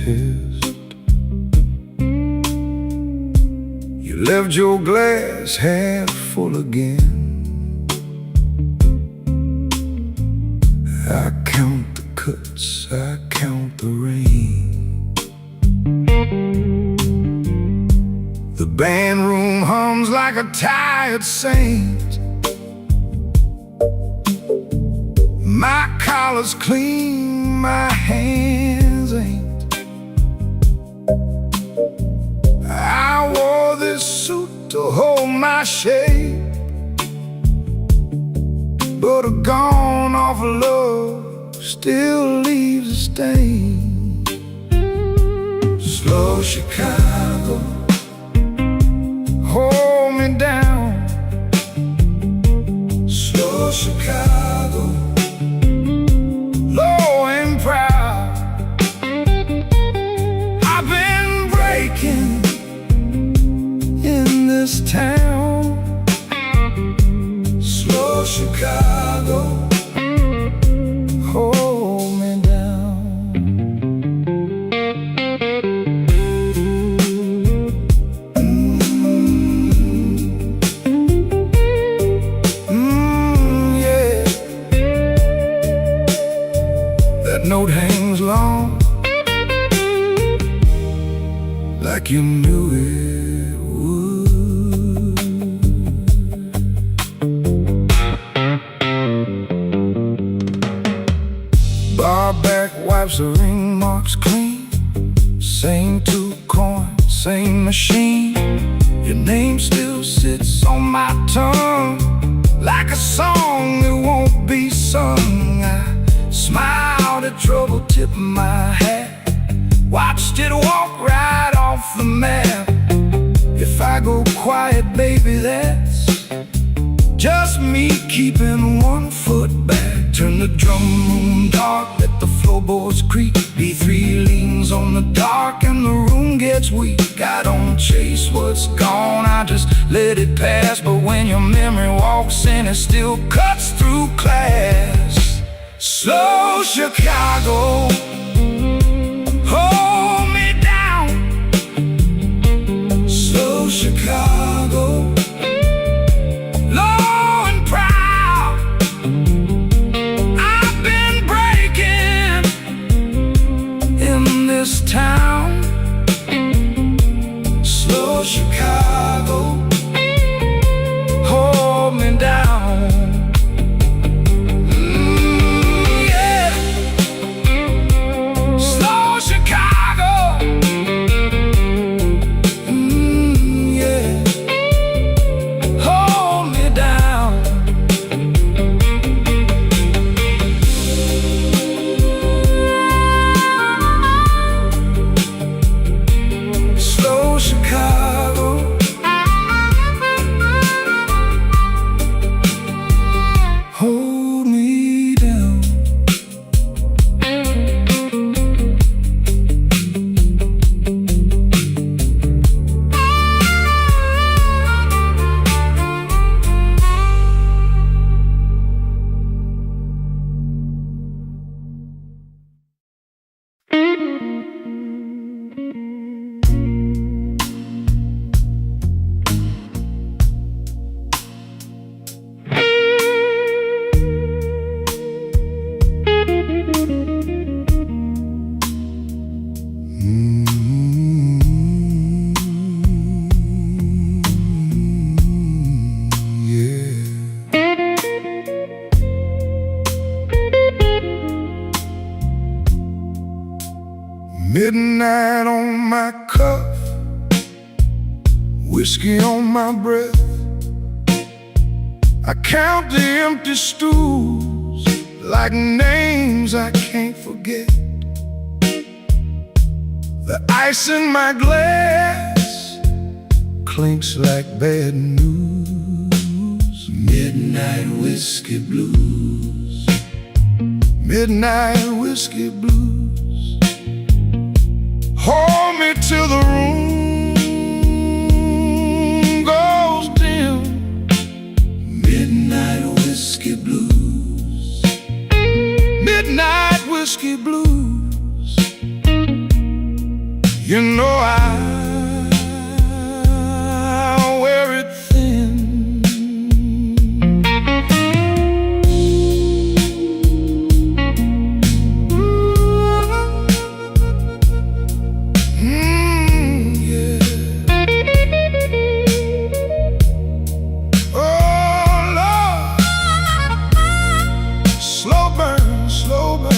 test. You left your glass half full again. I count the cuts, I count the rain. The band room hums like a tired saint. My collar's clean, my hands ain't. I wore this suit to hold my shape, but a gone off love still leaves a stain. Slow Chicago, hold me down. Slow Chicago, low and proud. I've been breaking in this town. Slow Chicago, hold me down. Yeah. That note hangs long, like you knew it would. Bar back wipes the ring marks clean. Same two coins, same machine. Your name still sits on my tongue, like a song that won't be sung. I smiled at trouble, tipped my hat, watched it walk right off the map. If I go quiet, baby, that's just me keeping one foot back. Turn the drum room dark, let the floorboards creak. B3 leans on the dark and the room gets weak. I don't chase what's gone, I just let it pass. But when your memory walks in, it still cuts through class. Slow Chicago, hold me down. Slow Chicago, low and proud. I've been breaking in this town. Slow Chicago, hold me down. Midnight on my cuff, whiskey on my breath. I count the empty stools like names I can't forget. The ice in my glass clinks like bad news. Midnight whiskey blues, midnight whiskey blues. Hold me till the room goes dim. Midnight whiskey blues, midnight whiskey blues. You know I wear it thin. Yeah. Oh Lord, slow burn, slow burn.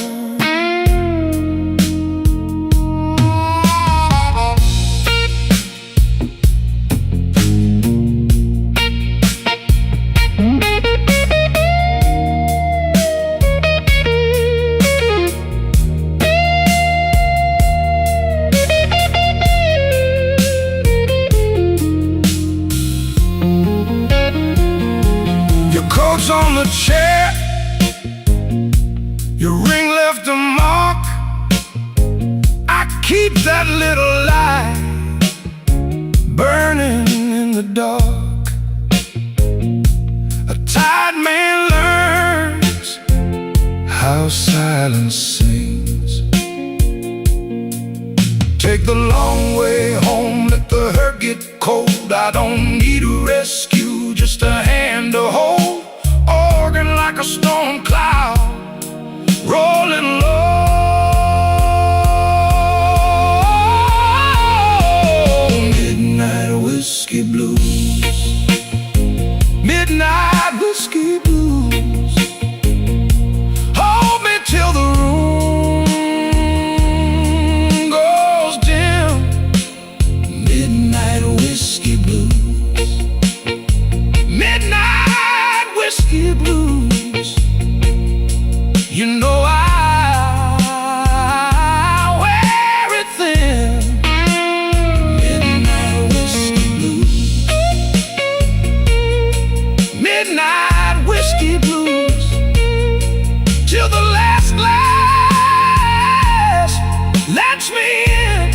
Coats on the chair, your ring left a mark. I keep that little light burning in the dark. A tired man learns how silence sings. Take the long way home, let the hurt get cold. I don't need a rescue, just a hand to hold. Organ like a storm cloud, rolling low. Midnight whiskey blues, midnight whiskey blues. Hold me till the room goes dim. Midnight whiskey blues, midnight whiskey blues. You know I wear it thin. Midnight whiskey blues, midnight whiskey blues. Till the last glass lets me in.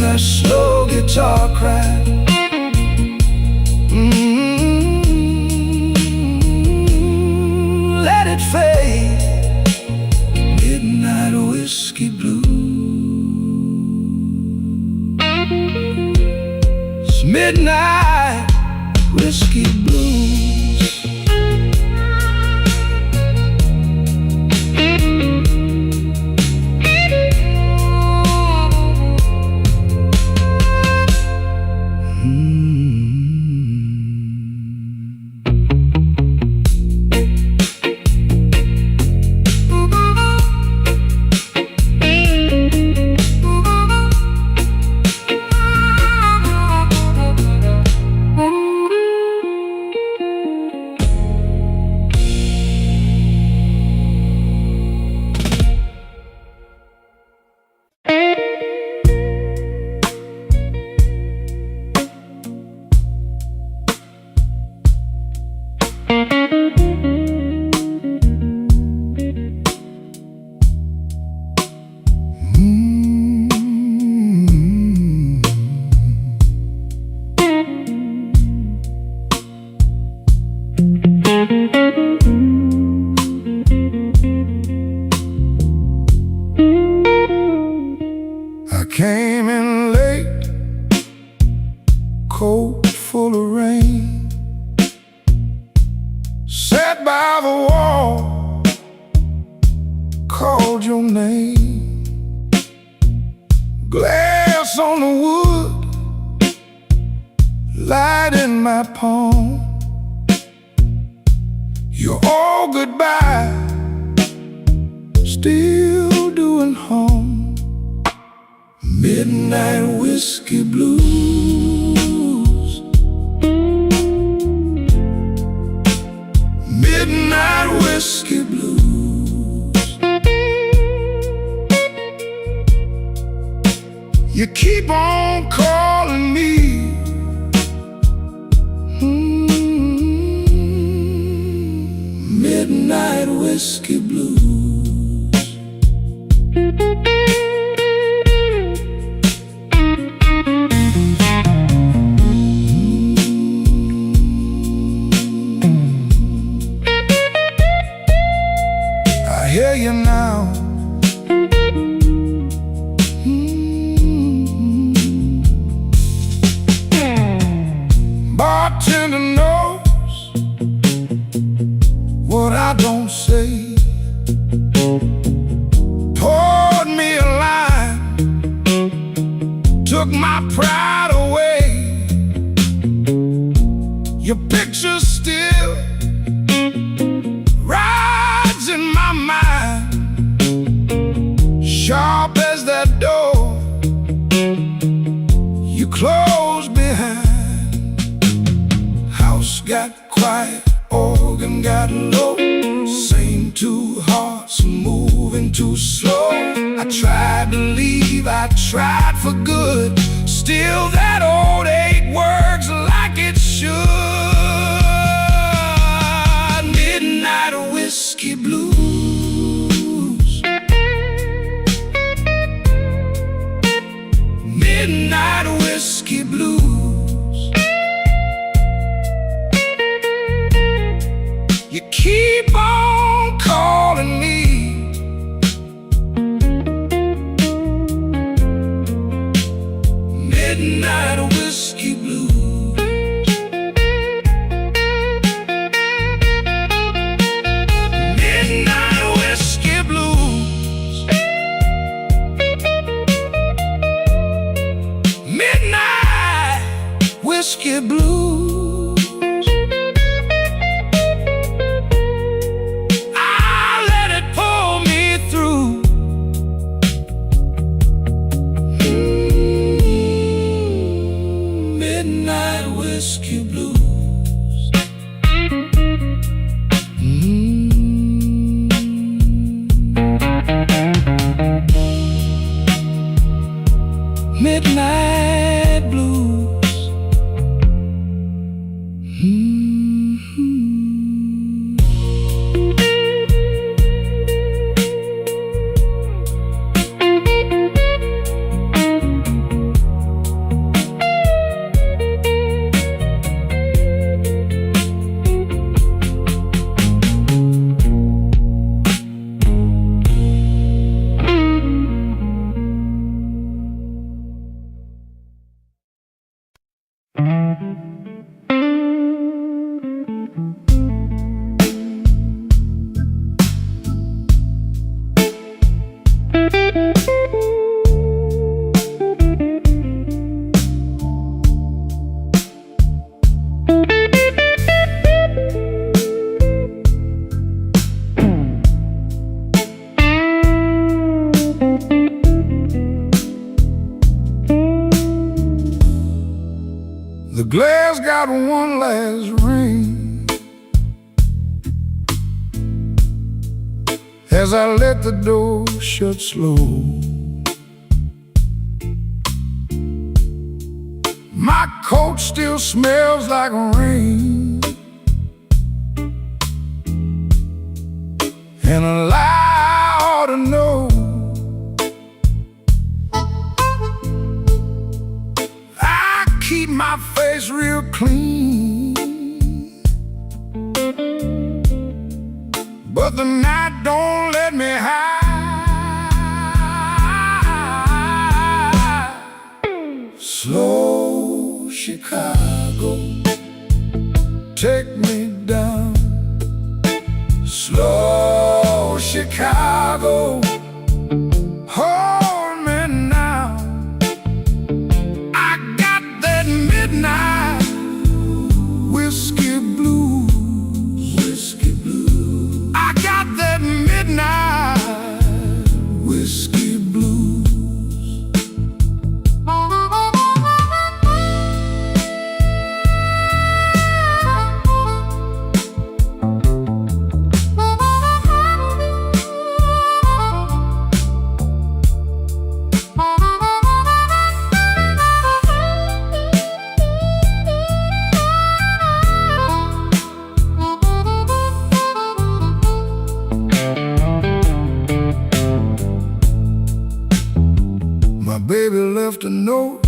That slow guitar cry, let it fade. Midnight whiskey blues, midnight whiskey blues. I came in late, coat full of rain. Sat by the wall, called your name. Glass on the wood, light in my palm. You're all goodbye, still doing harm. Midnight whiskey blues, midnight whiskey blues. You keep on calling me, midnight whiskey blues. hear you now. Bartender knows what I don't say. Poured me a line, took my pride away. Your picture still rides in my mind, sharp as that door you closed behind. House got quiet, organ got low, same two hearts moving too slow. I tried to leave, I tried for good, still that old ache works like it should. Midnight whiskey blues, midnight whiskey blues. You keep on calling me, midnight whiskey blues. Midnight whiskey blues. Midnight whiskey blues. I let it pull me through. Midnight whiskey blues. Midnight blues. The glass got one last ring as I let the door shut slow. My coat still smells like rain, and a lie ought to know. I keep my face real clean, but the night don't let me hide. Slow Chicago, take me down. Slow Chicago, hold me now. I got that midnight whiskey blues. Whiskey blues. I got that midnight whiskey blues. My baby left a note,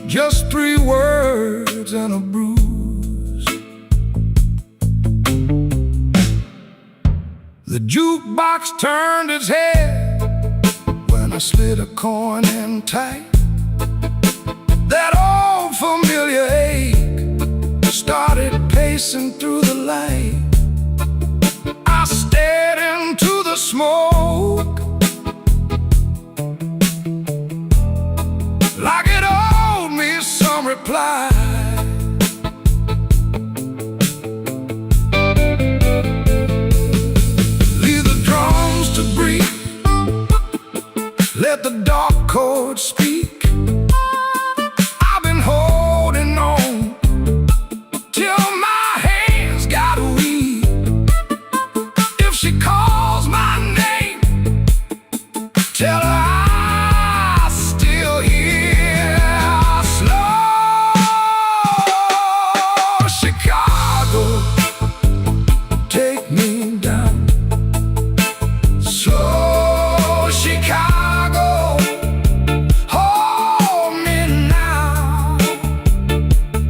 just 3 words and a bruise. The jukebox turned its head when I slid a coin in tight. That old familiar ache started pacing through the light. I stared into the smoke like it owed me some reply. Leave the drums to breathe, let the dark chords speak. I've been holding on till my hands got weak. If she calls my name, tell her I'm still here. Slow Chicago, take me down. Slow Chicago, hold me now.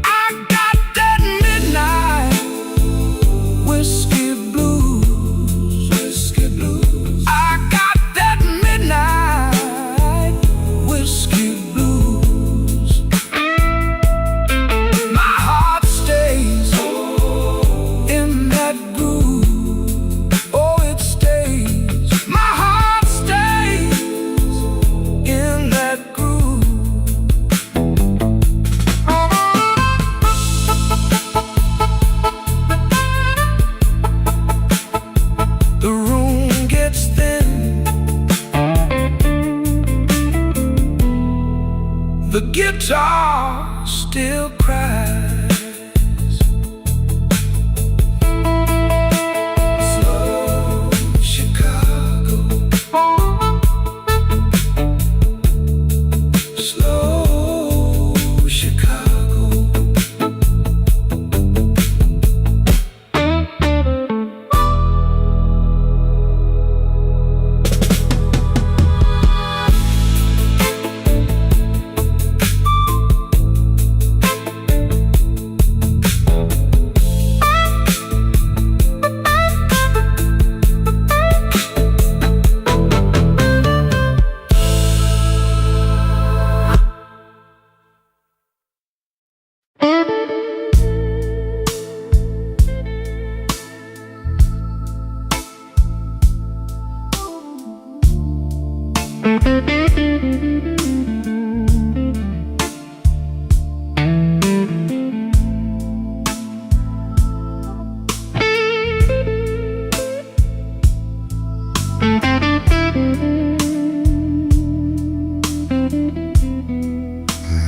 I got that midnight whiskey blues, whiskey blues. I got that midnight whiskey blues. My heart stays in that groove. Oh, it stays. My heart stays in that groove. The room gets thin, the guitar still cries. Slow Chicago, slow Chicago.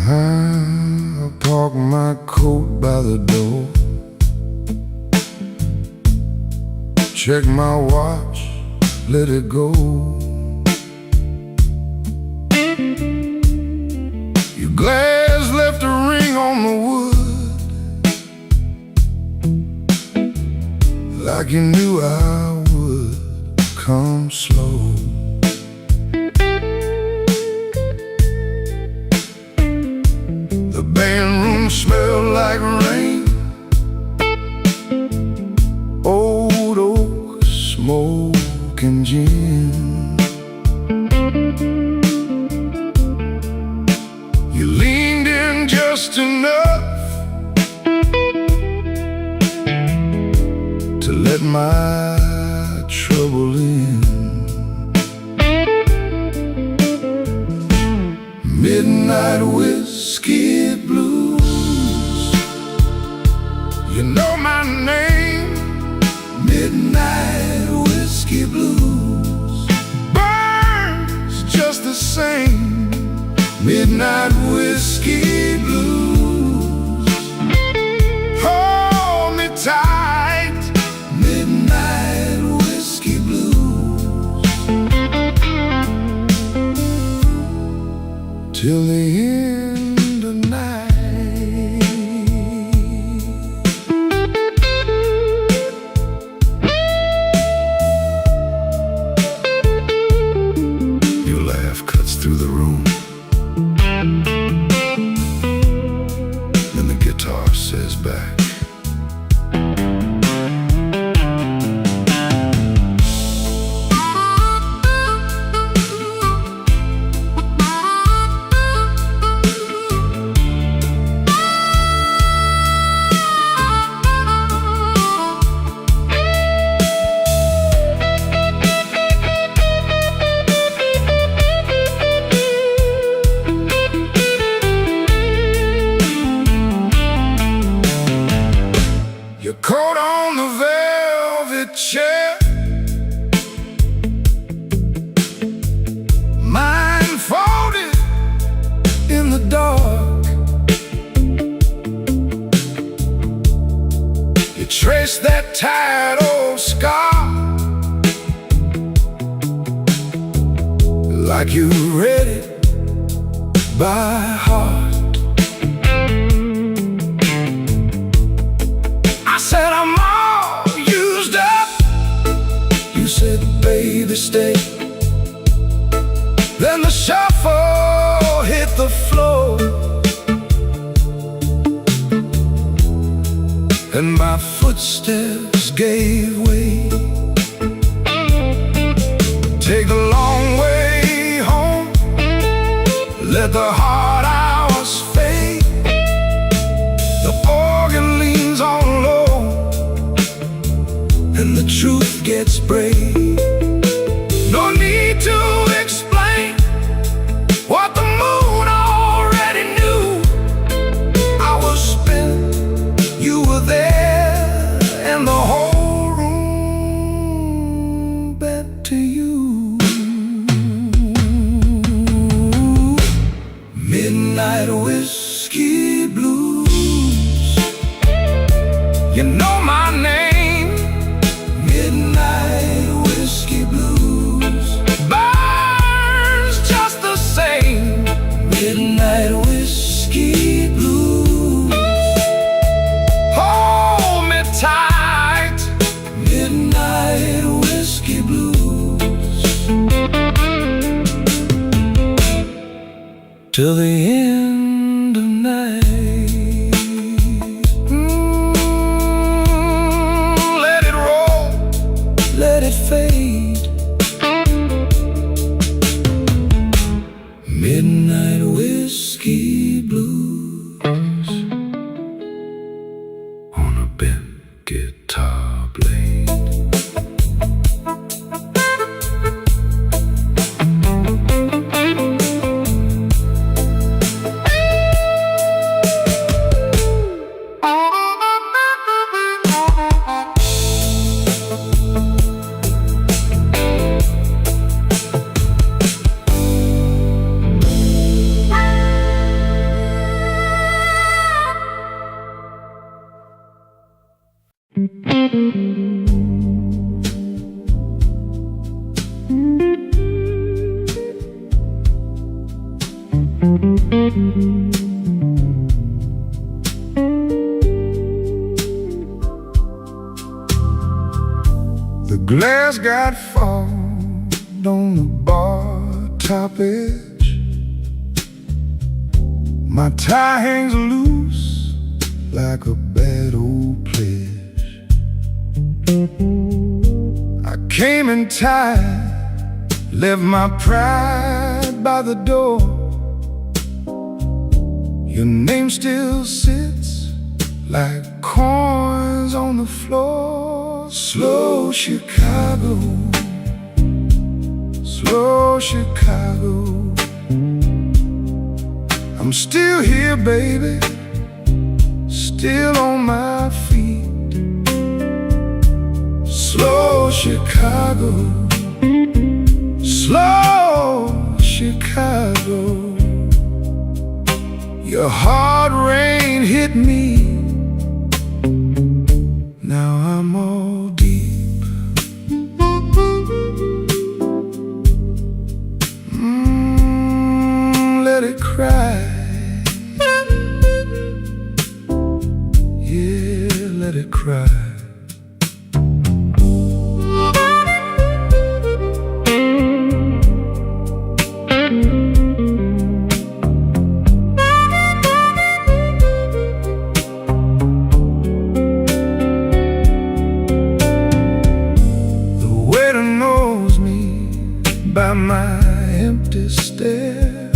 I park my coat by the door, check my watch, let it go. Your glass left a ring on the wood, like you knew I would come slow. The band room smelled like rain, old oak, smoke and gin. You leaned in just enough to let my trouble in. Midnight whiskey blues, you know my name. Midnight whiskey blues burns just the same. Midnight whiskey blues, hold me tight. Midnight whiskey blues, till the end of night. Your laugh cuts through the room, then the guitar says back, out on the velvet chair, mind folded in the dark. You trace that tired old scar, like you read it by heart. I said, I'm all used up. You said, baby, stay. Then the shuffle hit the floor, and my footsteps gave way. Take the long way home, let the hard hours fade. The organ leans on low, and the truth gets brave. No need to explain what the moon already knew. I was spent, you were there, and the whole room bent to you. Midnight whiskey blues, you know my name. Midnight whiskey blues burns just the same. Midnight whiskey blues, hold me tight. Midnight whiskey blues, till the end of night. Let it roll, let it fade. Midnight whiskey blues on a bent guitar blade. The glass got fogged on the bar top edge. My tie hangs loose like a bad old pledge. I came in tired, left my pride by the door. Your name still sits like coins on the floor. Slow Chicago, slow Chicago. I'm still here, baby, still on my feet. Slow Chicago, slow Chicago. Your hard rain hit me, now I'm all deep. Let it cry, yeah, let it cry. By my empty stare,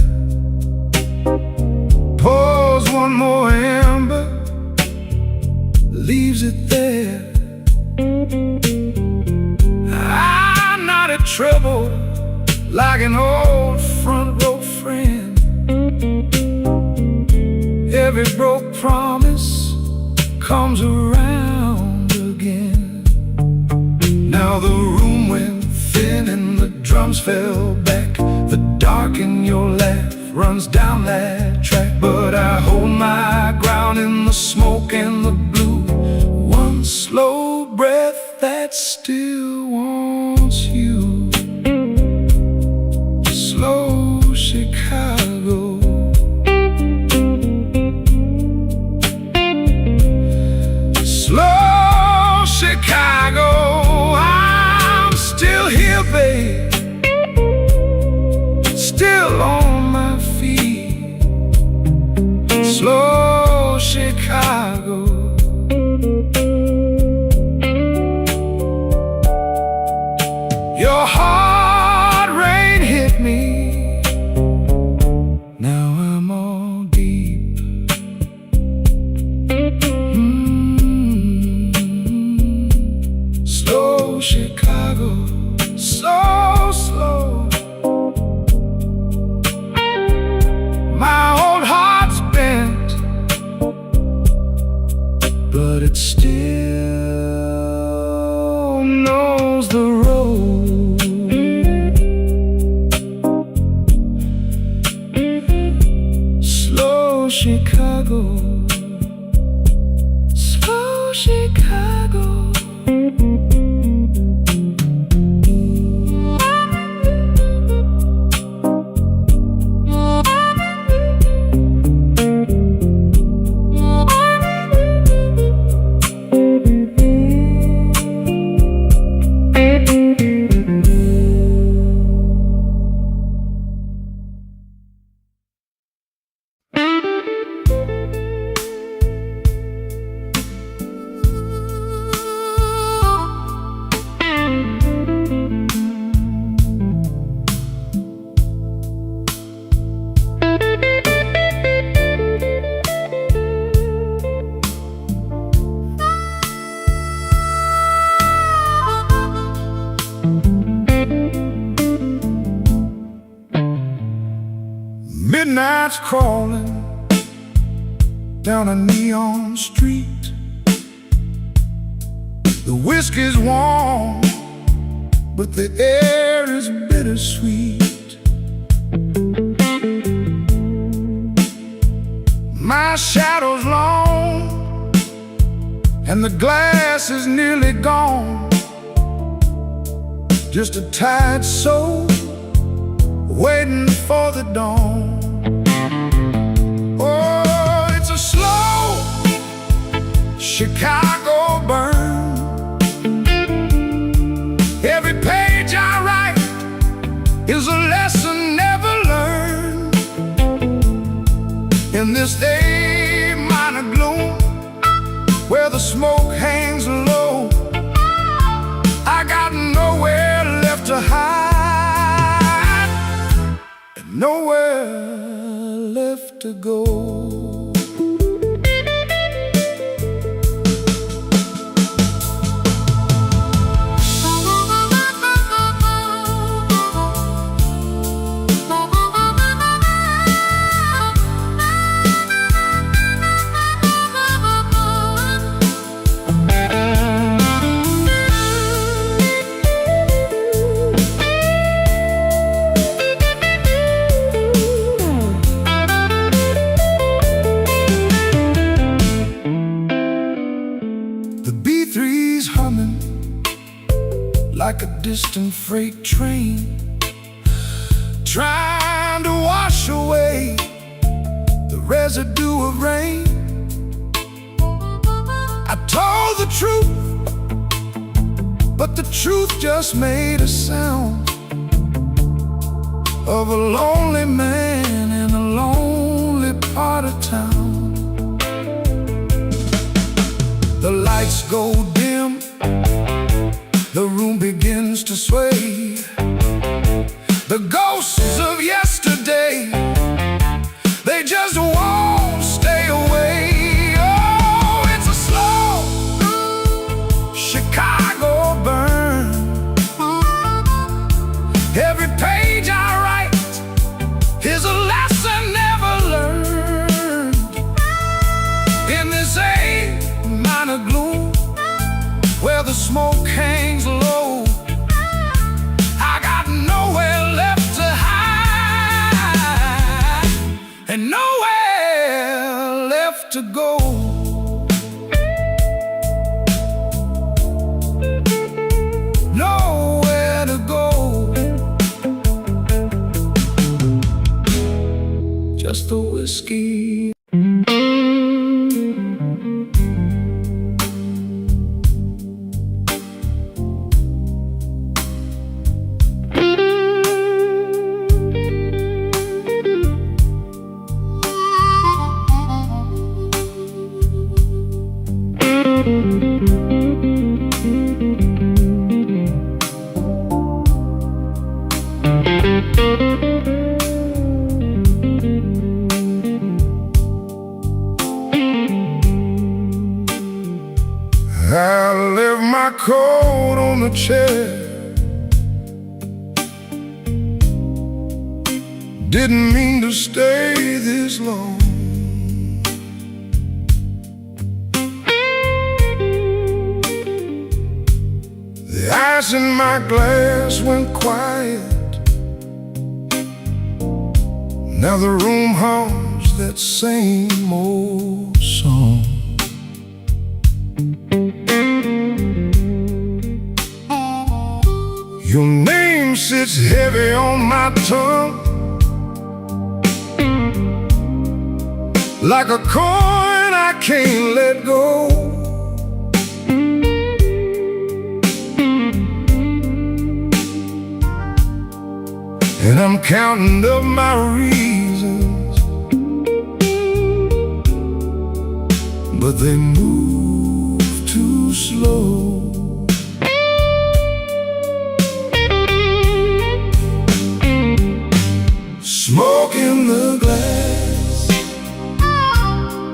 pours one more ember, leaves it there. I'm not in trouble like an old front row friend. Every broke promise comes around again. Now the room went thin and the drums fell back. The dark in your laugh runs down that track. But I hold my ground in the smoke and the blue. One slow breath that still wants you. Slow Chicago. Slow Chicago. I'm still here, babe. Still on my feet. Slow Chicago. Your hard rain hit me. Now I'm all deep. Slow Chicago, so slow. My old heart's bent, but it still knows the road. Slow Chicago, slow Chicago. Midnight's crawling down a neon street. The whiskey's warm, but the air is bittersweet. My shadow's long, and the glass is nearly gone. Just a tired soul waiting for the dawn. Oh, it's a slow Chicago burn. Every page I write is a lesson never learned. In this A minor gloom, where the smoke hangs low, I got nowhere left to hide, and nowhere left to go. Like a distant freight train, trying to wash away the residue of rain. I told the truth, but the truth just made a sound of a lonely man in a lonely part of town. The lights go dim, the room begins to sway. The ghosts of yesterday, they just won't stay away. Oh, it's a slow Chicago burn. Every page I write is a lesson never learned. In this A minor gloom, where the smoke hangs low, whiskey. I left my coat on the chair. Didn't mean to stay this long. The ice in my glass went quiet. Now the room hums that same old song. Your name sits heavy on my tongue, like a coin I can't let go. And I'm counting up my reasons, but they move too slow. Smoke in the glass,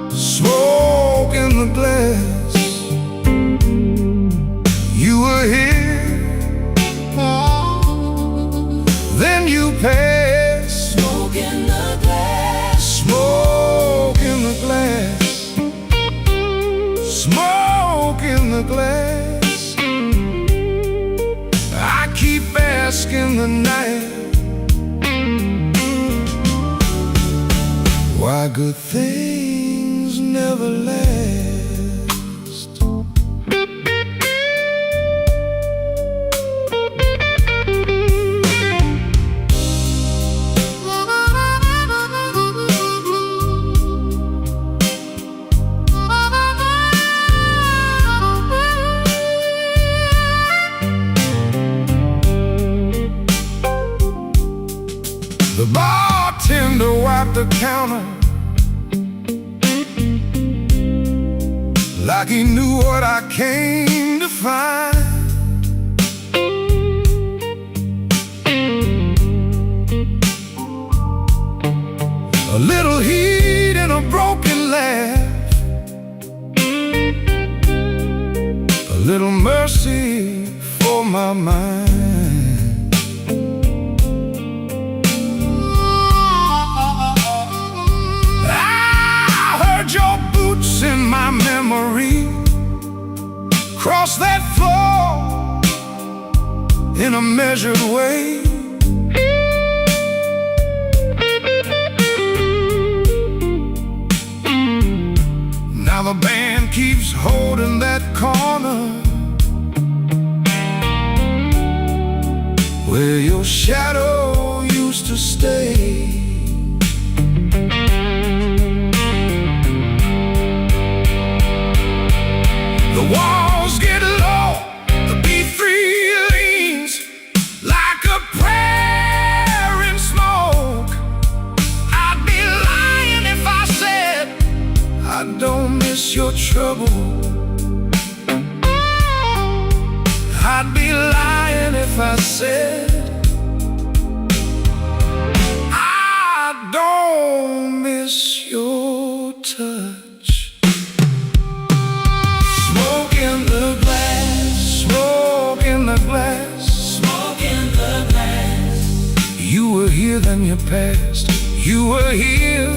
smoke in the glass. You were here, then you passed. Smoke in the glass, smoke in the glass, smoke in the glass. I keep asking the night why good things never last. The bartender wiped the counter like he knew what I came to find. A little heat and a broken laugh, a little mercy for my mind. Your boots in my memory cross that floor in a measured way. Now the band keeps holding that corner where your shadow used to stay. The walls get low, the B3 leans like a prayer in smoke. I'd be lying if I said I don't miss your trouble. I'd be lying if I said I don't miss your touch. Smoke in the glass, smoke in the glass, smoke in the glass. You were here, then you passed. You were here,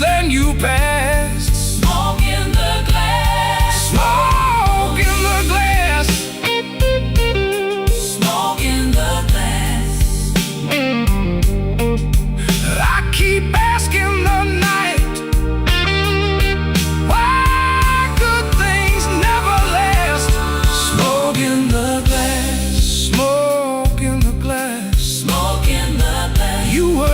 then you passed. Smoke in the glass, smoke in the glass, smoke in the glass. I keep asking the night you were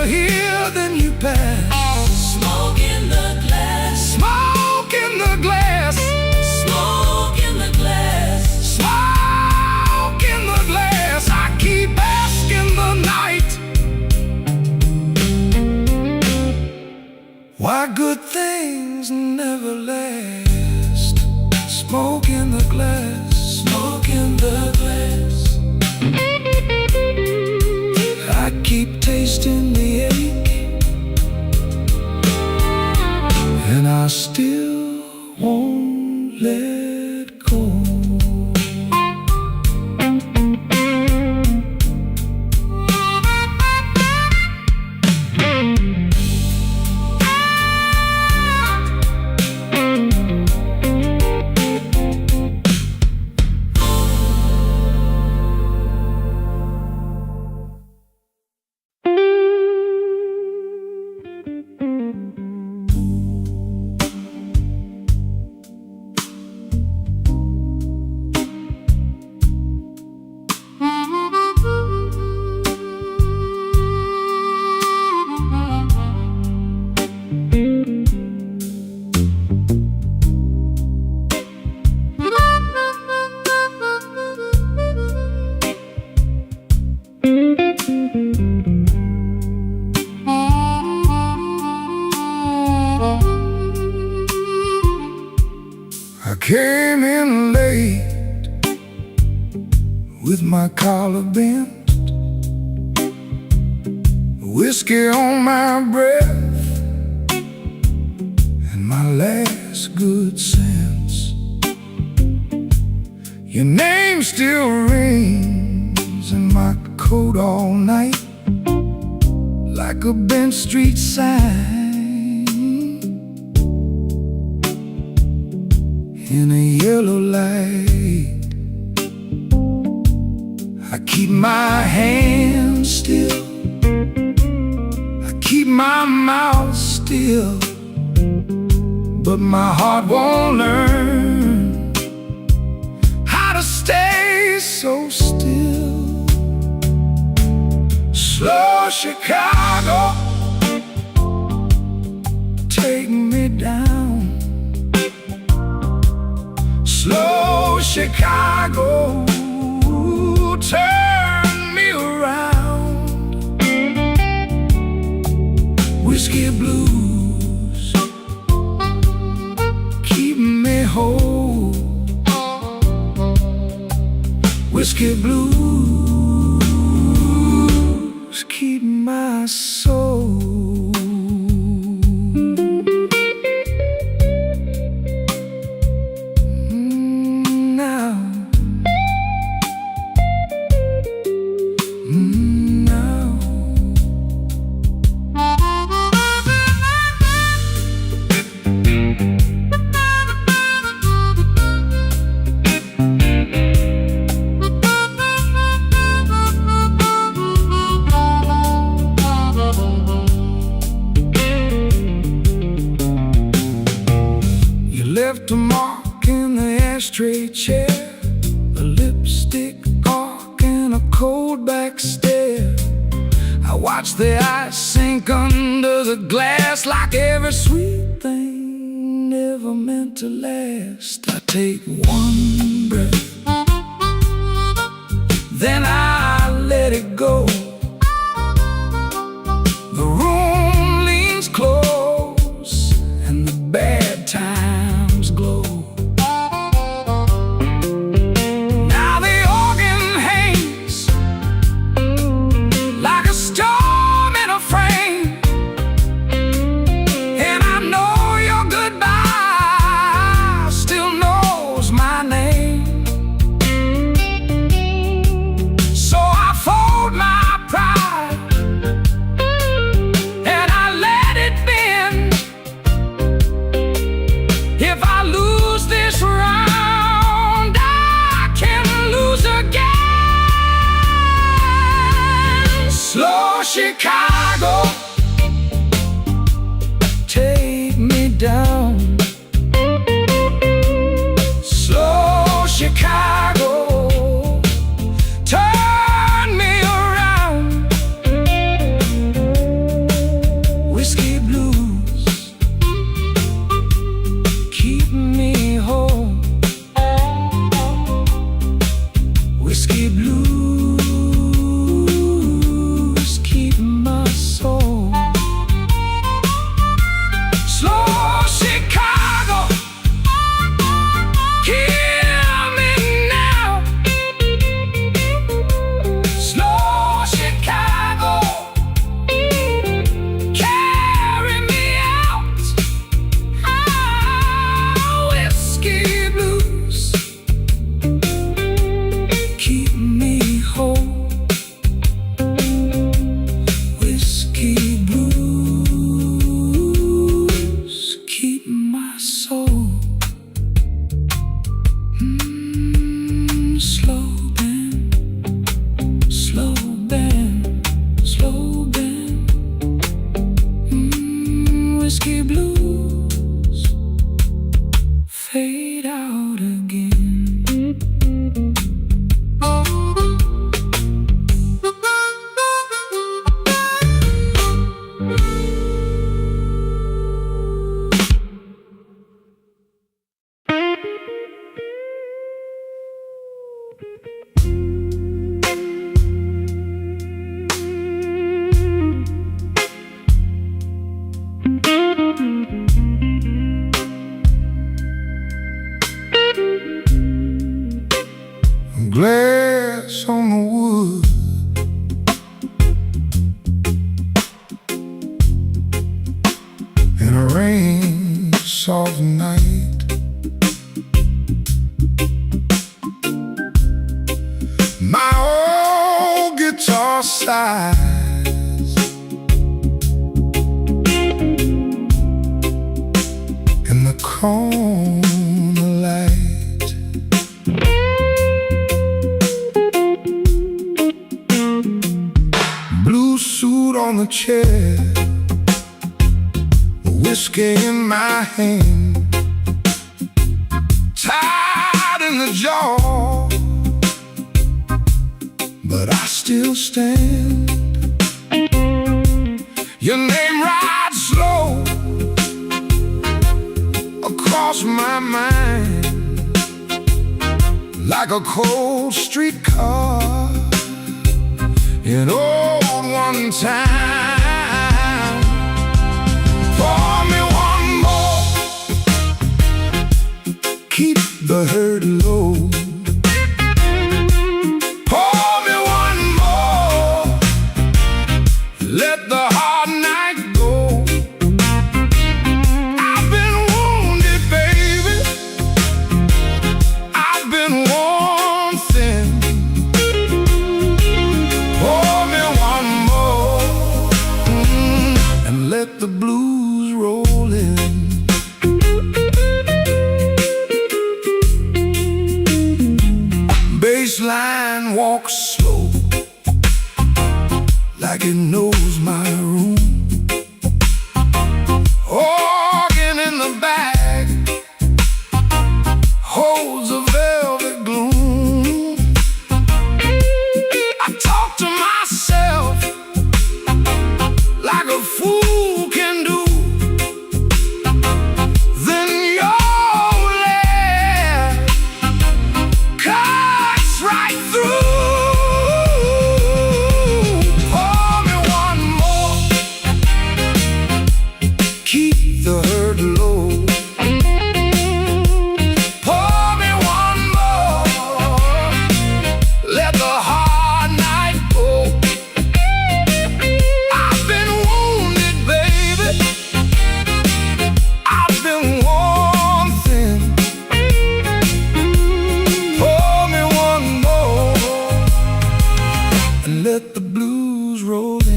smoke in the glass, smoke in the glass. I keep tasting the ache, and I still won't let go. I came in late with my collar bent, whiskey on my breath, and my last good sense. Your name still rings in my coat all night, like a Bench Street sign in a yellow light. I keep my hands still, I keep my mouth still, but my heart won't learn how to stay so still. Slow Chicago, take me down. Slow Chicago, turn me around. Whiskey blues, keep me whole. Whiskey blues, keep my soul. Left a mark in the ashtray chair, a lipstick arc and a cold back stare. I watch the ice sink under the glass, like every sweet thing never meant to last. I take one breath, then I let it go. The room leans close and the bad times glow. Now the organ hangs like a storm in a frame, and I know your goodbye still knows my name. So I fold my Glass on the wood, in a rain soft night. My old guitar sighs in the corner light. Blue suit on the chair, whiskey in my hand, tied in the jaw, but I still stand. Your name rides slow across my mind, like a cold streetcar in old one time. Pour me one more, keep the hurt low. Pour me one more, let the hard night go. I've been wounded, baby, I've been worn thin. Pour me one more, and let the blues roll in. Bassline walks slow, like it knows my room. Organ in the back holds a velvet gloom. I talk to myself like a fool can do. Then your laugh cuts right through. Pour me one more, keep the hurt low. Pour me one more, let the hard night go. I've been wounded, baby, I've been worn thin. Pour me one more, and let the blues roll in.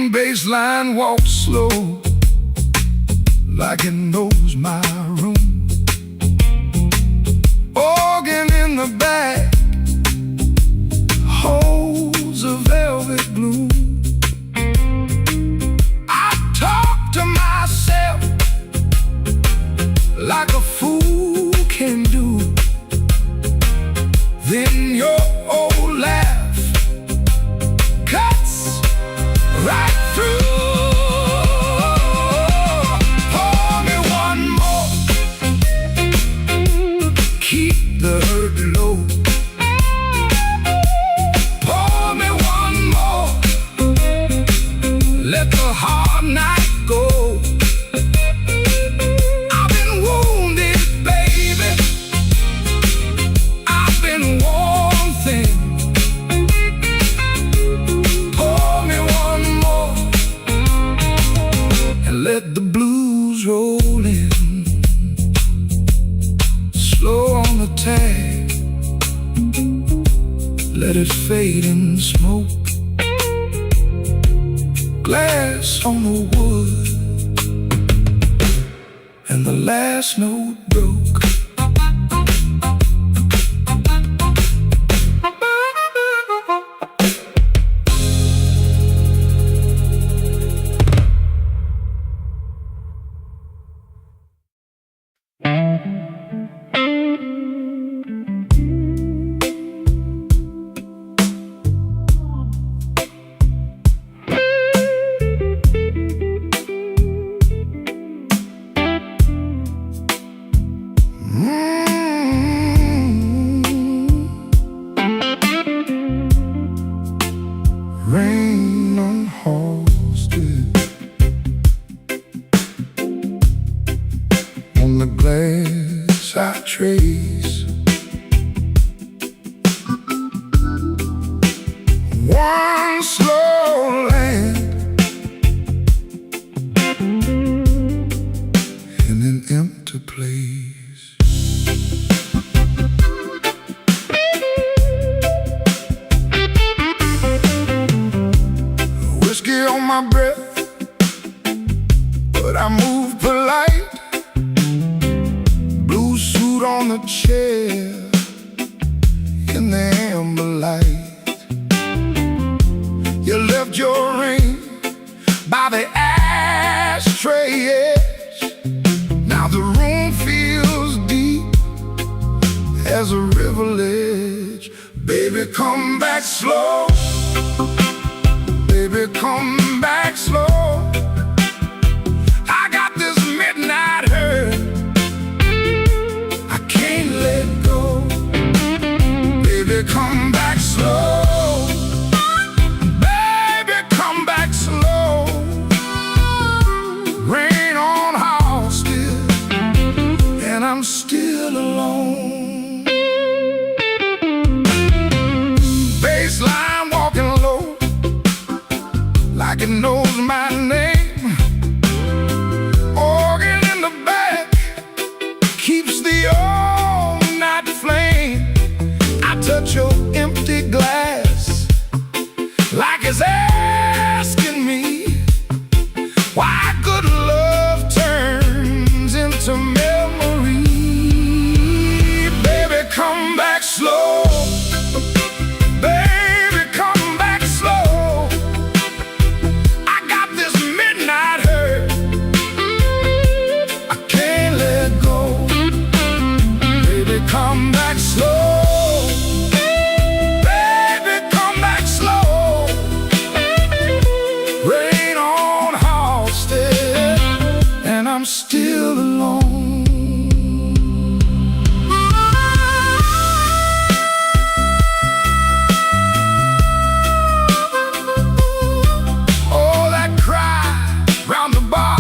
Bassline walks slow, like it knows my room. Organ in the back holds a velvet gloom. I talk to myself like a fool can do. Then your old laugh cuts right through. Pour me one more, keep the hurt low. Pour me one more, let the hard night go. I've been wounded, baby, I've been worn thin. Pour me one more, and let the blues roll in. Slow on the tag, let it fade in smoke. Glass on the wood, and the last note broke. Rain on Halsted, on the glass I trace one slow land in an empty place. Whiskey on my breath, but I move polite. Blue suit on the chair in the amber light. You left your ring by the ashtray edge. Now the room feels deep as a river ledge. Baby, come back slow. Baby, come back slow. I got this midnight hurt, I can't let go. Baby, come back slow. Baby, come back slow. Rain on Halsted, and I'm still alone. Baseline walking low, like it knows my name. Organ in the back keeps the all-night flame. I touch your empty glass like it's asking me why good love turns into memory. Baby, come back slow. Come back slow. Baby, come back slow. Rain on Halsted, and I'm still alone. Oh, that cry round the bar,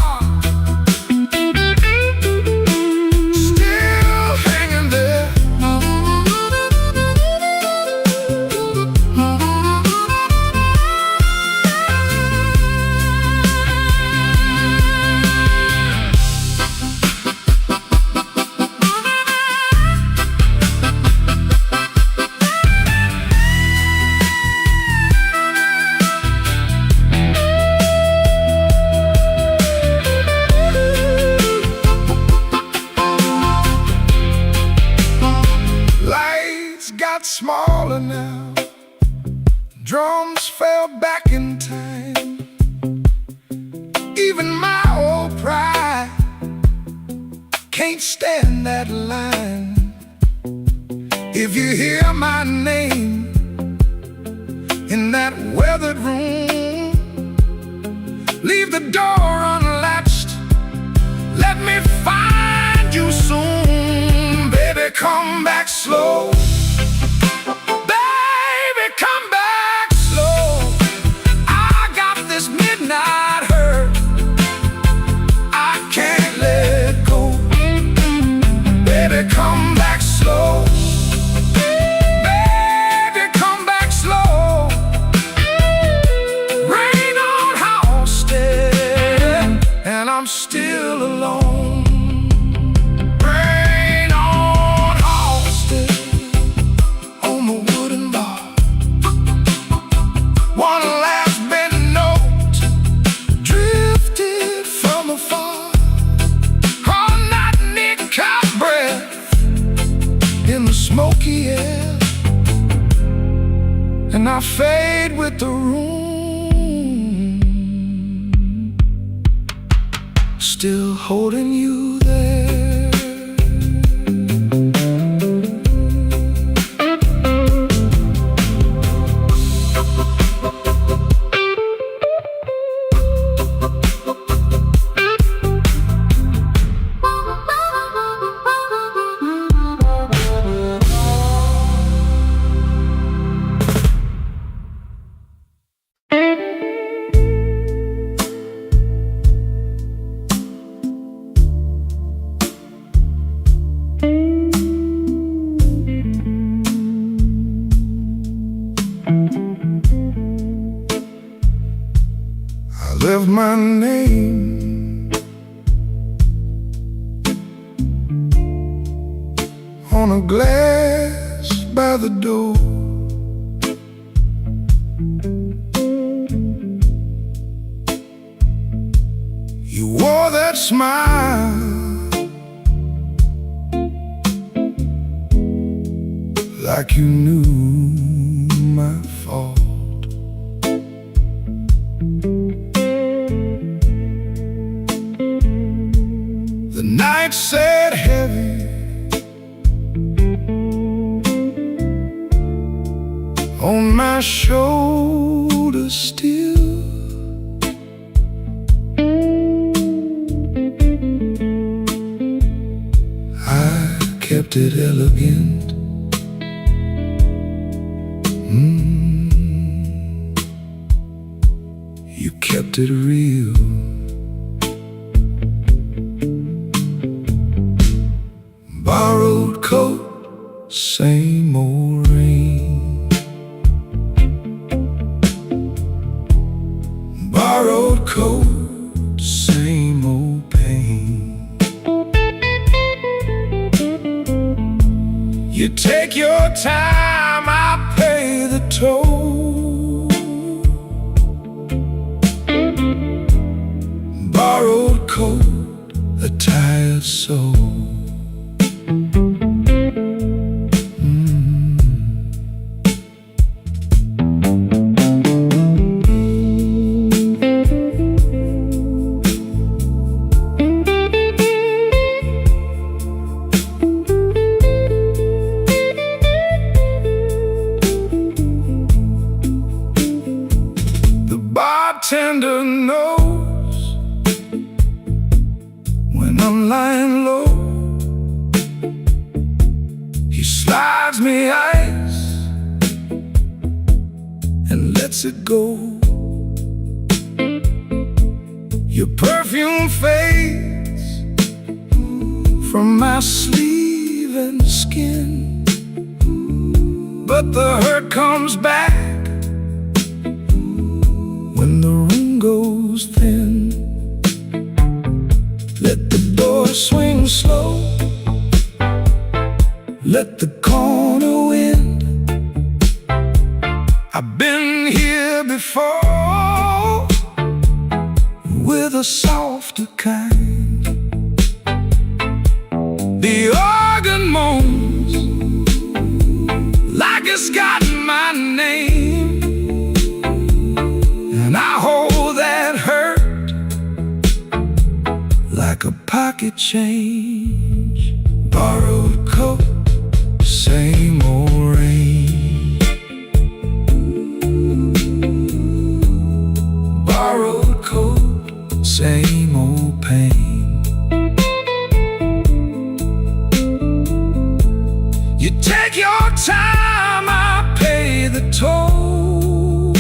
got smaller now. Drums fell back in time. Even my old pride can't stand that line. If you hear my name in that weathered room, leave the door unlatched. Let me find you soon. Baby, come back slow. Baby, come back slow. I got this midnight hurt, I can't let go. Baby, come back slow. Baby, come back slow. Rain on Halsted, and I'm still alone. All night I fade with the room, still holding you there. I left my name on a glass by the door. You wore that smile like you knew my fault. The night sat heavy on my shoulders still. I kept it elegant. You kept it real. Borrowed coat, same old rain. Borrowed coat, same old pain. You take your time, I pay the toll. Borrowed coat, a tired soul. Bartender knows when I'm lying low. He slides me ice and lets it go. Your perfume fades from my sleeve and skin, but the hurt comes back when the room goes thin. Let the door swing slow, let the corner wind. I've been here before with a softer kind. The organ moans like it's got my name, and I hold that hurt like a pocket change. Borrowed coat, same old rain. Borrowed coat, same old pain. You take your time, I pay the toll.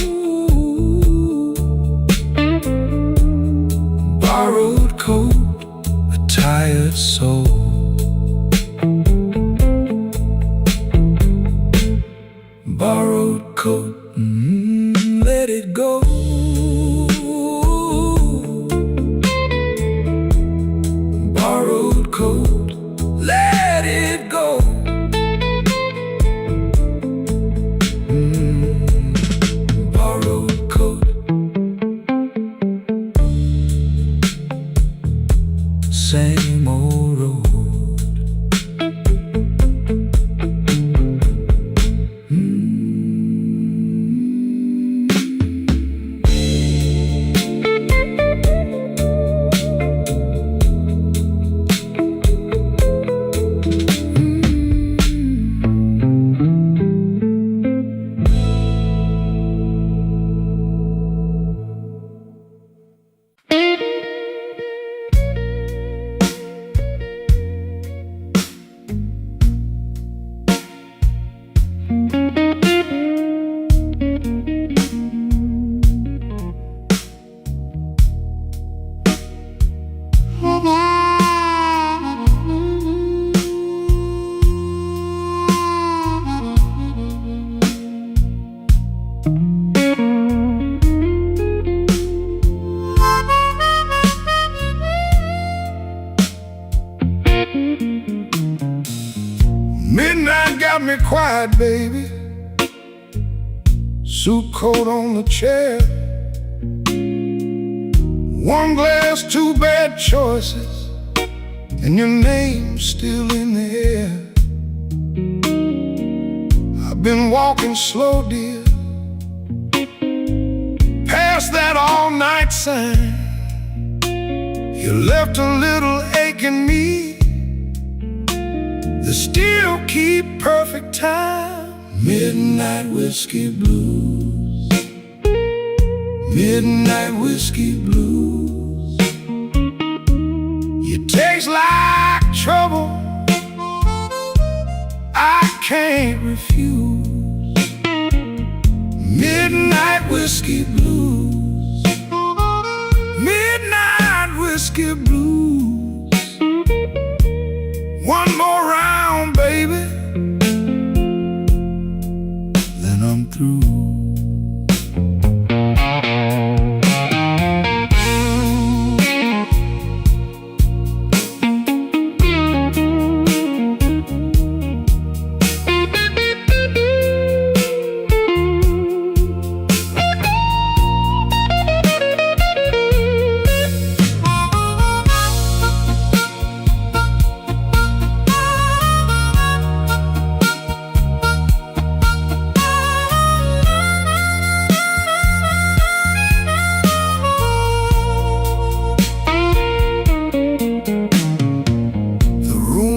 Borrowed coat, a tired soul. Borrowed coat, let it go. Borrowed coat, let it go. Borrowed coat, same old road. Midnight got me quiet, baby. Suit coat on the chair. One glass, two bad choices, and your name's still in the air. I've been walking slow, dear, past that all-night sign. You left a little ache in me that still keep perfect time. Midnight whiskey blues, midnight whiskey blues. You taste like trouble, I can't refuse. Midnight whiskey blues, midnight whiskey blues. One more round, baby, then I'm through.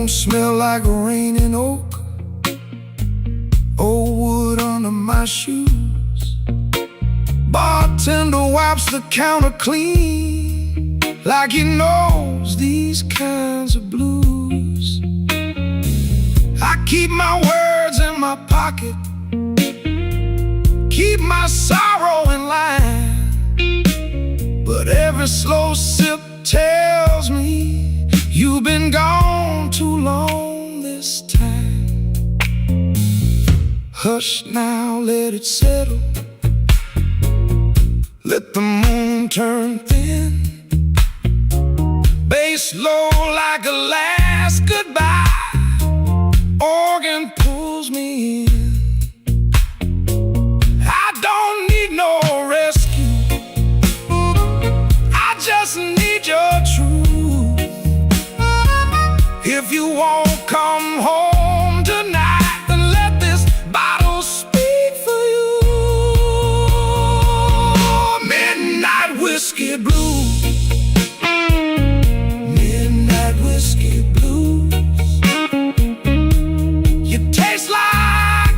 Smell like rain and oak, old wood under my shoes. Bartender wipes the counter clean, like he knows these kinds of blues. I keep my words in my pocket, keep my sorrow in line, but every slow sip tells me you've been gone too long this time. Hush now, let it settle, let the moon turn thin. Bass low like a last goodbye, organ pulls me in. I don't need no rescue, I just need your truth. If you won't come home tonight, then let this bottle speak for you. Midnight whiskey blues, midnight whiskey blues. You taste like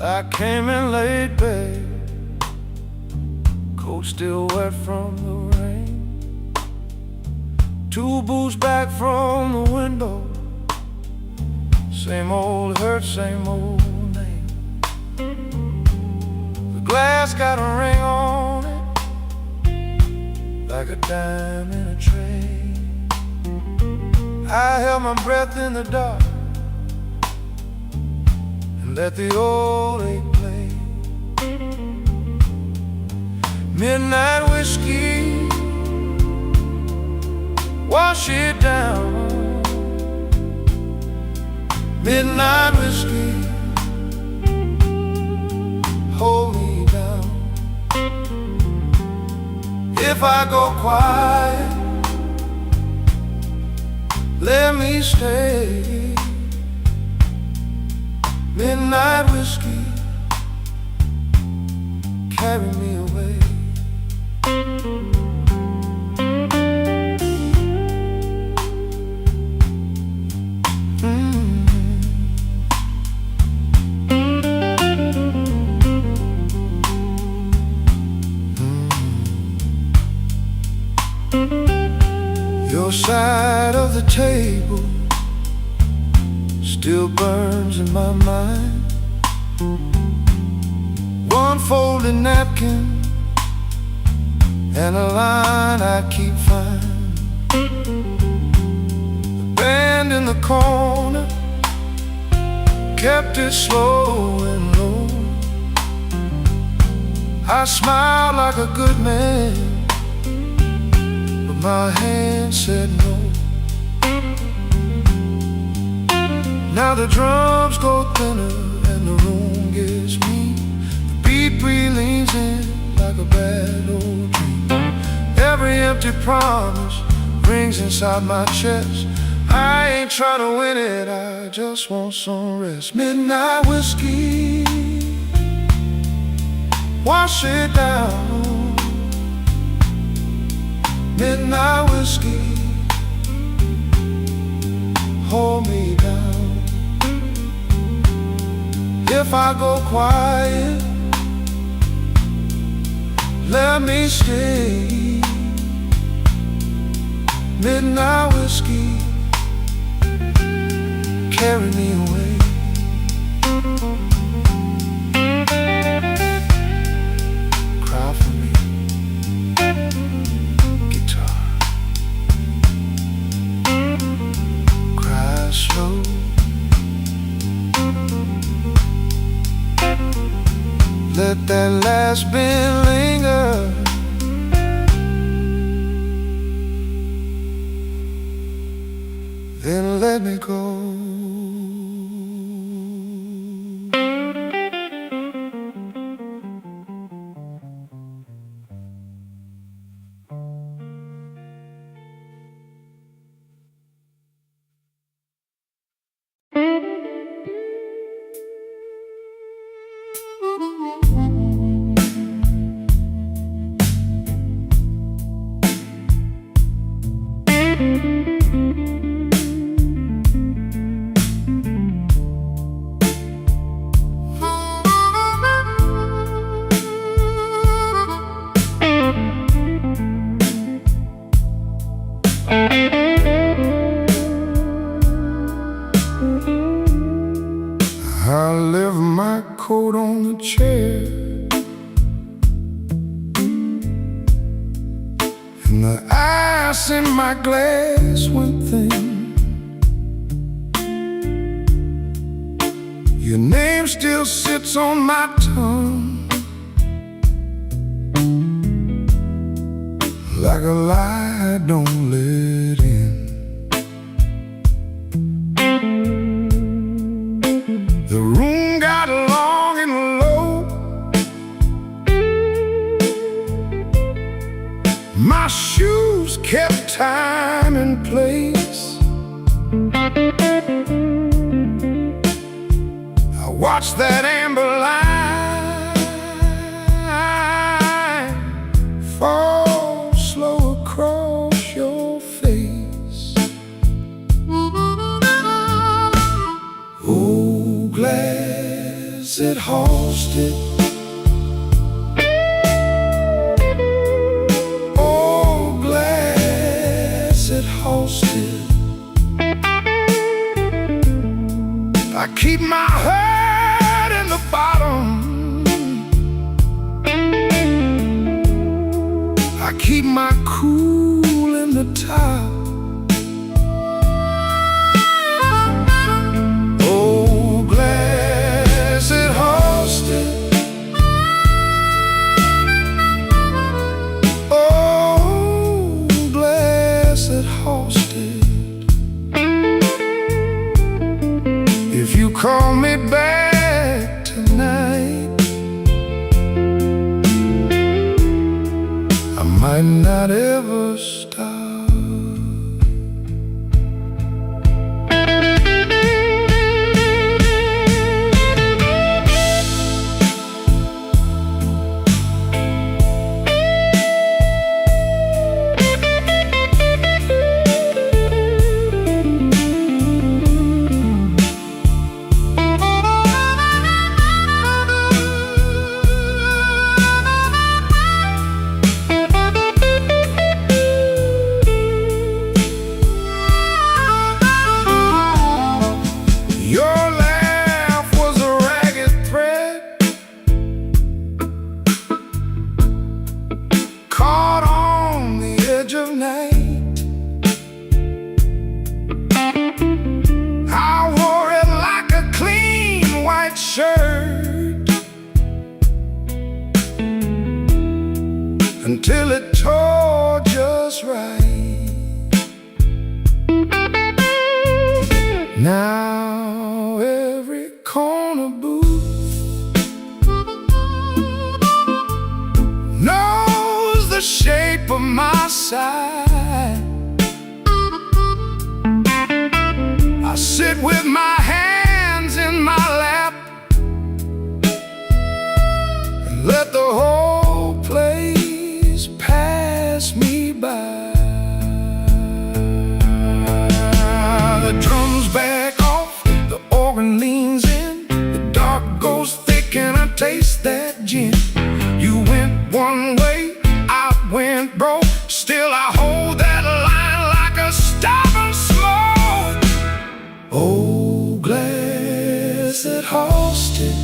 I came in late, babe, coat still wet from the rain. 2 booths back from the window, same old hurt, same old name. The glass got a ring on it, like a dime in a tray. I held my breath in the dark and let the old ache play. Midnight whiskey, wash it down. Midnight whiskey, hold me down. If I go quiet, let me stay. Midnight whiskey, carry me away. Your side of the table still burns in my mind. One folded napkin and a line I keep fine. The band in the corner kept it slow and low. I smiled like a good man, my hand said no. Now the drums go thinner and the room gets mean. The beat leans in like a bad old dream. Every empty promise rings inside my chest. I ain't trying to win it, I just want some rest. Midnight whiskey, wash it down. Midnight whiskey, hold me down. If I go quiet, let me stay. Midnight whiskey, carry me away. Cry for me, guitar. Cry slow. Let that last bit linger. Then let me go. I left my coat on the chair, and the ice in my glass went thin. Your name still sits on my tongue like a lie I don't let in. The room got long and low. My shoes kept time and place. I watched that amber line fall slow across your face. Oh, glass blessed hosted. Oh, blessed hosted. I keep my head in the bottom, I keep my cool in the top. Oh, blessed hosted. Oh, blessed hosted. If you call me back tonight, I might not ever stop. Until it tore just right. Now every corner booth knows the shape of my side. I sit with my hands in my lap and let the whole place pass me by. The drums back off, the organ leans in, the dark goes thick and I taste that gin. You went one way, I went broke, still I hold that line like a stubborn smoke. Oh, blessed hosted.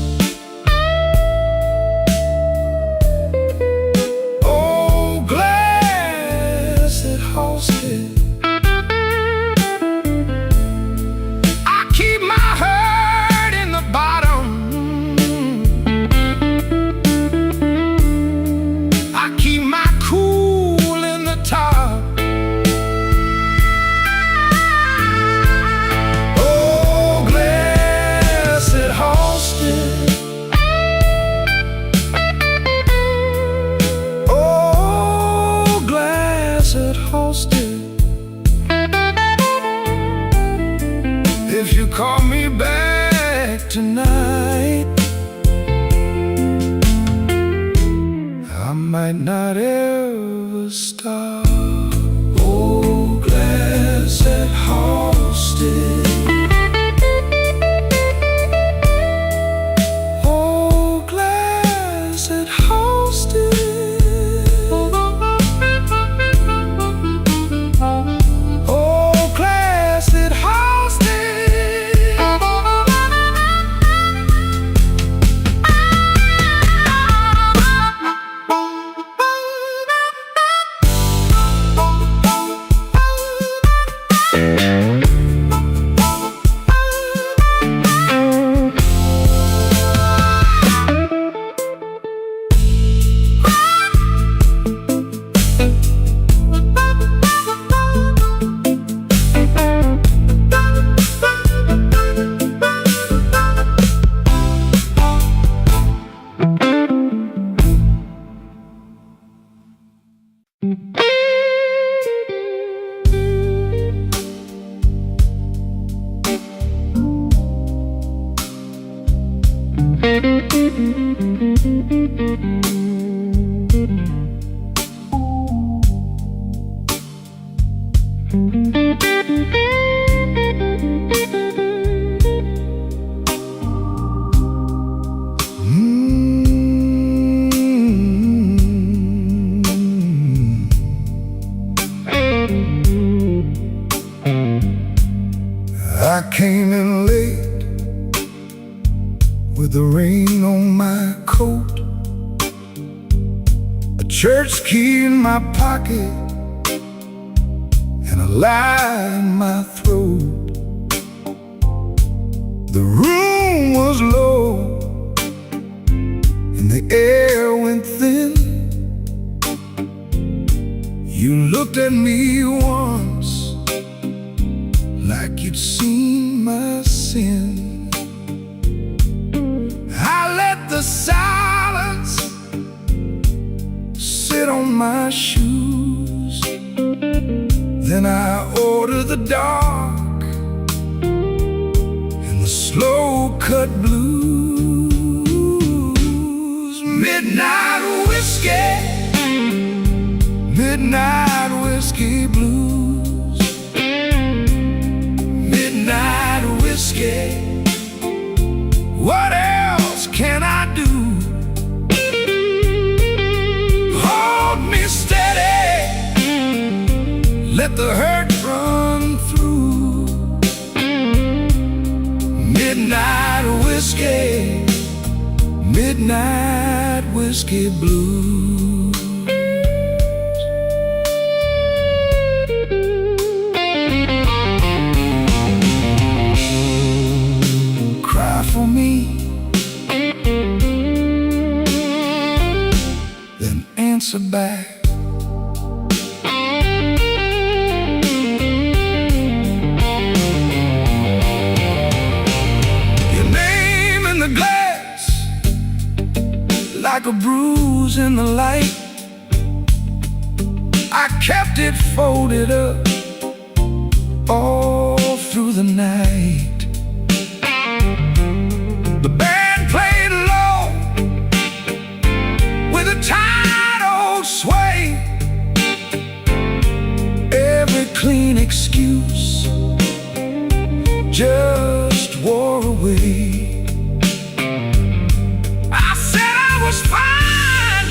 I keep my heart in the bottom, I keep my cool in the top. Oh, blessed hosted. Oh, blessed hosted. If you call me back tonight, I might not ever stop. Oh, blessed hosted. Oh, blessed hosted. Oh, blessed hosted. I came in late with the rain on my coat, a church key in my pocket, and a lie in my throat. The room was low and the air went thin. You looked at me once like you'd seen my sin. I let the silence sit on my shoes. Then I ordered the dark and the slow-cut blues. Midnight whiskey, midnight whiskey blues. Midnight whiskey, what else can I do? Hold me steady, let the hurt run through. Midnight whiskey, midnight whiskey blues. Cry for me, then answer back. Your name in the glass, like a bruise in the light. I kept it folded up all through the night. The band played low with a tight old sway. Every clean excuse just wore away. I said I was fine,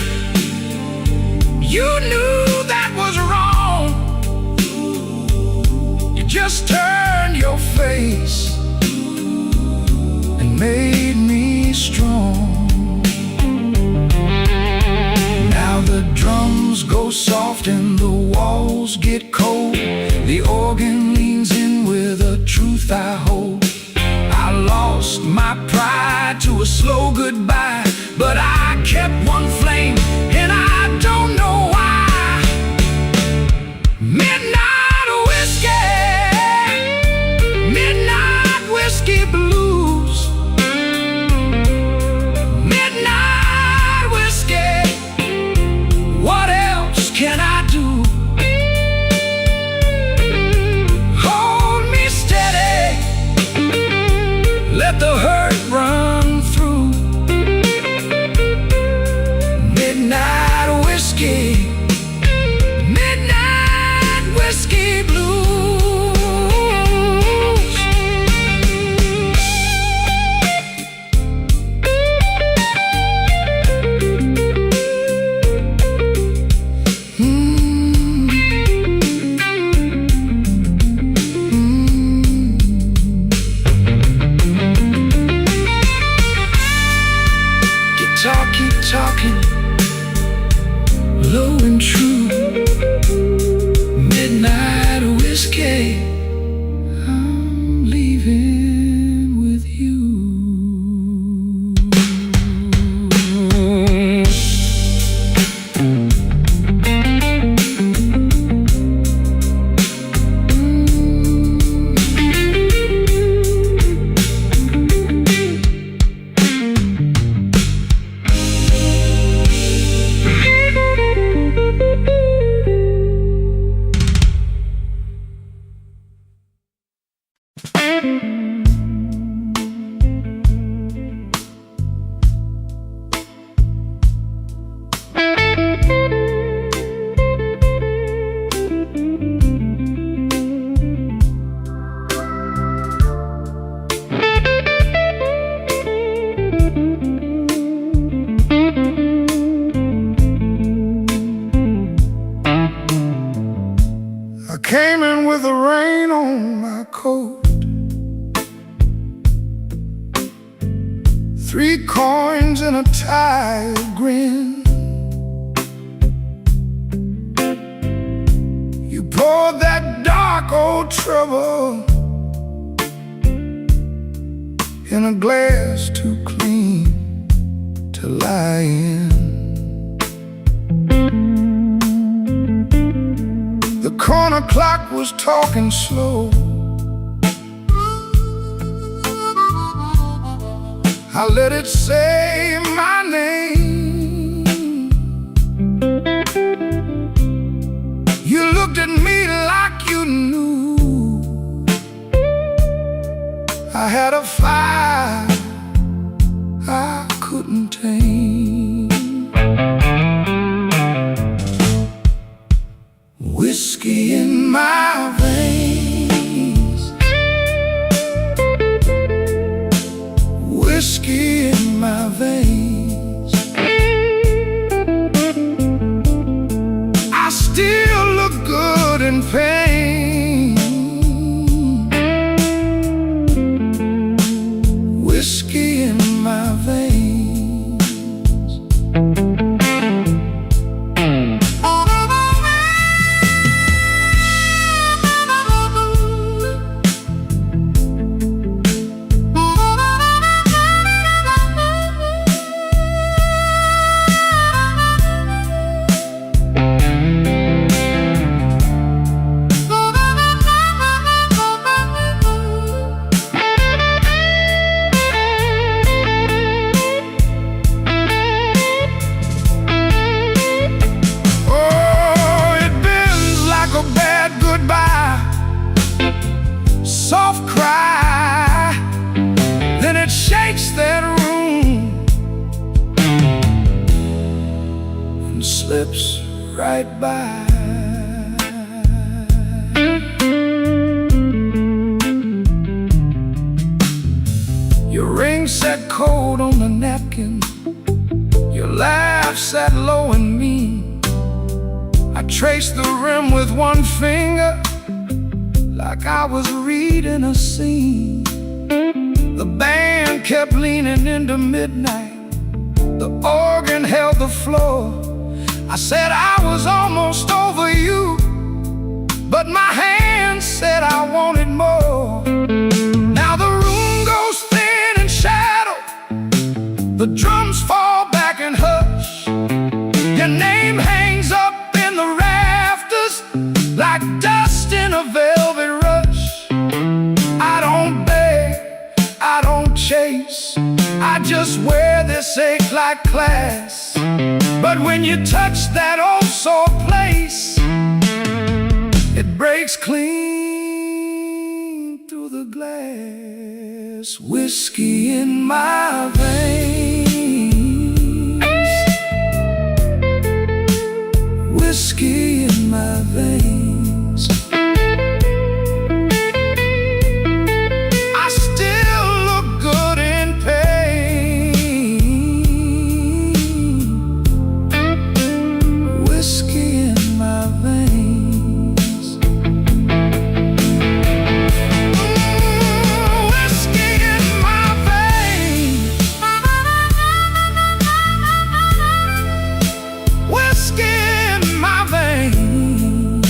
you knew that was wrong. You just turned your face and made me strong. Now the drums go soft and the walls get cold. The organ leans in with a truth I hold. I lost my pride to a slow goodbye, but I kept one flame and I don't know why. Midnight whiskey, midnight whiskey blues. Midnight whiskey, what else can I do? Hold me steady, let the hurt run through. Midnight whiskey, midnight whiskey blues. 3 coins and a tired grin. You poured that dark old trouble in a glass too clean to lie in. The corner clock was talking slow. I let it say my name. You looked at me like you knew I had a fire I couldn't tame. Whiskey in my veins, whiskey in my veins. I still look good in pain. Whiskey in my veins. Soft cry, then it shakes that room and slips right by. Your ring sat cold on the napkin, your laugh sat low and mean. I traced the rim with one finger, like I was reading a scene. The band kept leaning into midnight, the organ held the floor. I said I was almost over you, but my hand said I wanted more. Now the room goes thin in shadow, the drums fall back and hush. Your name hangs up in the rafters like dust in a velvet rush. I don't beg, I don't chase, I just wear this ache like class. But when you touch that old sore place, it breaks clean through the glass. Whiskey in my veins, whiskey in my veins. I still look good in pain. Whiskey in my veins. Whiskey in my veins. Whiskey in my veins.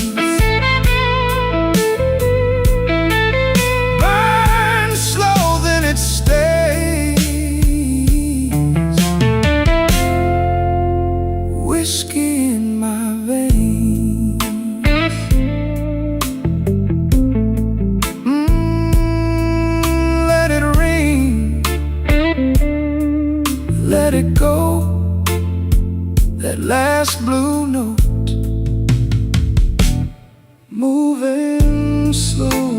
Burn slow, then it stays. Whiskey in my veins. Let it ring, let it go, that last blue note, moving slow.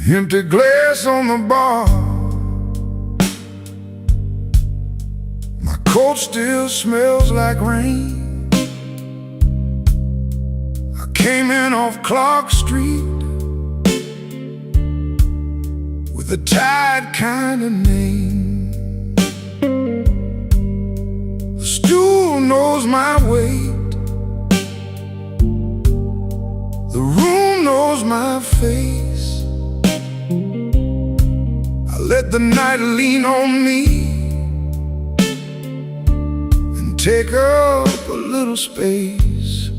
Empty glass on the bar. My coat still smells like rain. I came in off Clark Street with a tired kind of name. The stool knows my weight. The room knows my face. I let the night lean on me and take up a little space.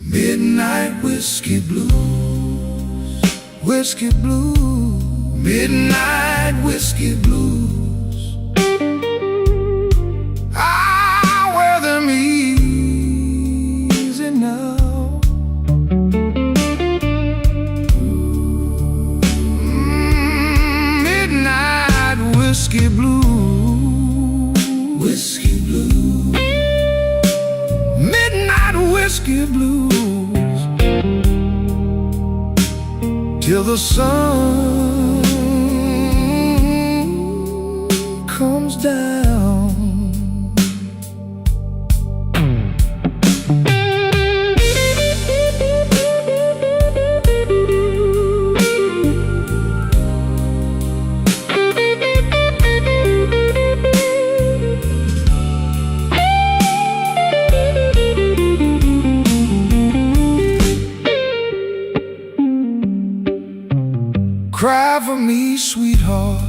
Midnight whiskey blues, whiskey blues, midnight whiskey blues. I wear them easy now. Whiskey blue, whiskey blue, midnight whiskey blues, till the sun comes down. Cry for me, sweetheart.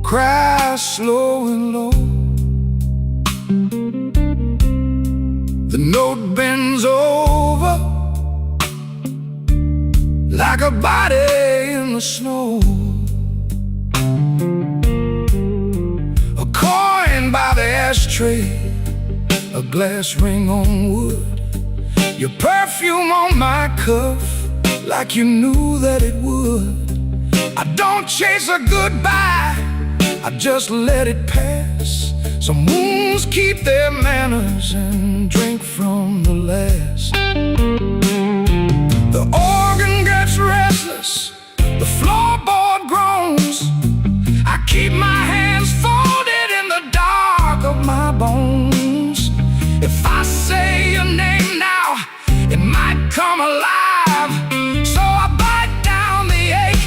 Cry slow and low. The note bends over like a body in the snow. A coin by the ashtray, a glass ring on wood, your perfume on my cuff, like you knew that it would. I don't chase a goodbye, I just let it pass. Some wounds keep their manners and drink from the last. The organ gets restless, the floorboard groans. I keep my hands folded in the dark of my bones. If I say your name now, it might come alive.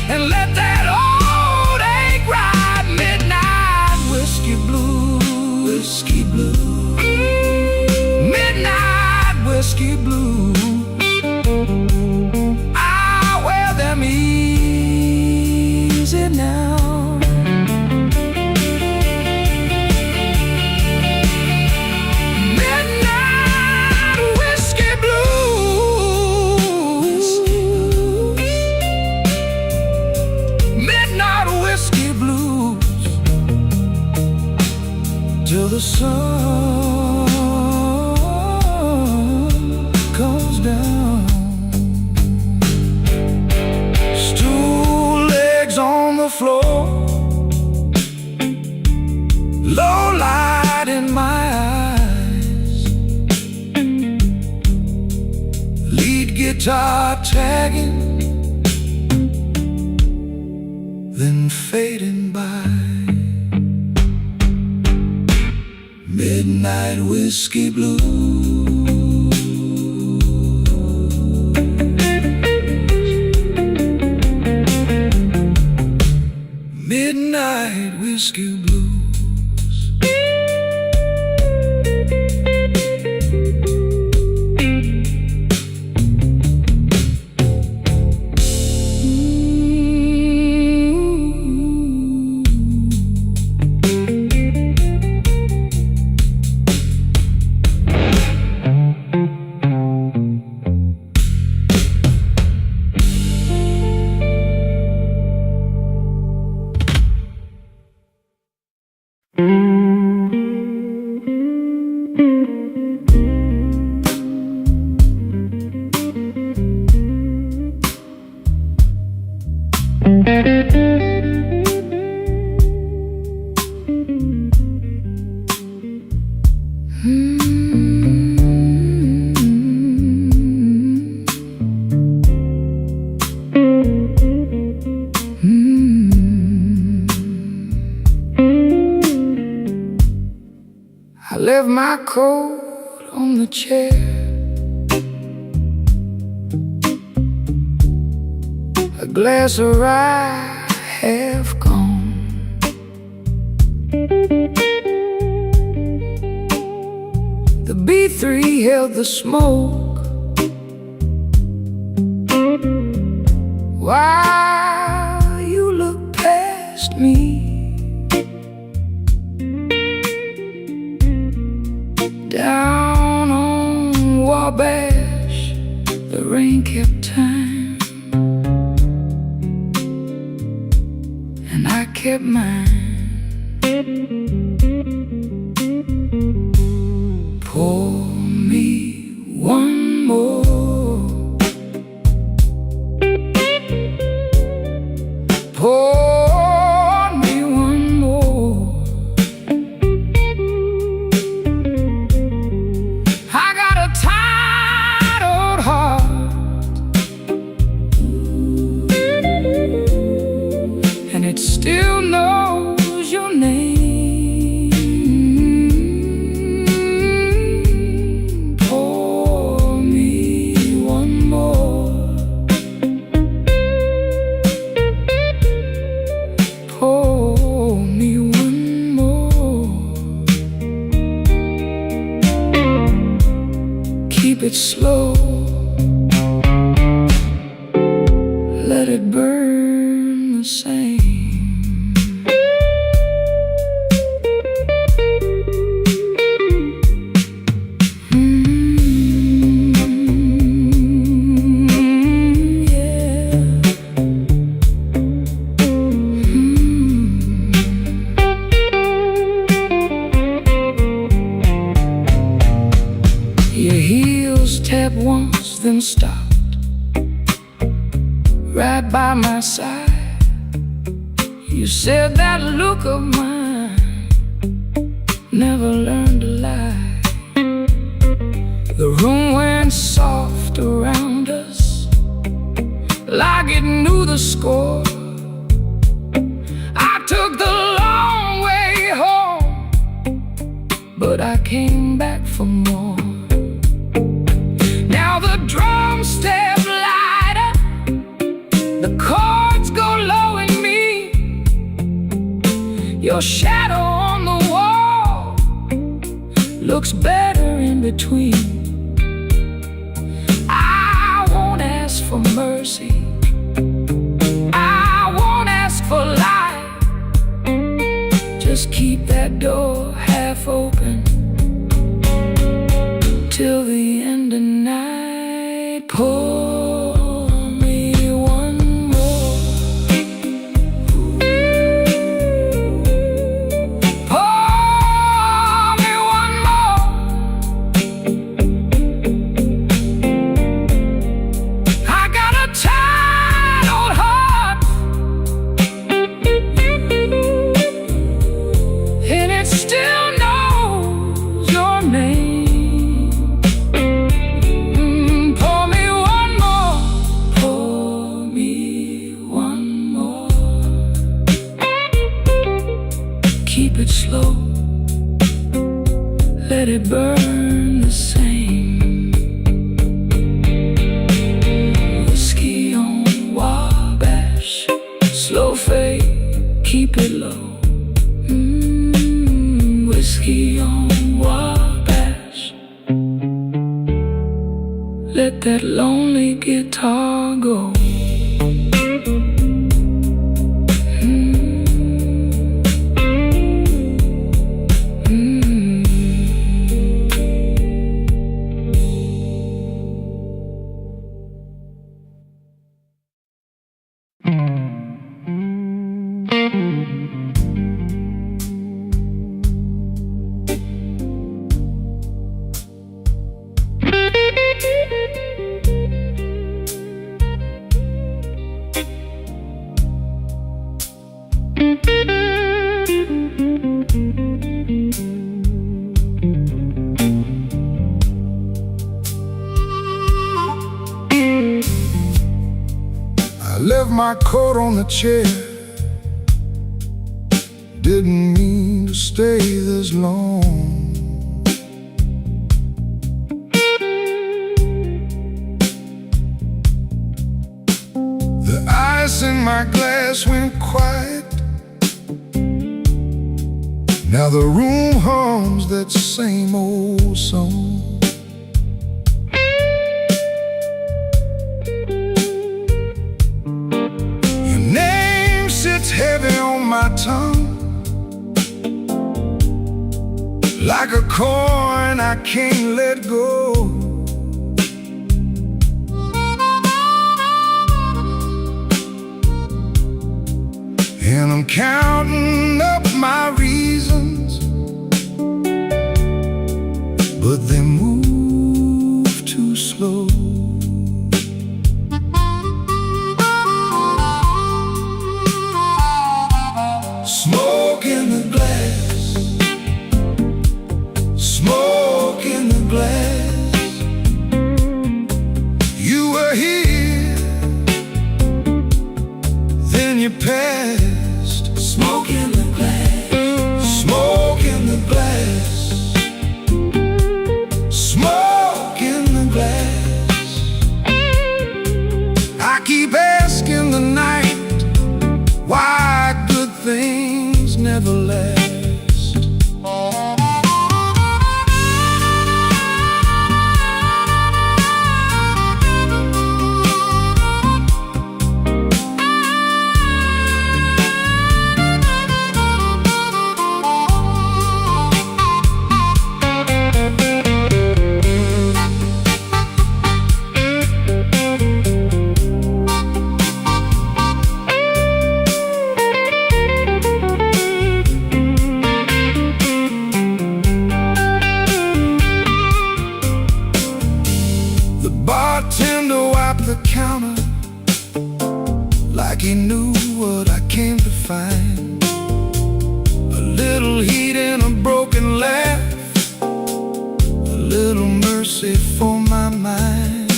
And let that old ache ride. Midnight whiskey blues, whiskey blues, midnight whiskey blues. I wear them easy now. Midnight whiskey blues, midnight whiskey blues, till the sun comes down. Stool legs on the floor, low light in my eyes, lead guitar tagging, then fading by. Midnight whiskey blues, midnight whiskey blues. I left my coat on the chair. A glass of rye half gone. The B3 held the smoke while you looked past me. Down on Wabash, the rain kept time, and I kept mine. Pour me one more. Pour me one more. I got a tired old heart, and it still knows your name. Keep it slow, let it burn the same. Your heels tapped once, then stopped right by my side. You said that look of mine never learned to lie. The room went soft around us, like it knew the score. I took the long way home, but I came back for more. Now the drums step lighter, the chords go low in me. Your shadow on the wall looks better in between. I won't ask for mercy, I won't ask for life. Just keep that door half open till the end of night. Pour me one more. Pour me one more. I got a tired old heart, and it still knows your name. Keep it slow, let it burn the same. Whiskey on Wabash, slow fade, keep it low. Whiskey on Wabash, let that lonely guitar go. I left my coat on the chair. Didn't mean to stay this long. glass went quiet. Now the room hums that same old song. Your name sits heavy on my tongue, like a coin I can't let go. And I'm counting up my reasons, but they move too slow. Smoke in the glass, smoke in the glass. You were here, then you passed. Smoke in the glass, smoke in the glass, smoke in the glass. I keep asking the night why good things never last. Bartender wiped the counter like he knew what I came to find. A little heat in a broken laugh, a little mercy for my mind.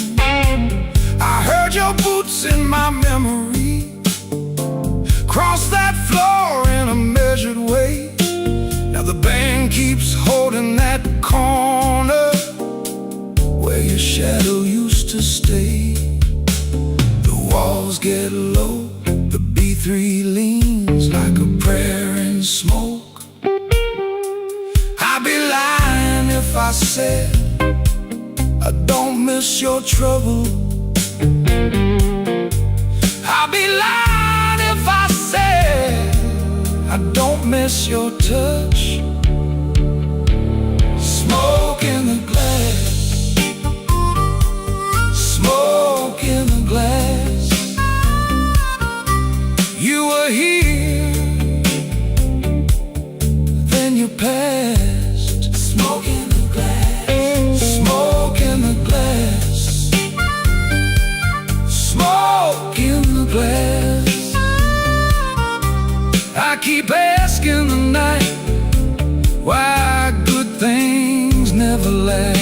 I heard your boots in my memory cross that floor in a measured way. Now the band keeps holding that corner where your shadow used to stay. The walls get low, the B3 leans like a prayer in smoke. I'd be lying if I said I don't miss your trouble. I'd be lying if I said I don't miss your touch. Smoke in the glass, smoke in the glass. You were here, then you passed. Smoke in the glass, smoke in the glass, smoke in the glass. I keep asking the night why good things never last.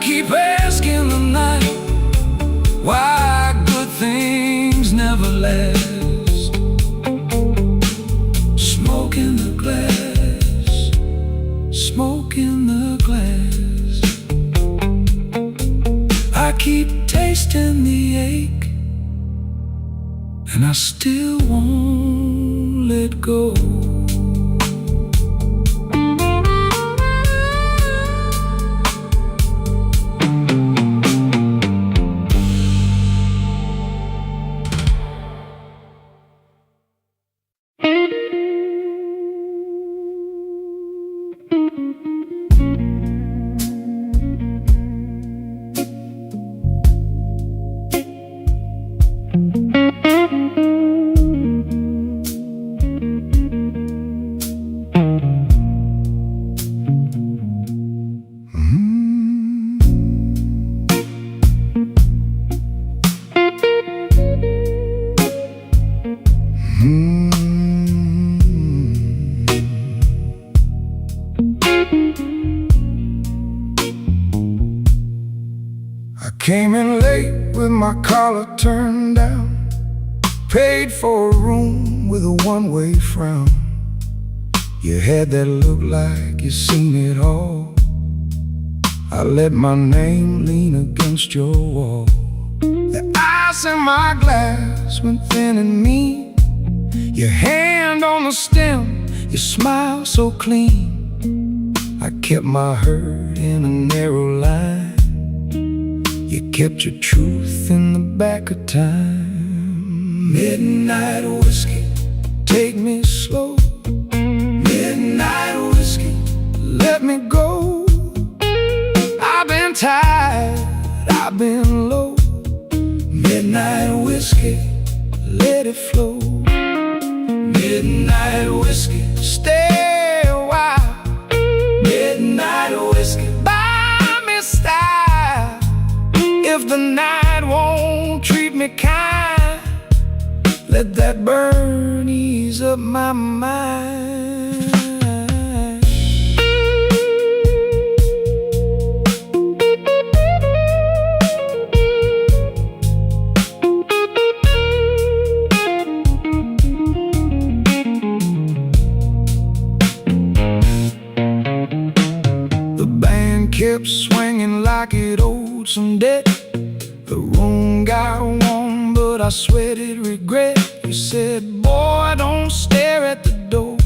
Keep asking the night why good things never last. Smoke in the glass, smoke in the glass. I keep tasting the ache, and I still won't let go. came in late with my collar turned down, paid for a room with a one-way frown. You had that look like you seen it all. I let my name lean against your wall. The ice in my glass went thin and mean. Your hand on the stem, your smile so clean. I kept my hurt in a narrow line. You kept your truth in the back of time. Midnight whiskey, take me slow. Midnight whiskey, let me go. I've been tired, I've been low. Midnight whiskey, let it flow. Midnight whiskey, stay a while. Midnight whiskey, buy me style. If the night won't treat me kind, let that burn ease up my mind. The band kept swinging like it owed some debt. The room got warm, but I sweated regret. You said, boy, don't stare at the door.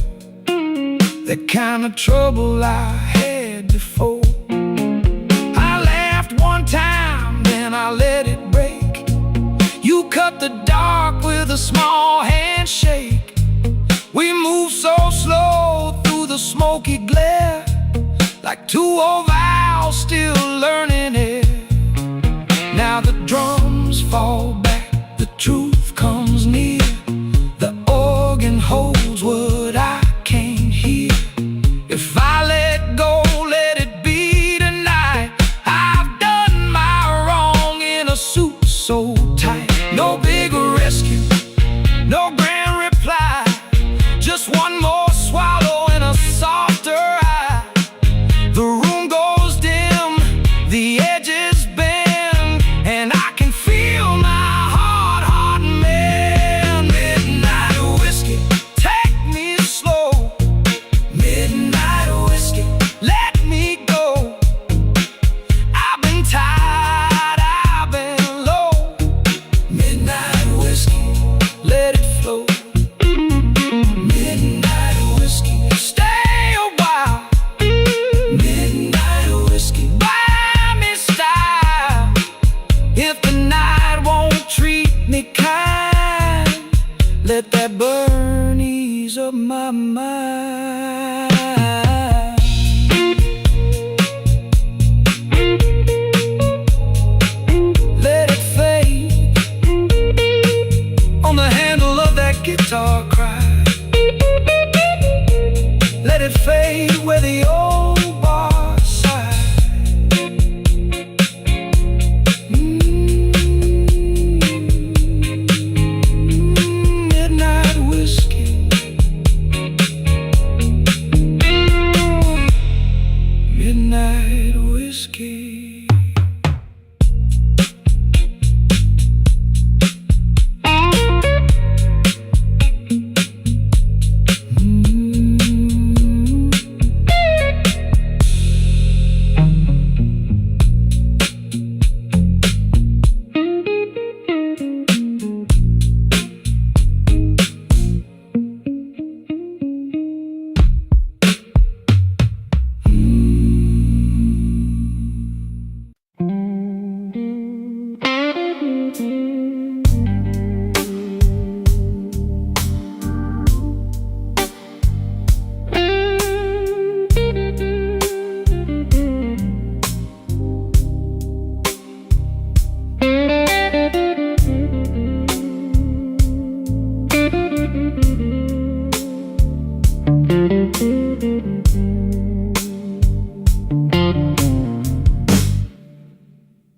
That kind of trouble I had before. I laughed one time, then I let it break. You cut the dark with a small handshake. We moved so slow through the smoky glare, like two old owls still learning it. Now the drums fall back, the truth comes near. The organ holds what I can't hear. If I let go, let it be tonight. I've done my wrong in a suit so tight. No big rescue, no grand reply, just one more swallow and a softer eye. The room goes dim, the edges bend, and I can feel my heart mend. Midnight whiskey, take me slow. Midnight whiskey, let me go. I've been tired, I've been low. Midnight whiskey, let it flow. Midnight whiskey, stay a while. Midnight whiskey, buy me style. If the night won't treat me kind, let that burn ease up my mind. Let it fade on the handle of that guitar cry. Let it fade where the old bar side. Midnight whiskey. Midnight whiskey.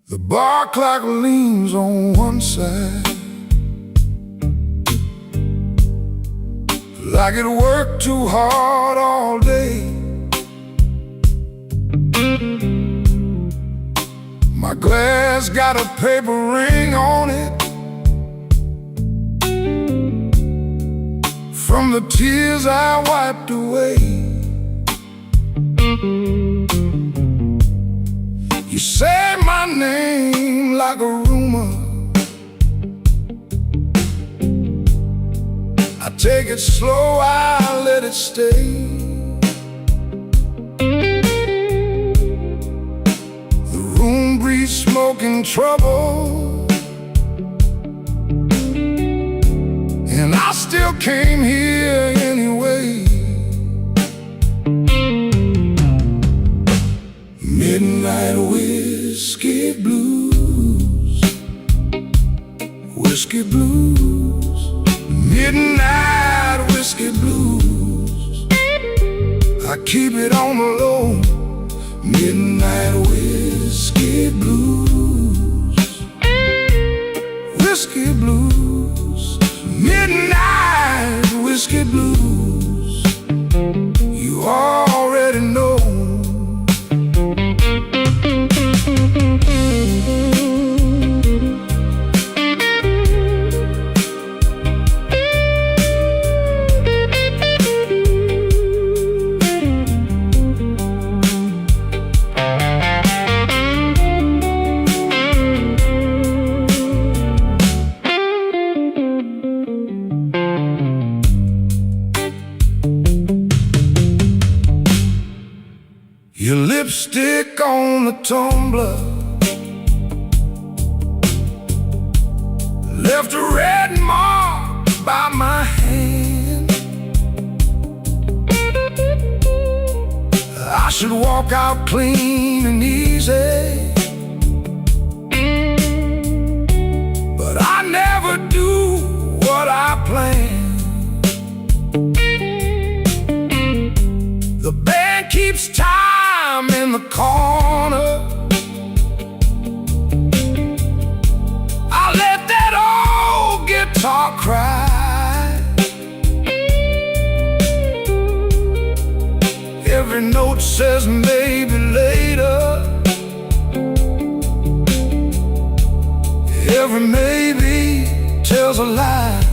The bar clock leans on one side, like it worked too hard all day. My glass got a paper ring on it from the tears I wiped away. You say my name like a rumor, I take it slow, I let it stay. The room breathes smoking trouble, and I still came here anyway. Midnight whiskey blues, whiskey blues, midnight whiskey blues. I keep it on the low. Midnight whiskey blues, whiskey blues, midnight whiskey blues. You already know. Your lipstick on the tumbler left a red mark by my hand. I should walk out clean and easy, but I never do what I plan. The band keeps time in the corner. I let that old guitar cry. Every note says maybe later, every maybe tells a lie.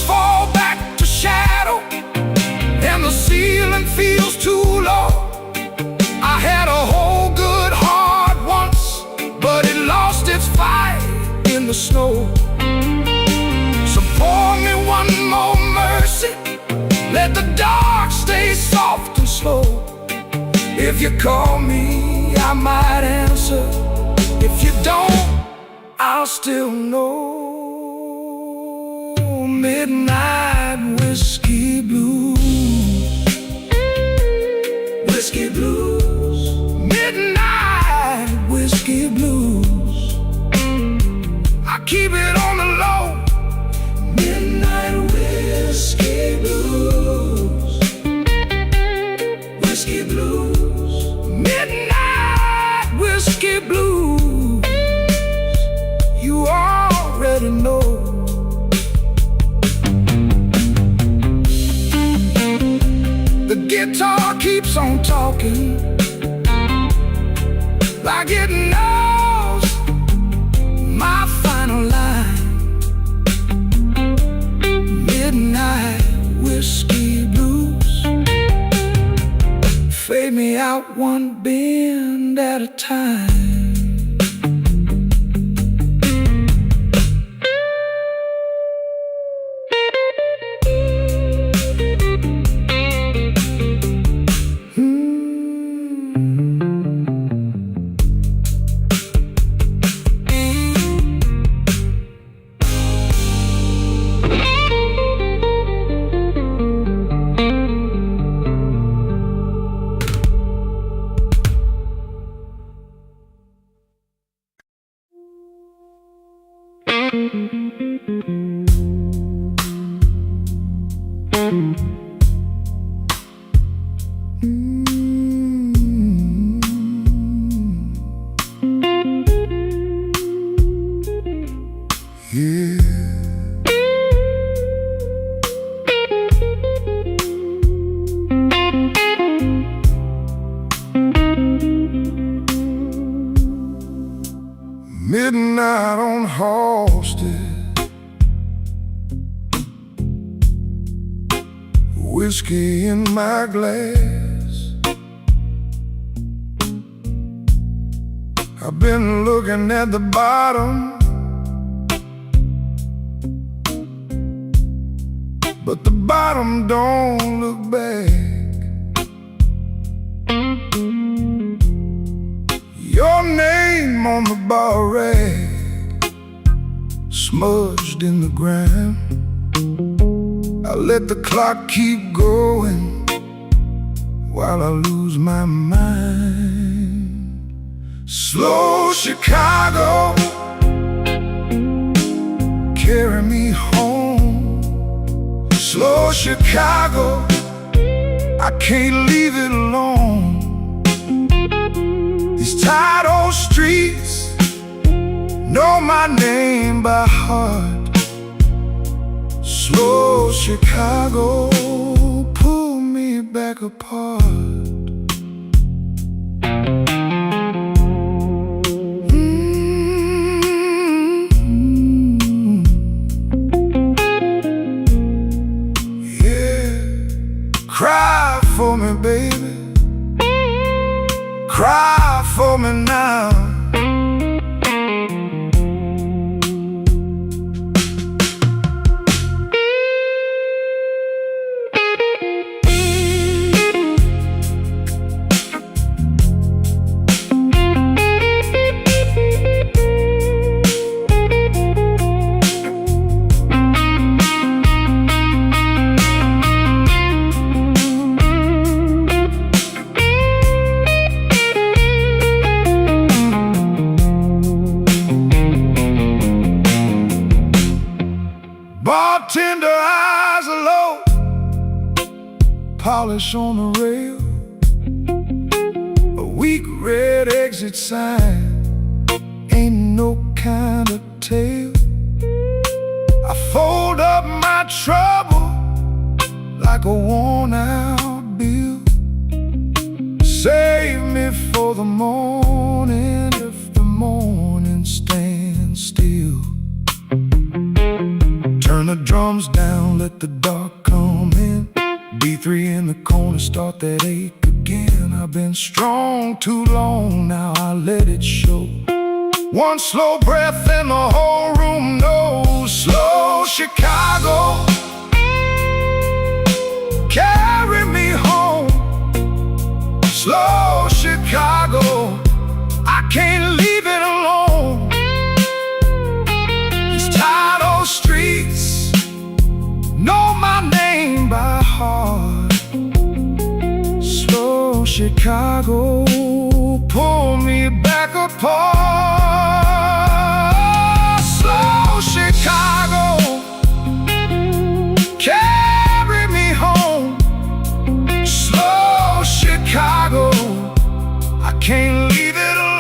Fall back to shadow, and the ceiling feels too low. I had a whole good heart once, but it lost its fight in the snow. So pour me one more mercy, let the dark stay soft and slow. If you call me, I might answer. If you don't, I'll still know. Midnight whiskey blues, whiskey blues, midnight whiskey blues. I keep it on the low. Midnight whiskey blues, whiskey blues, midnight whiskey blues. You already know. The guitar keeps on talking like it knows my final line. Midnight whiskey blues, fade me out one bend at a time. whiskey in my glass. I've been looking at the bottom, but the bottom don't look back. Your name on the bar rack, smudged in the grime. I let the clock keep going while I lose my mind. Slow Chicago, carry me home. Slow Chicago, I can't leave it alone. These tight old streets know my name by heart. Slow Chicago, pull me back apart. Cry for me, baby. Cry for me now. Bartender eyes are low, polish on the rail, a weak red exit sign, ain't no kind of tale. I fold up my trouble like a worn out bill. Save me for the morning if the morning stands still. Turn the drums down, let the dark come in. B3 in the corner, start that ache again. I've been strong too long, now I let it show. One slow breath and the whole room knows. Slow Chicago, carry me home. Slow Chicago, I can't leave it alone. These tired old streets know my name by heart. Slow Chicago, pull me back apart. Slow Chicago, carry me home. Slow Chicago, I can't leave it alone.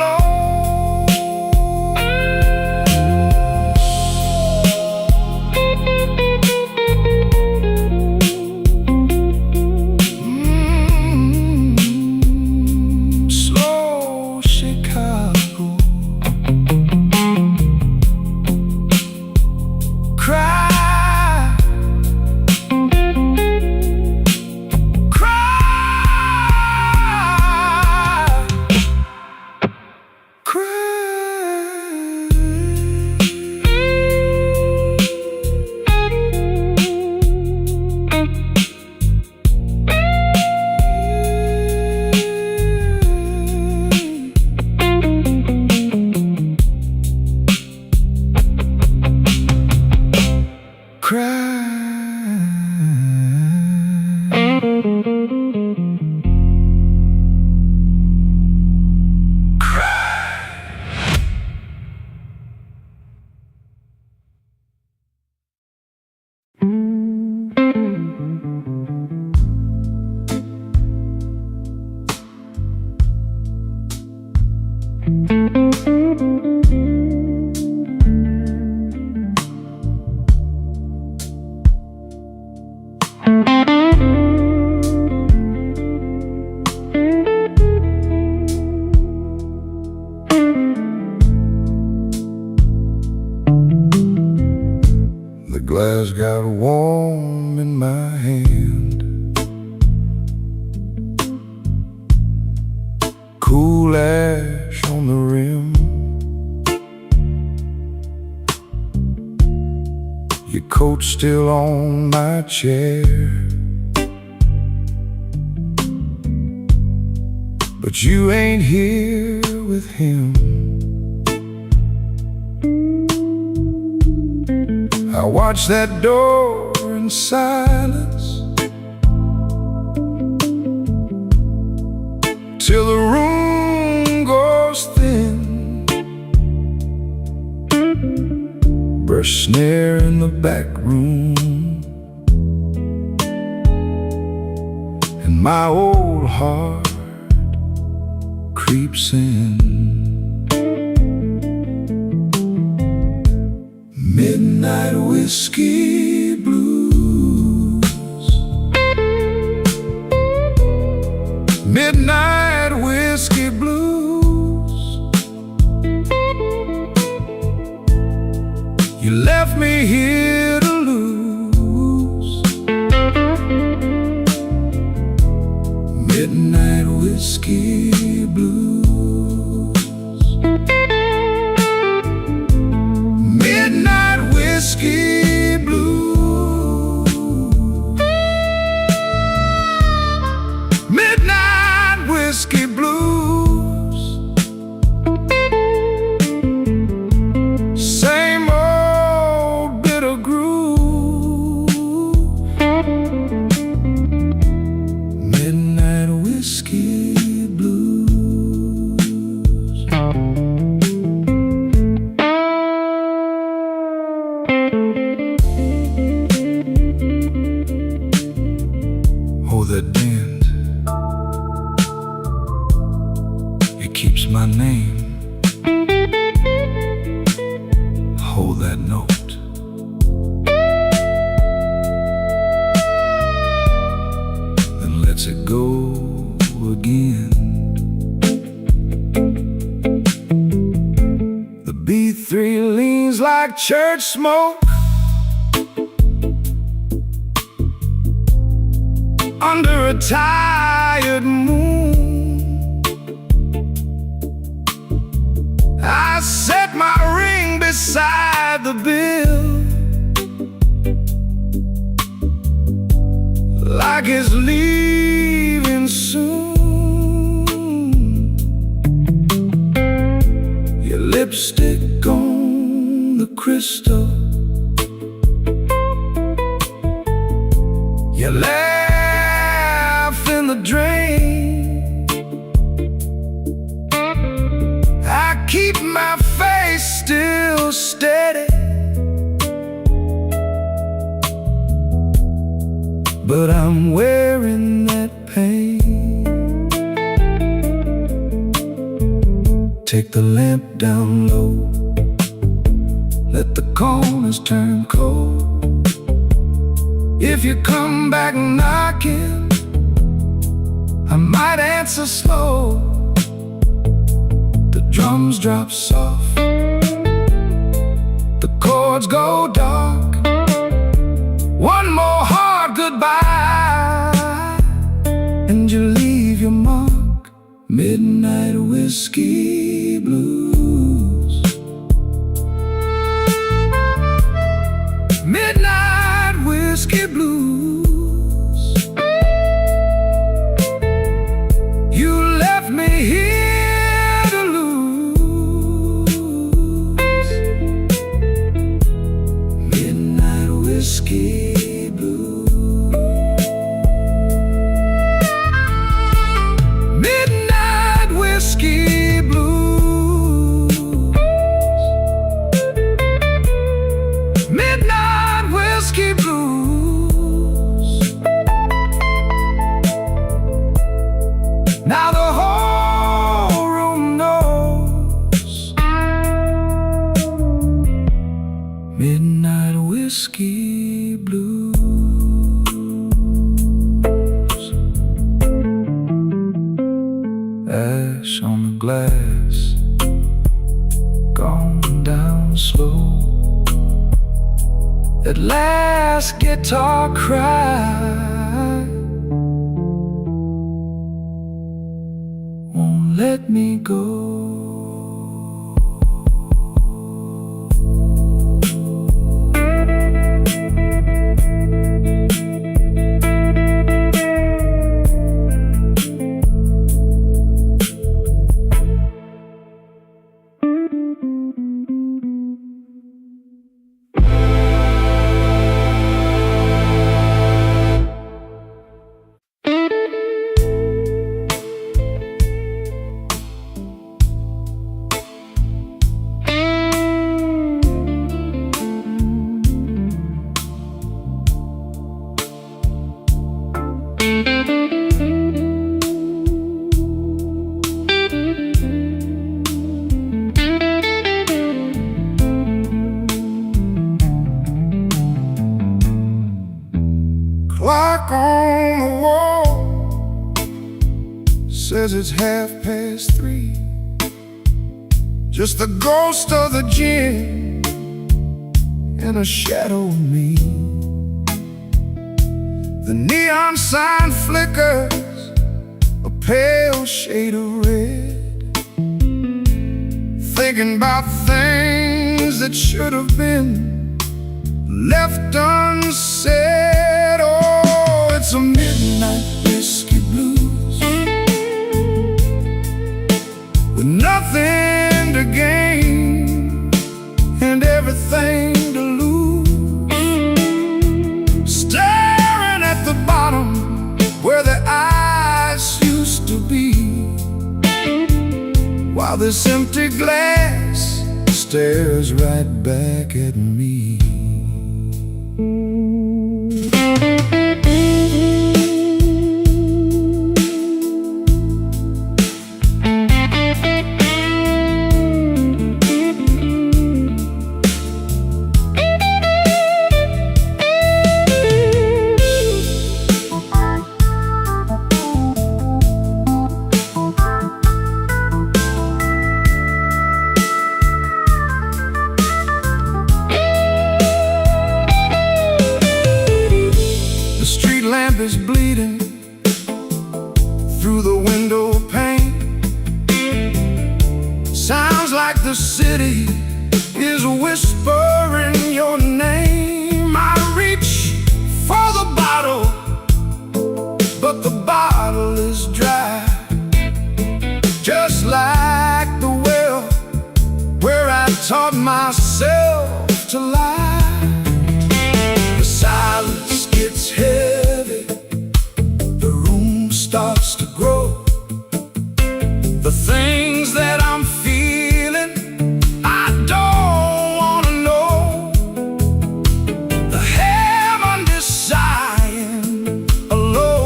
The glass got warm in my hand. cool ash on the rim. Your coat's still on my chair, but you ain't here with him. I watch that door in silence till the room goes thin. Burst snare in the back room, and my old heart creeps in. Midnight whiskey blues. Midnight whiskey blues. You left me here to lose. Midnight whiskey blues. Midnight whiskey blues. Midnight whiskey blues. Same old bitter groove. Midnight whiskey blues. Oh, that bend, it keeps my name. Hold that note. Then let's it go again. The B3 leans like church smoke under a tired moon. I set my ring beside the bill, like it's leaving soon. Your lipstick on the crystal, you laugh in the drain. I keep my face still steady, but I'm wearing that pain. Take the lamp down low, let the corners turn cold. If you come back knocking, I might answer slow. The drums drop soft, the chords go dark. One more hard goodbye, and you leave your mark. Midnight whiskey blues. Midnight whiskey blues. You left me here to lose. Midnight whiskey blues. Midnight whiskey blues. Midnight whiskey blues. Now the whole room knows. Midnight whiskey blues. Ash on the glass, gone down slow. That last guitar cry won't let me go. Clock on the wall says it's 3:30. Just the ghost of the gin and a shadow of me. The neon sign flickers a pale shade of red, thinking about things that should have been left unsaid. Oh, it's a midnight whiskey blues with nothing to gain and everything to lose. Staring at the bottom where the eyes used to be, while this empty glass stares right back at me. Is bleeding through the window pane. Sounds like the city is whispering your name. I reach for the bottle, but the bottle is dry, just like the well where I taught myself to lie. The silence gets heavy, starts to grow. The things that I'm feeling, I don't want to know. The heaven is sighing a low,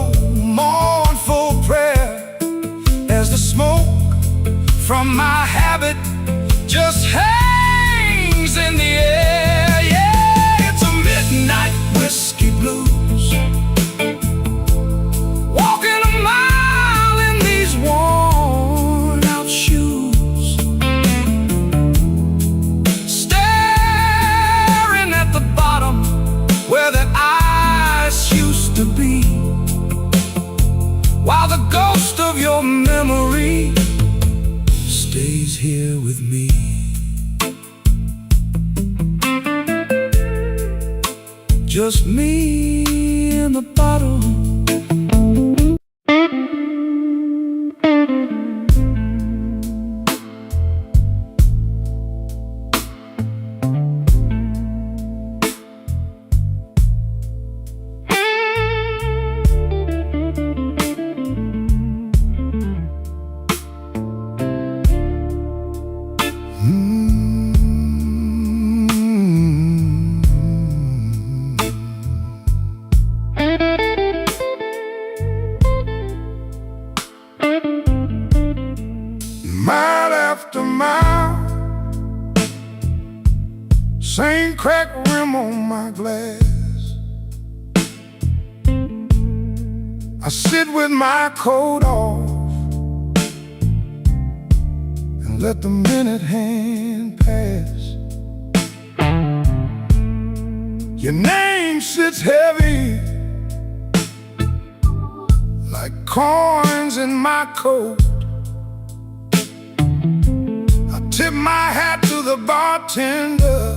mournful prayer as the smoke from my habit just hangs in the air. Yeah, it's a midnight whiskey blues. To be, while the ghost of your memory stays here with me. Just me and the bottle. Mile after mile, same cracked rim on my glass. I sit with my coat off and let the minute hand pass. Your name sits heavy like coins in my coat. tip my hat to the bartender,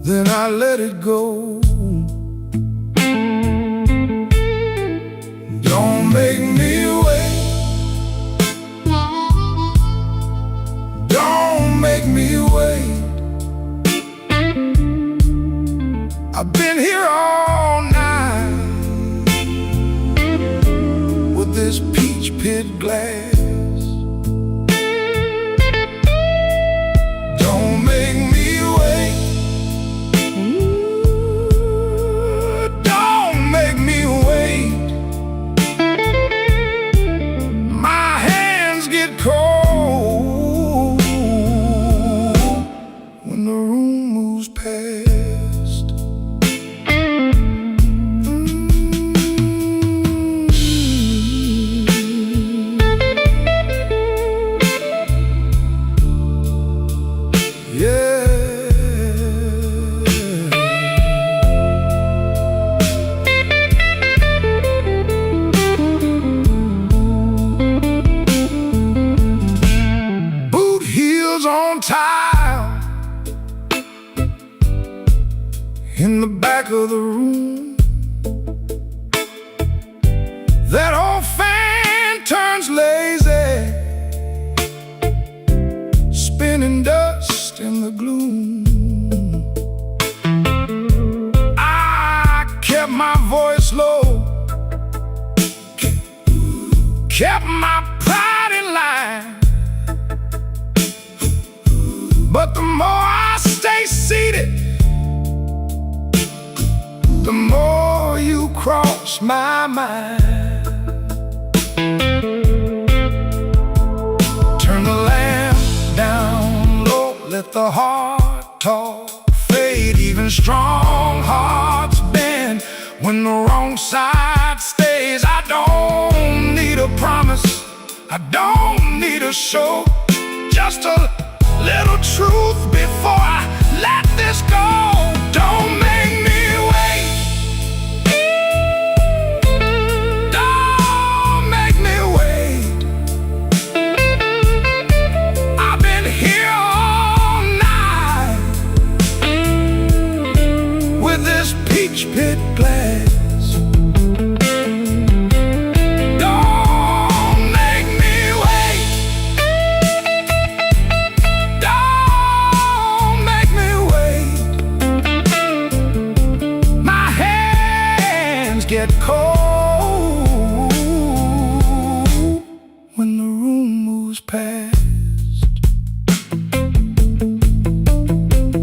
then I let it go. Don't make me wait. Don't make me wait. I've been here all night with this peach pit glass. Don't make me wait. Don't make me wait. My hands get cold when the room moves past. On tile in the back of the room, that old fan turns lazy, spinning dust in the gloom. I kept my voice low, kept my pride in line. But the more I stay seated, the more you cross my mind. Turn the lamp down low, let the heart talk fade. Even strong hearts bend when the wrong side stays. I don't need a promise, I don't need a show, just a little truth before I let this go. Don't make me wait. Don't make me wait. I've been here all night with this peach pit glass. Get cold when the room moves past.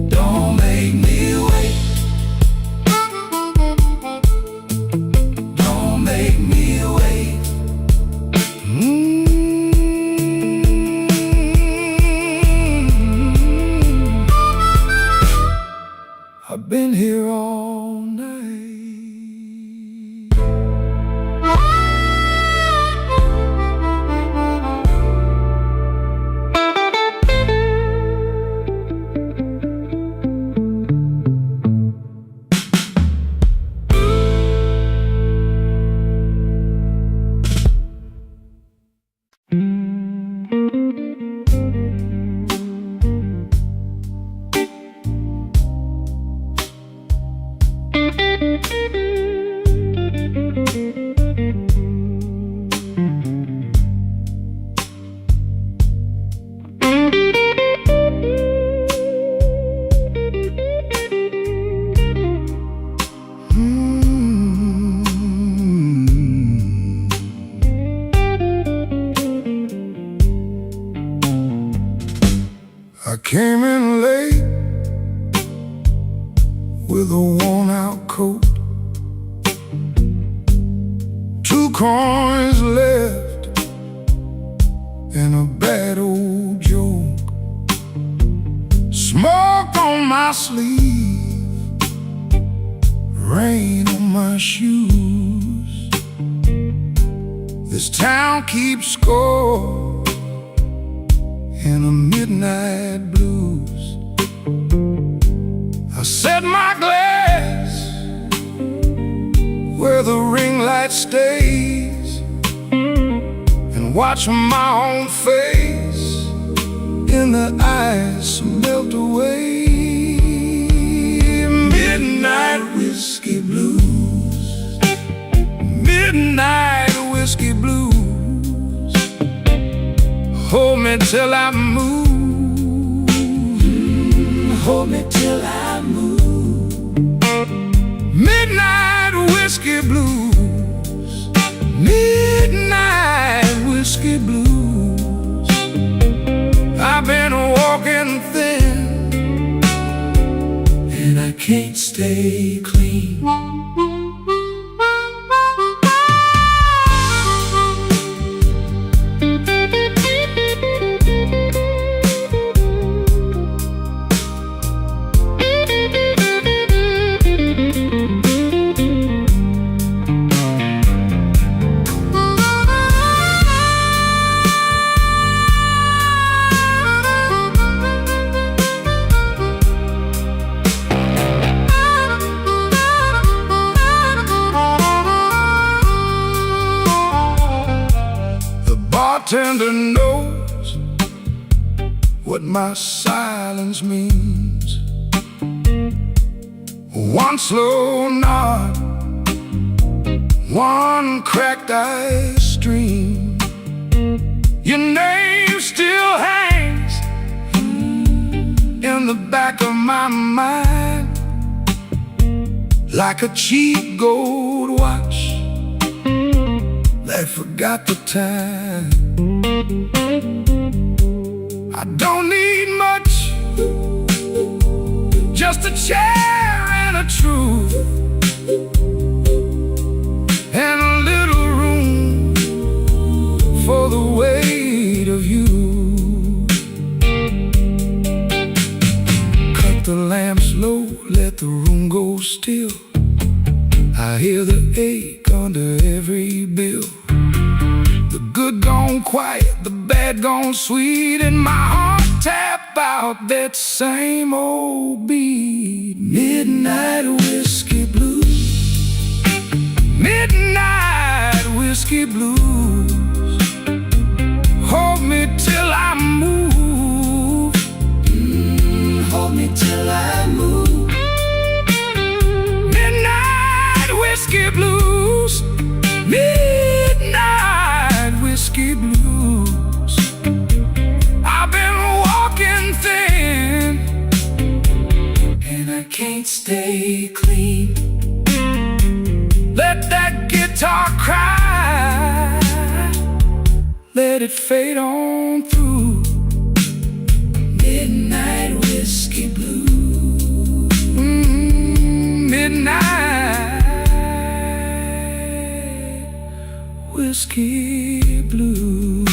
Don't make me wait. Don't make me wait. I've been here all night. I came in late with a worn-out coat, 2 coins left and a bad old joke. Smoke on my sleeve, rain on my shoes. This town keeps score in a midnight blues. I set my glass where the ring light stays and watch my own face in the ice melt away. Midnight whiskey blues, midnight whiskey blues. Hold me till I move, hold me till I move. Midnight whiskey blues, midnight whiskey blues. I've been walking thin, and I can't stay clean. Bartender knows what my silence means. One slow nod, one cracked ice stream. Your name still hangs in the back of my mind, like a cheap gold watch that forgot the time. I don't need much, just a chair and a truth, and a little room for the weight of you. Cut the lamps low, let the room go still. I hear the ache under every bill. The good gone quiet, the bad gone sweet, and my heart tap out that same old beat. Midnight whiskey blues, midnight whiskey blues. Hold me till I move, hold me till I move. Midnight whiskey blues, midnight whiskey blues. I've been walking thin, and I can't stay clean. Let that guitar cry, let it fade on through. Midnight whiskey blues, midnight whiskey blues.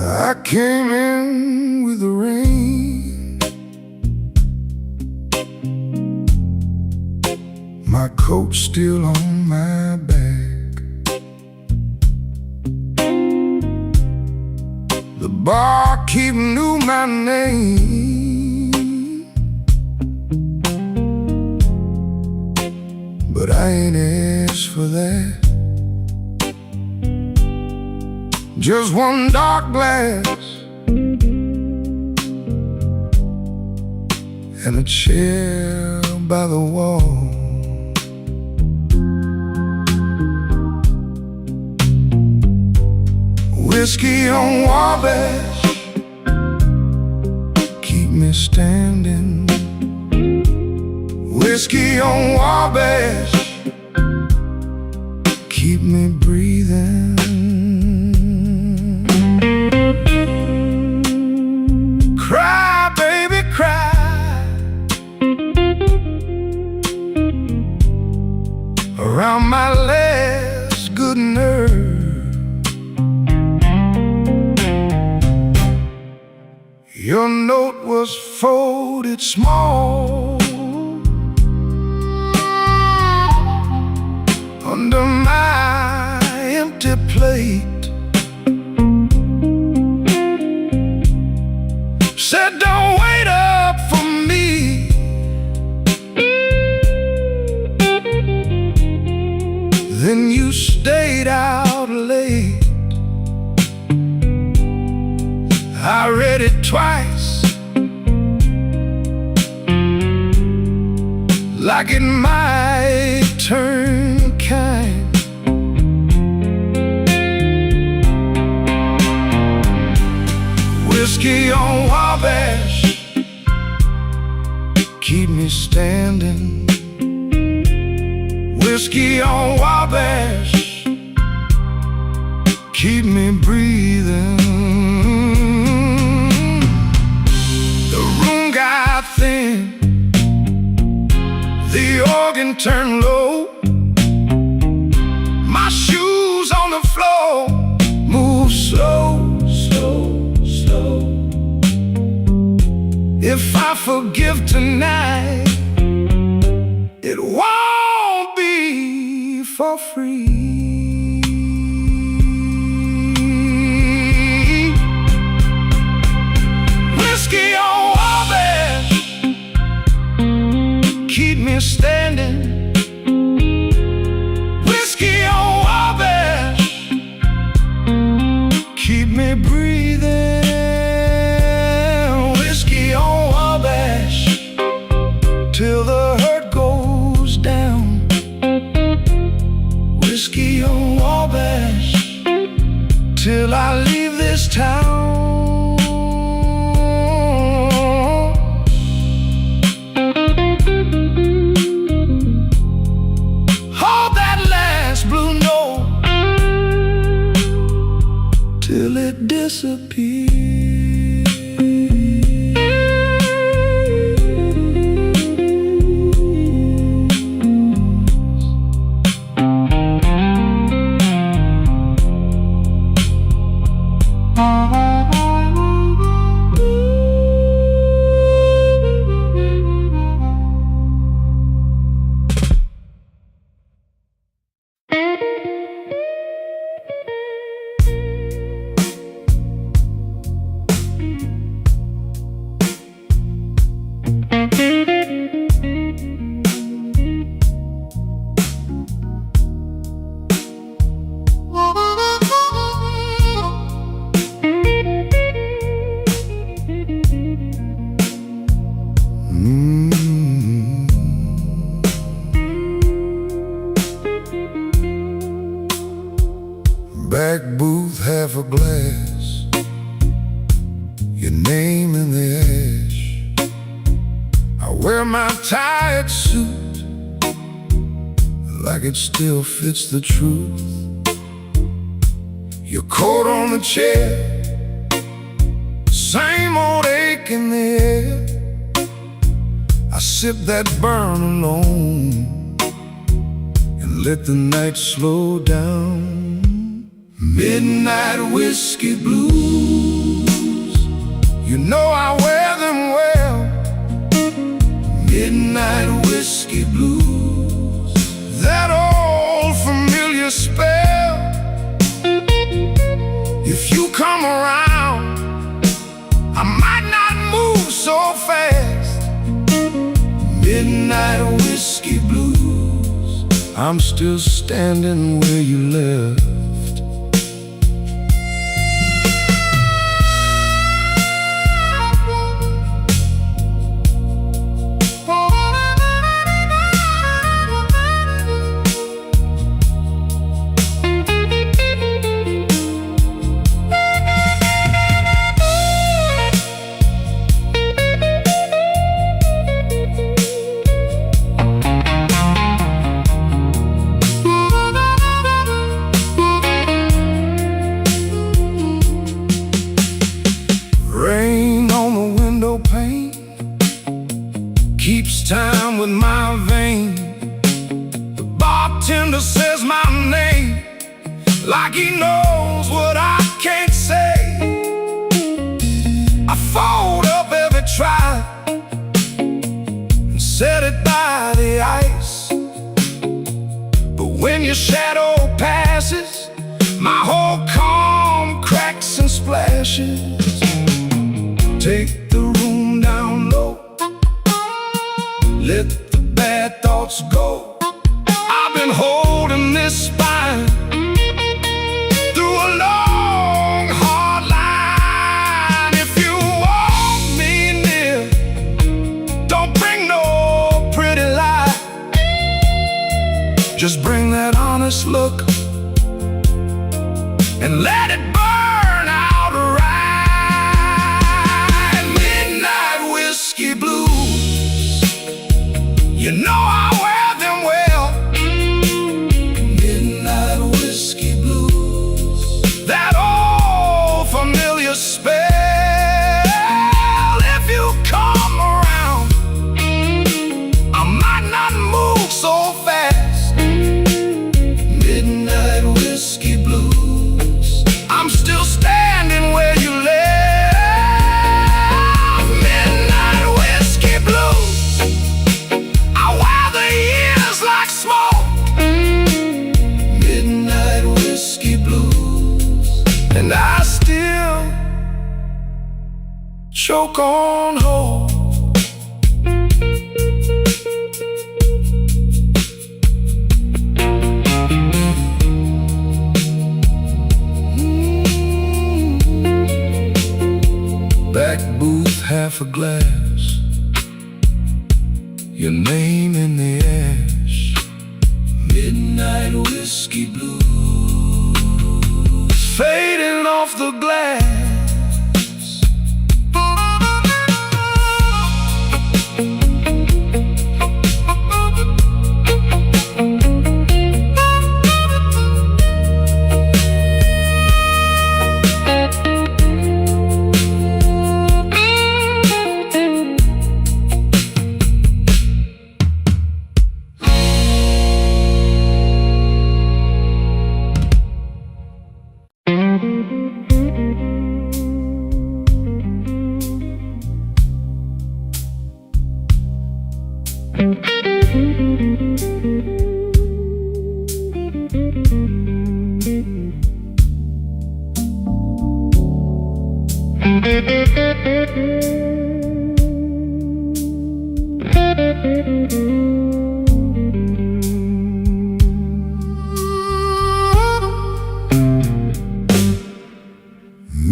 I came in with the rain, my coat still on my back. The barkeep knew my name, but I ain't asked for that. Just one dark glass and a chair by the wall. Whiskey on Wabash, keep me standing. Whiskey on Wabash, keep me breathing. Cry, baby, cry around my last good nerve. Your note was folded small under my empty plate. Said don't wait up for me. Then you stayed out late. I read it twice, like it might turn kind. Whiskey on Wabash, keep me standing. Whiskey on Wabash, keep me breathing. Got thin, the organ turned low, my shoes on the floor move slow, slow, slow. If I forgive tonight, it won't be for free. Whiskey on Wabash, keep me standing. Whiskey on Wabash, keep me breathing. Whiskey on Wabash, till the hurt goes down. Whiskey on Wabash, till I leave this town. Till it disappears. Back booth, half a glass, your name in the ash. I wear my tired suit like it still fits the truth. Your coat on the chair, same old ache in the air. I sip that burn alone and let the night slow down. Midnight whiskey blues, you know I wear them well. Midnight whiskey blues, that old familiar spell. If you come around, I might not move so fast. Midnight whiskey blues, I'm still standing where you left. with my vein. The bartender says my name like he knows what I can't say. I fold up every try and set it by the ice. But when your shadow passes, my whole calm cracks and splashes. Take the room down low, let the bad thoughts go. I've been holding this spine through a long, hard line. If you want me near, don't bring no pretty lie. Just bring that honest look and let it burn out right. Midnight whiskey blues, you know I wear them well. Midnight whiskey blues, that old familiar spell. If you come around, I might not move so fast. Midnight whiskey blues, I'm still standing where you left. Midnight whiskey blues, I wear the years like smoke. Midnight whiskey blues, and I still choke on hope. Back booth, half a glass, your name in the ash. Midnight whiskey blues, fading off the glass.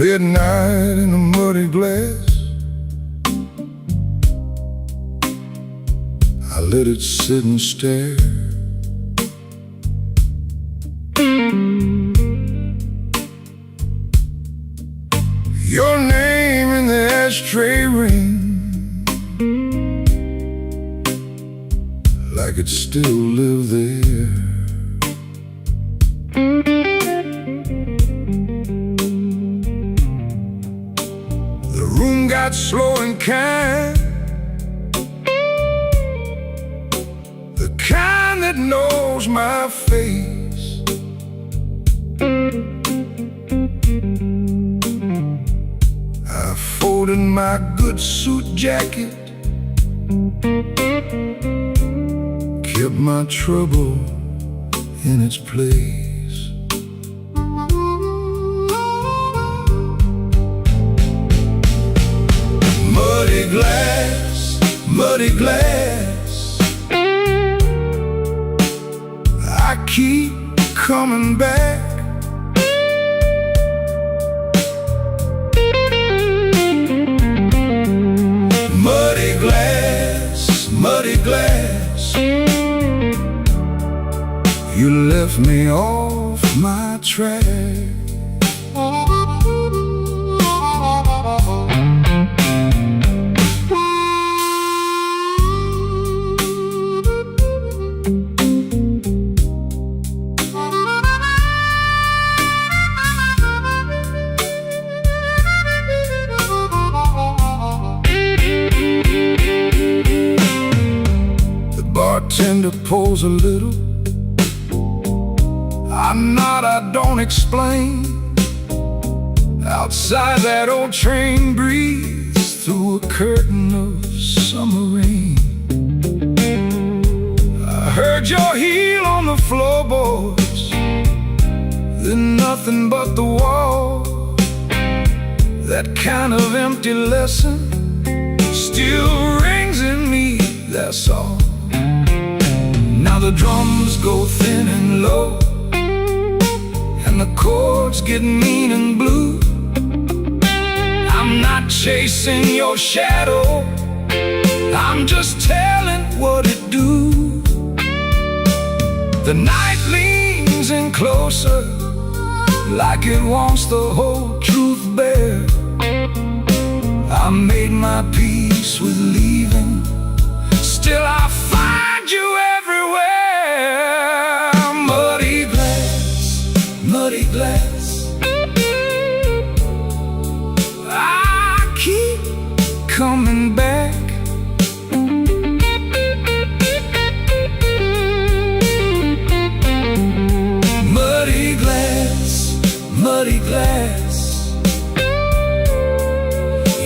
Midnight in a muddy glass, I let it sit and stare. Your name in the ashtray ring, like it still lived there. The room got slow and kind, the kind that knows my face. I folded my good suit jacket, kept my trouble in its place. Muddy glass, muddy glass, I keep coming back. Muddy glass, muddy glass, you left me off my track. interpose a little. I nod, I don't explain. Outside that old train breathes through a curtain of summer rain. I heard your heel on the floorboards, then nothing but the wall. That kind of empty lesson still rings in me, that's all. Now the drums go thin and low, and the chords get mean and blue. I'm not chasing your shadow, I'm just telling what it do. The night leans in closer, like it wants the whole truth bare. I made my peace with leaving, still I find you everywhere. Muddy glass, muddy glass, I keep coming back. Muddy glass, muddy glass,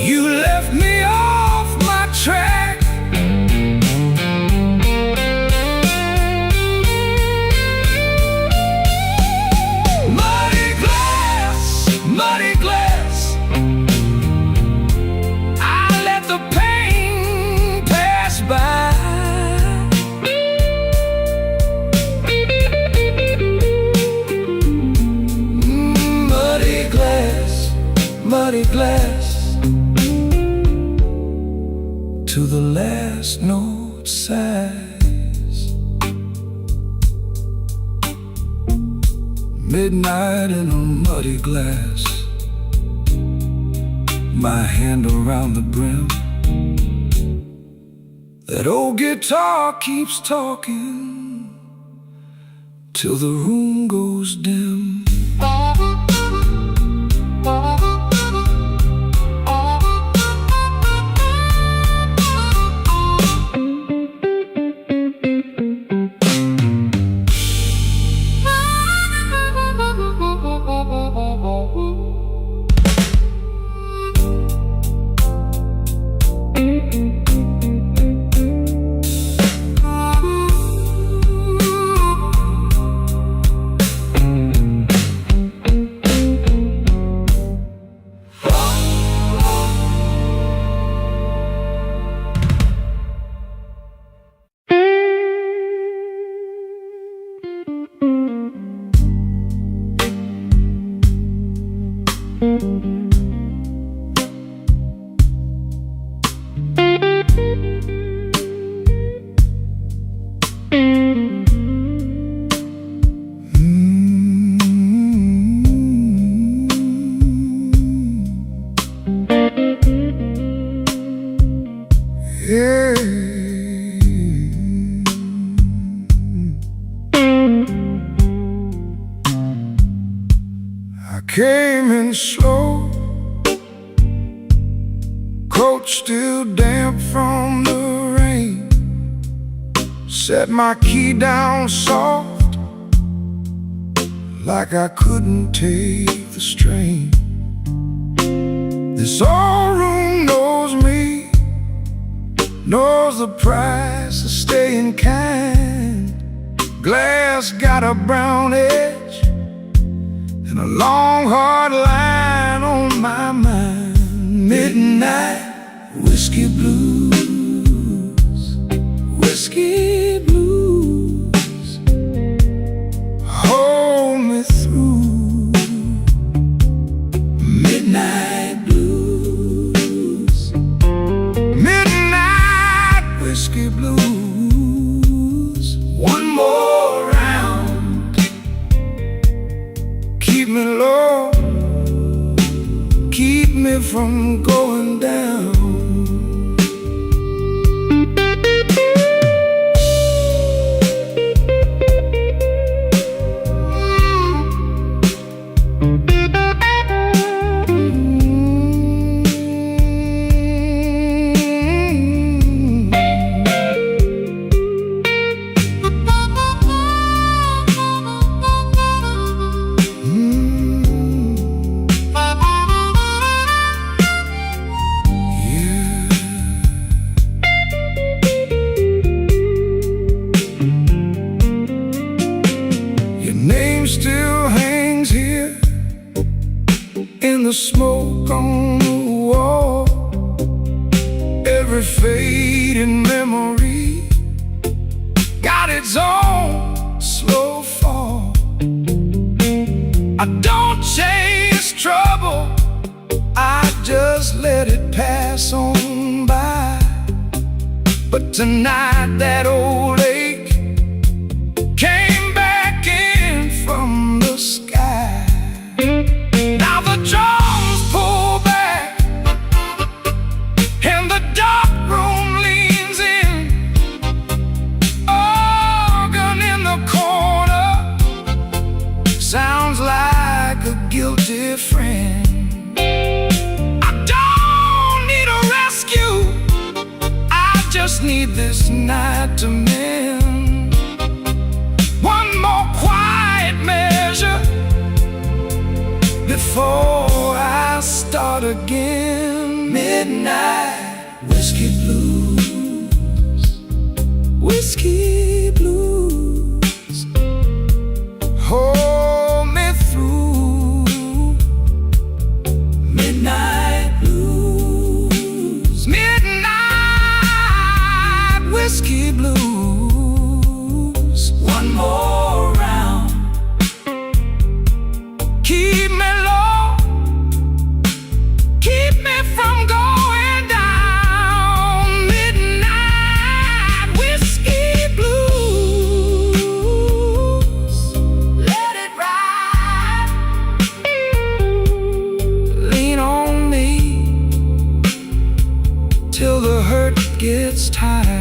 you left me off my track. Muddy glass, muddy glass, I let the pain pass by. Muddy glass, muddy glass, to the last note sighs. Midnight in a muddy glass, my hand around the brim. That old guitar keeps talking till the room goes dim. I came in slow, coat still damp from the rain. Set my key down soft, like I couldn't take the strain. This old room knows me, knows the price of staying kind. Glass got a brown edge and a long hard line on my mind. Midnight whiskey blues, whiskey blues, hold me through. Midnight blues, midnight whiskey blues. One more round, keep me low, keep me from going down. every fading memory got its own slow fall. I don't chase trouble, I just let it pass on by. But tonight that old ache came back in from the sky. Now the drums pull back and the dark room leans in. Organ in the corner sounds like a guilty friend. I don't need a rescue, I just need this night to mend. One more quiet measure before I start again. Midnight whiskey blues, whiskey blues, hold me through. Midnight blues, midnight whiskey blues. One more round, keep me low, keep me from going down. Midnight whiskey blues, let it ride. Lean on me till the hurt gets tired.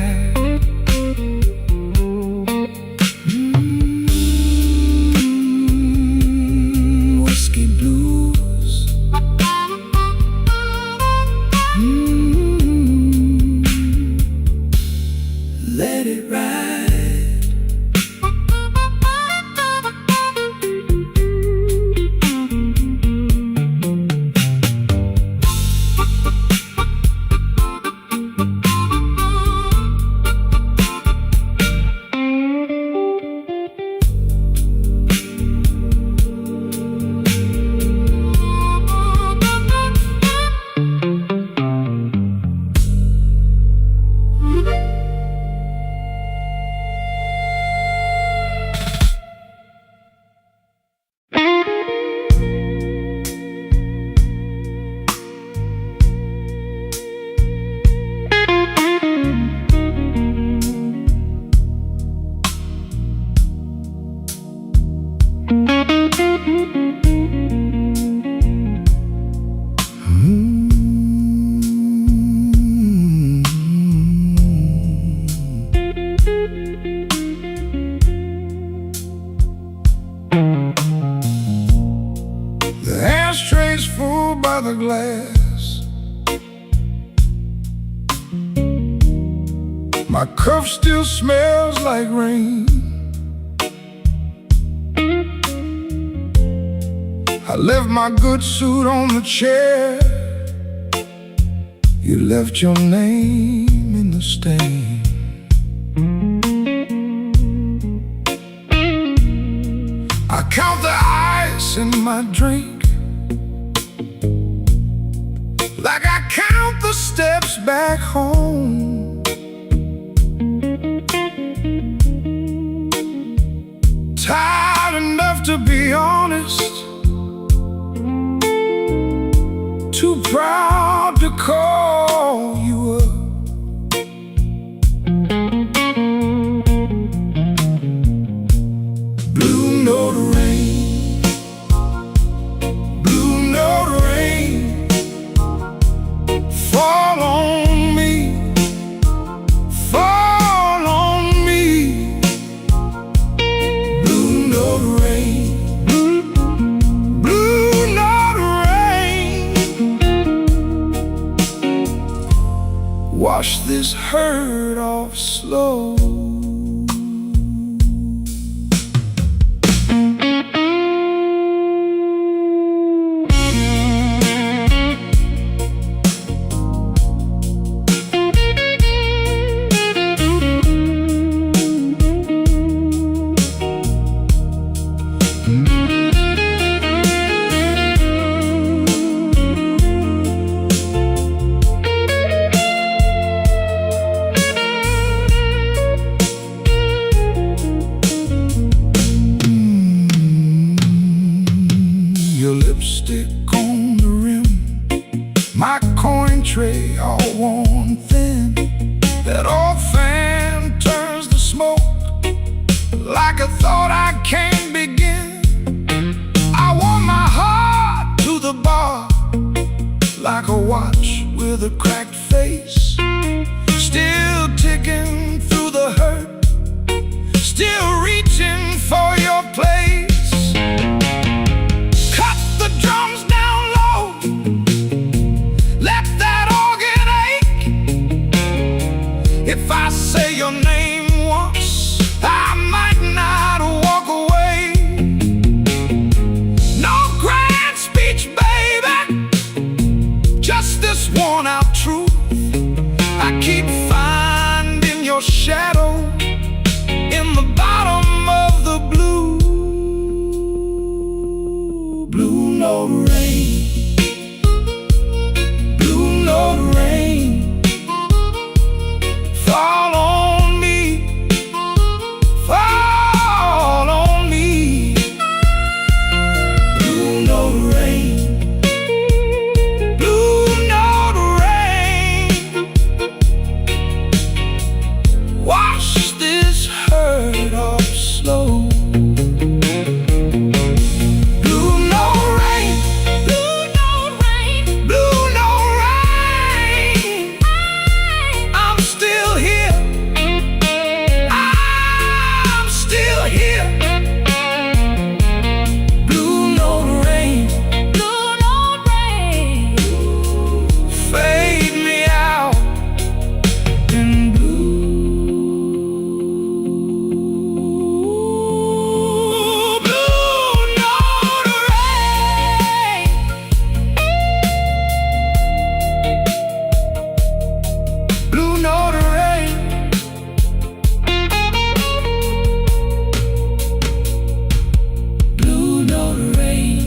Whiskey blues. Let it ride. The ashtray's full by the glass. My cup still smells like rain. I left my good suit on the chair. You left your name in the stain. I count the ice in my drink, like I count the steps back home. Tired enough to be honest, too proud to call you up. Blue note rain, blue note rain, fall on me, fall on me. Blue note rain, blue note rain, wash this hurt off slow. with a cracked face, still ticking through the hurt, still reaching for your place. Cut the drums down low, let that organ ache. If I say your name once, I might not walk away. No grand speech, baby, just this worn out truth. I keep finding your shadow in the bottom of the blue note rain, blue note rain. Fall on me, fall on me. Blue note rain, blue note rain. Wash this hurt off slow. Blue note rain, blue note rain, blue note rain. I'm still here, I'm still here. Blue note rain, blue note rain. Fade me out in blue, blue note rain. Blue note rain. Blue note rain.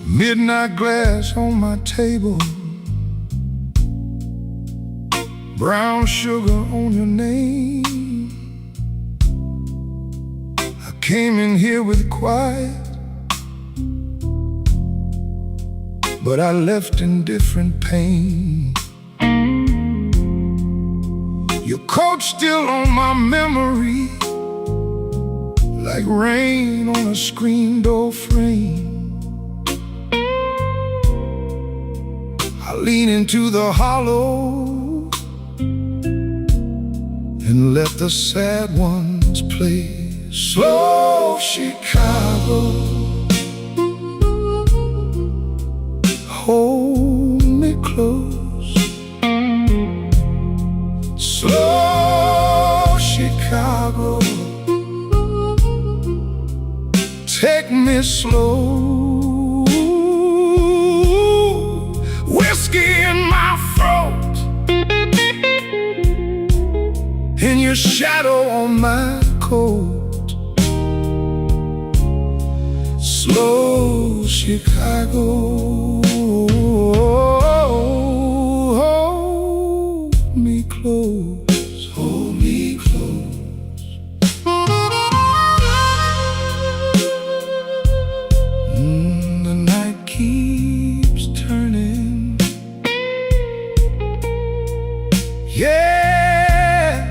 Midnight glass on my table, brown sugar on your name. I came in here with quiet, but I left in different pain. Your coat still on my memory, like rain on a screen door frame. I lean into the hollow and let the sad ones play. Slow Chicago, hold me close. Slow Chicago, take me slow. Whiskey in my throat, and your shadow on my coat. Slow Chicago, hold me close, hold me close. The night keeps turning, yeah.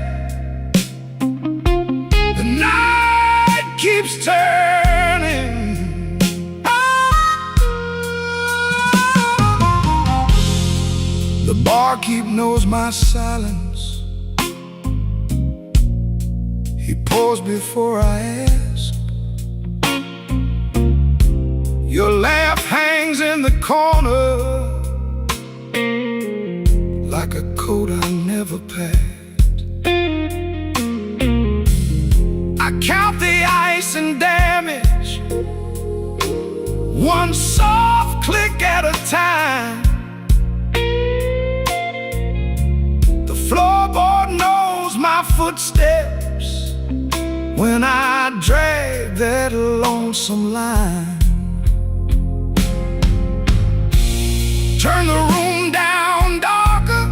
The night keeps turning. The barkeep knows my silence. He pours before I ask. Your laugh hangs in the corner, coat I never packed. I count the ice and damage, one soft click at a time. The floorboard knows my footsteps when I drag that lonesome line. Turn the room down darker,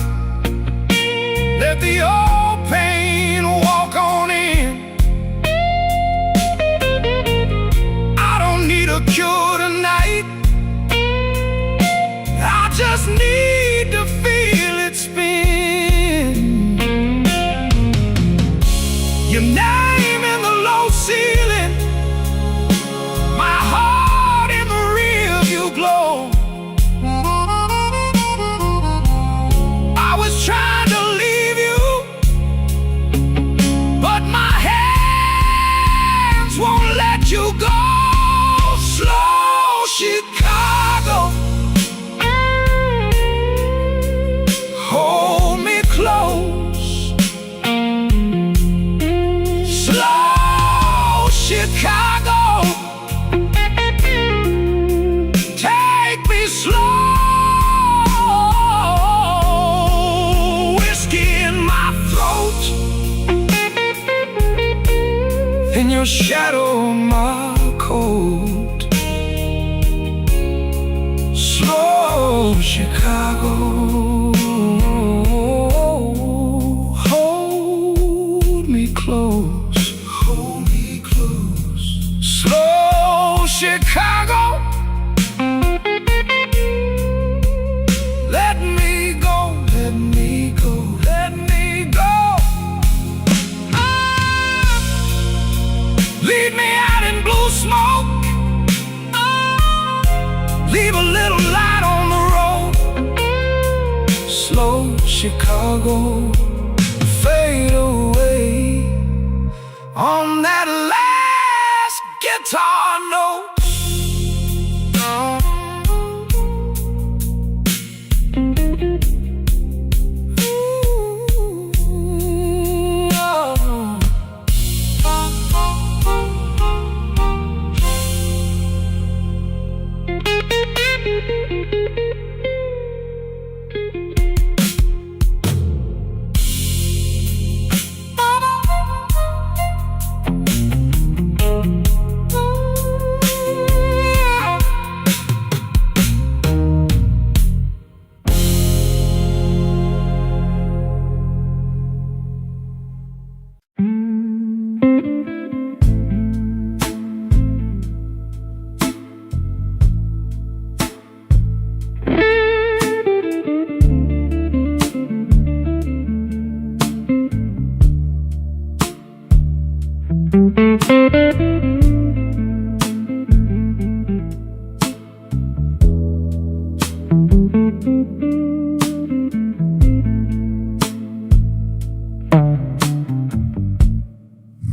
let the old pain walk on in. I don't need a cure tonight, I just need to feel it spin. Your name in the low ceiling, my heart in the rear view glow. I was trying to leave you, but my hands won't let you go. Slow Chicago, hold me close. Slow Chicago, take me slow. Whiskey in my throat, in your shadow my coat. Slow Chicago, hold me close. Hold me close. Slow Chicago, let me go, let me go, let me go. Lead me out in blue smoke, leave a little light on the road. Slow Chicago, fade away on that last guitar note.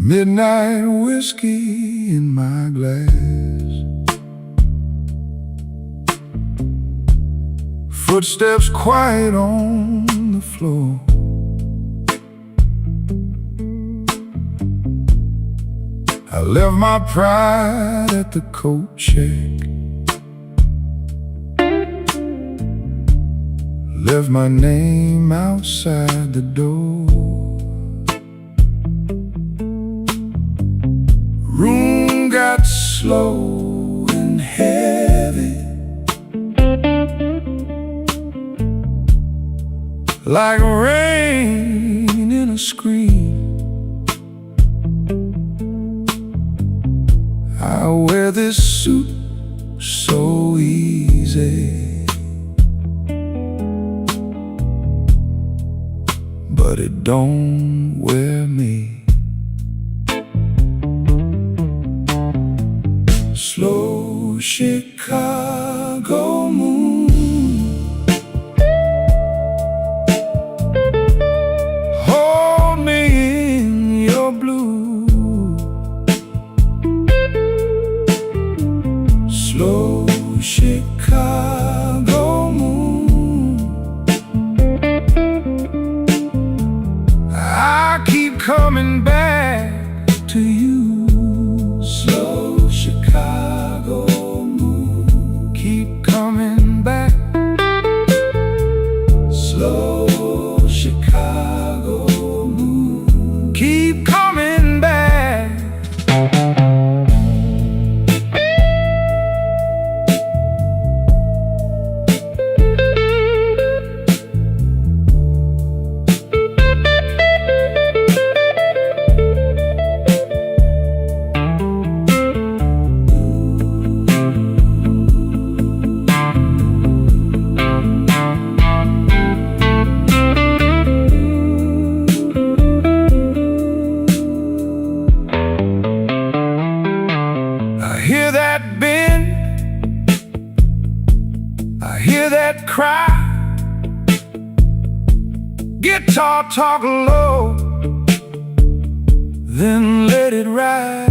Midnight whiskey in my glass, footsteps quiet on the floor. I left my pride at the coat check, left my name outside the door. Room got slow and heavy, like rain in a screen. I wear this suit so easy, but it don't wear me. Slow Chicago moon, hold me in your blue. Slow Chicago moon, coming back to you. Slow Chicago moon, keep coming back. Slow Chicago moon, keep coming back. I hear that bend, I hear that cry. Guitar talk low, then let it rise.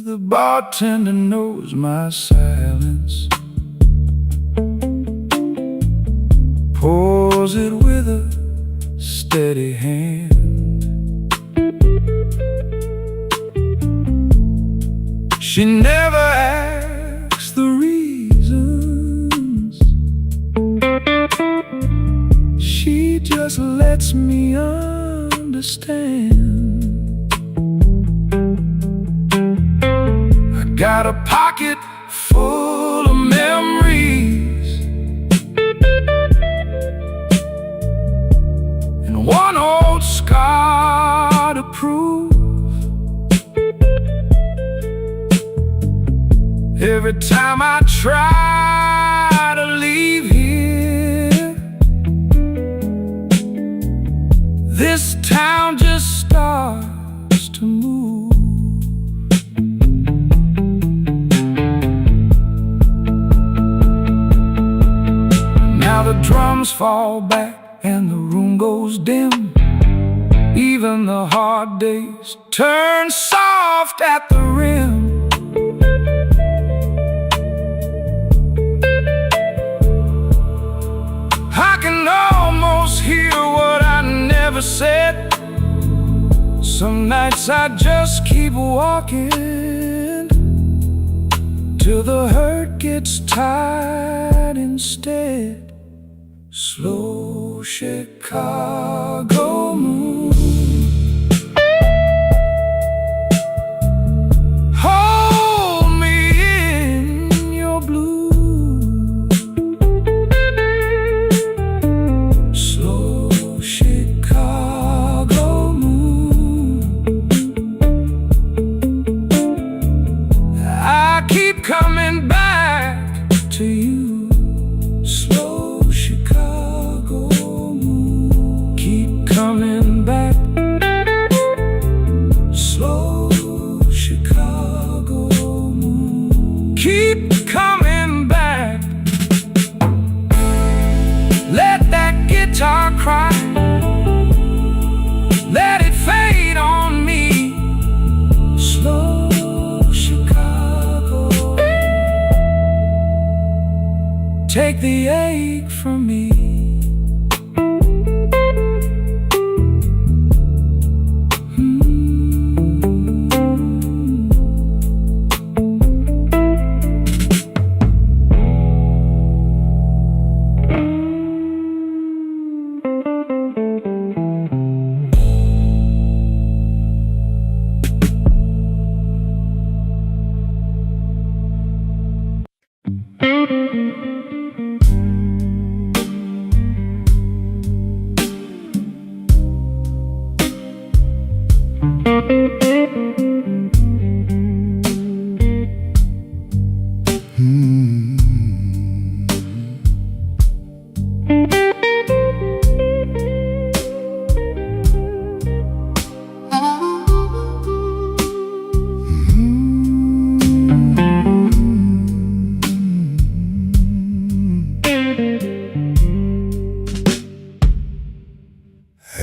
The bartender knows my silence, pours it with a steady hand. She never asks the reasons, she just lets me understand. I got a pocket full of memories and one old scar to prove. Every time I try to leave here, this town just starts to move. Now the drums fall back and the room goes dim. Even the hard days turn soft at the rim. I can almost hear what I never said. Some nights I just keep walking till the hurt gets tired instead. Slow Chicago moon, hold me in your blue. Coming back to you. Slow Chicago moon, keep coming back. Slow Chicago moon, keep coming back. Let that guitar cry, let it fade on me. Slow take the ache from me.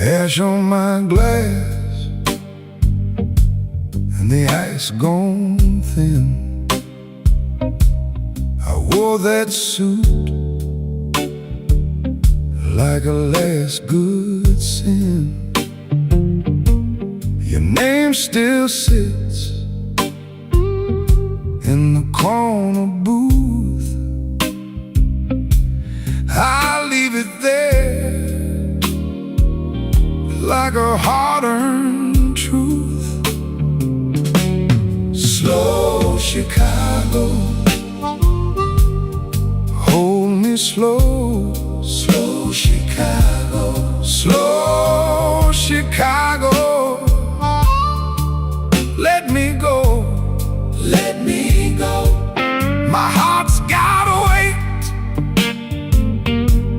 Ash on my glass and the ice gone thin. I wore that suit like a last good sin. Your name still sits in the corner booth. I leave it there like a hard-earned truth. Slow Chicago, hold me slow. Slow Chicago, slow Chicago, let me go, let me go. My heart's gotta wait,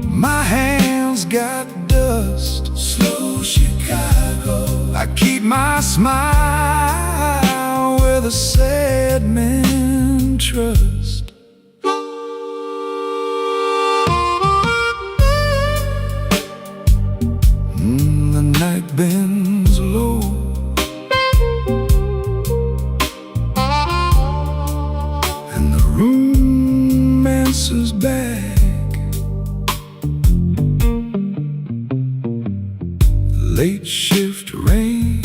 my hands got dust. Slow Chicago, I keep my smile where the sad men trust. The night bends low, and the room answers back. Late shift rain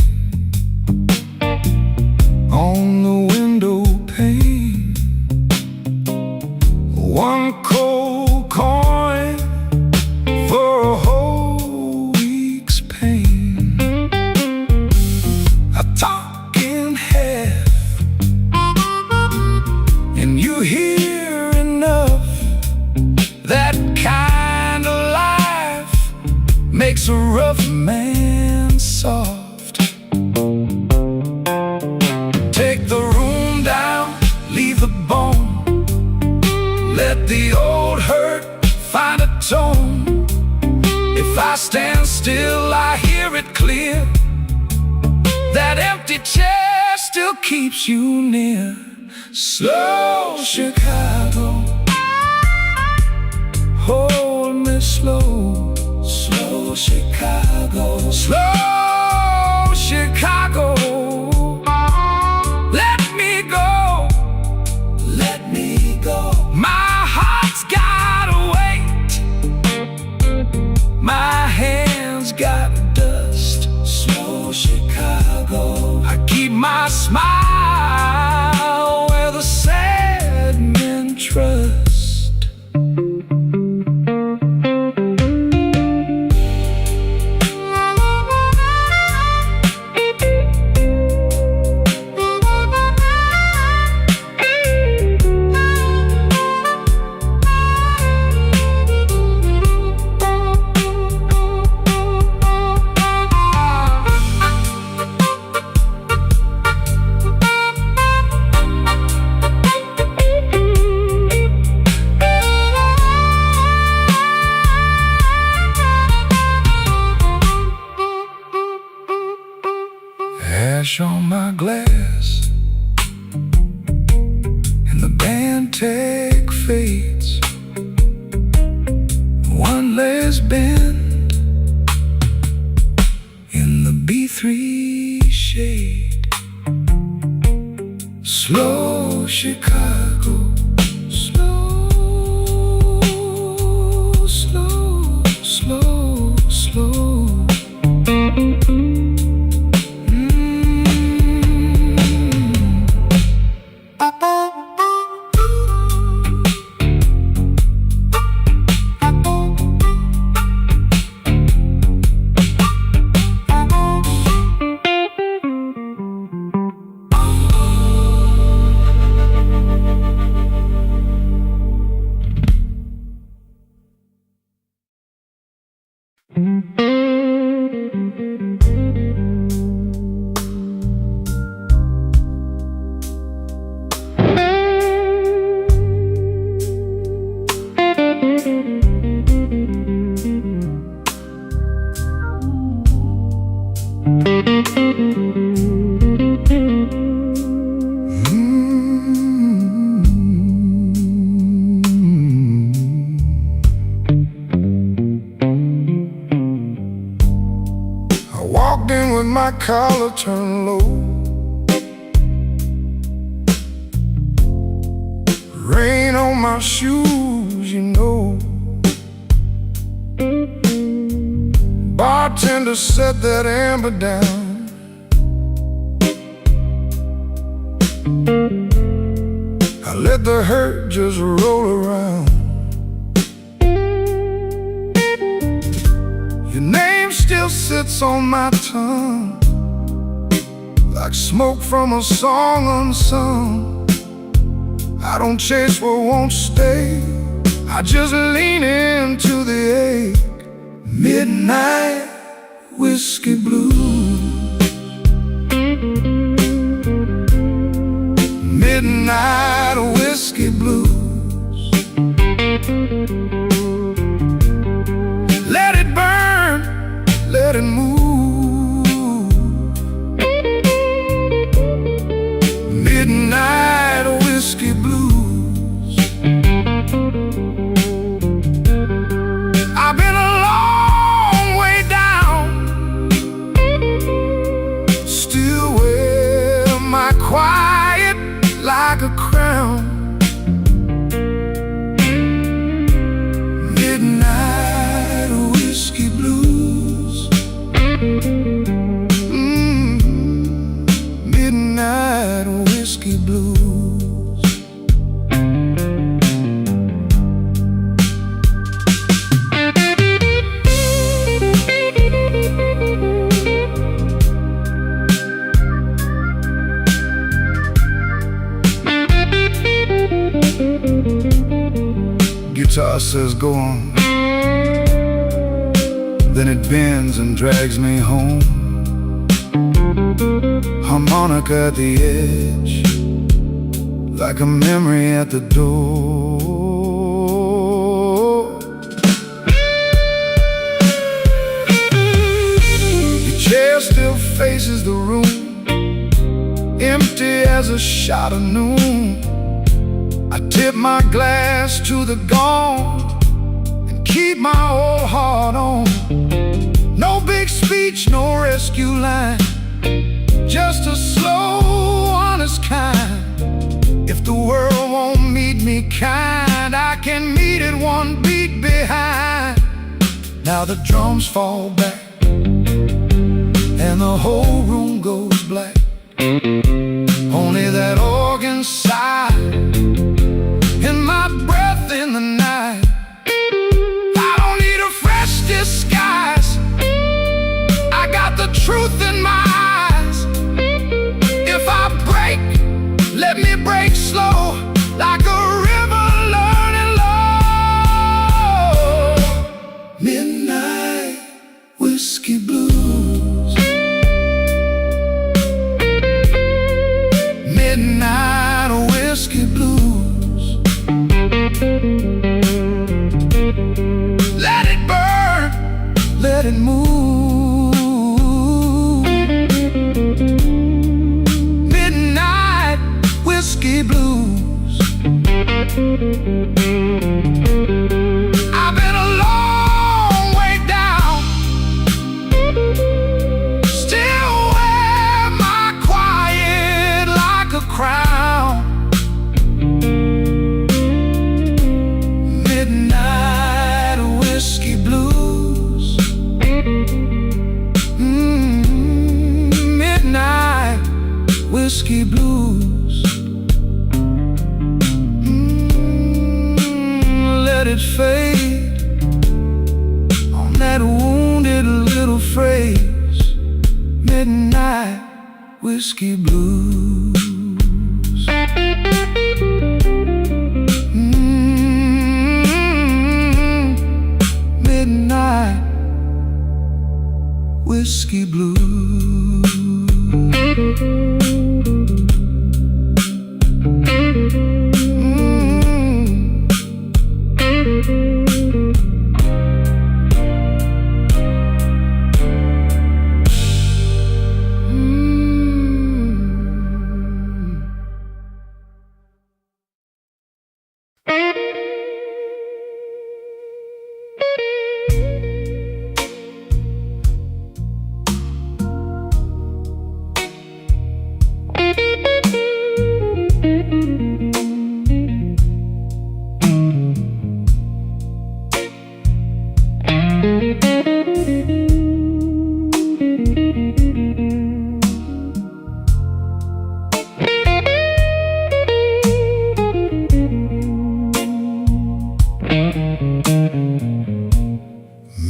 on the window pane. One cold coin for a whole week's pain. I talk in half, and you hear enough. That kind of life makes a rough man soft. Take the room down, leave the bone. Let the old hurt find a tone. If I stand still, I hear it clear. That empty chair still keeps you near. Slow Chicago, hold me slow. Slow Chicago, slow Chicago, let me go, let me go. My heart's gotta wait, my hands got dust. Slow Chicago, I keep my smile where the sad men trust. Ash on my glass, and the band tag fades. One last bend in the B3 shade. Slow Chicago, slow, slow, slow, slow. My collar turned low, rain on my shoes, you know. bartender set that amber down. I let the hurt just roll around. Your name still sits on my tongue, like smoke from a song unsung. I don't chase what won't stay, I just lean into the ache. Midnight whiskey blues. Midnight whiskey blues. Let it burn, let it move. Midnight whiskey blues. I've been a long way down, still wear my quiet like a crown. Midnight whiskey blues. Midnight whiskey blues. Guitar says go on, then it bends and drags me home. Harmonica at the edge, like a memory at the door. Your chair still faces the room, empty as a shot of noon. I tip my glass to the gone and keep my old heart on. No big speech, no rescue line, just a slow, honest kind. If the world won't meet me kind, I can meet it one beat behind. Now the drums fall back and the whole room goes black. Only that organ sigh and my breath in the night. I don't need a fresh disguise, I got the truth in my eyes. If I break, let me break slow, like a river learning low. Midnight whiskey blues. Midnight whiskey blues. Let it burn, let it move. Midnight whiskey blues. I've been a long way down, still wear my quiet like a crown. Midnight whiskey blues. Midnight whiskey blues. Let it fade on that wounded little phrase. Midnight whiskey blues. Midnight whiskey blues.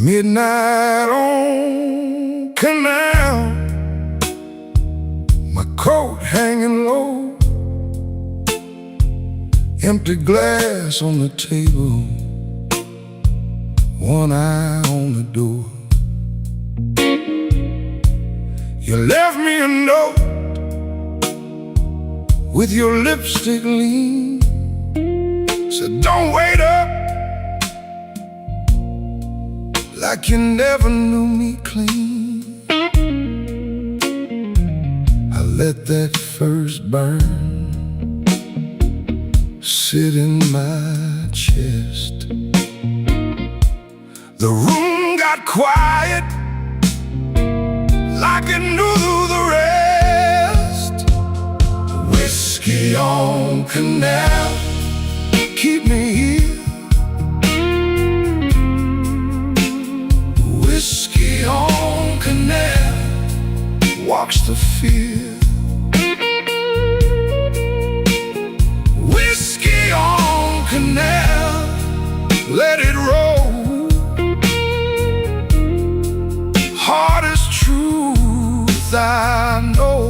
Midnight on Canal, my coat hanging low, empty glass on the table, one eye on the door. You left me a note with your lipstick lean, said don't wait up, like you never knew me clean. I let that first burn sit in my chest. The room got quiet, like it knew the rest. Whiskey on Canal, keep me here. Whiskey on Canal, walks the fear. Whiskey on Canal, let it roll. Hardest truth I know.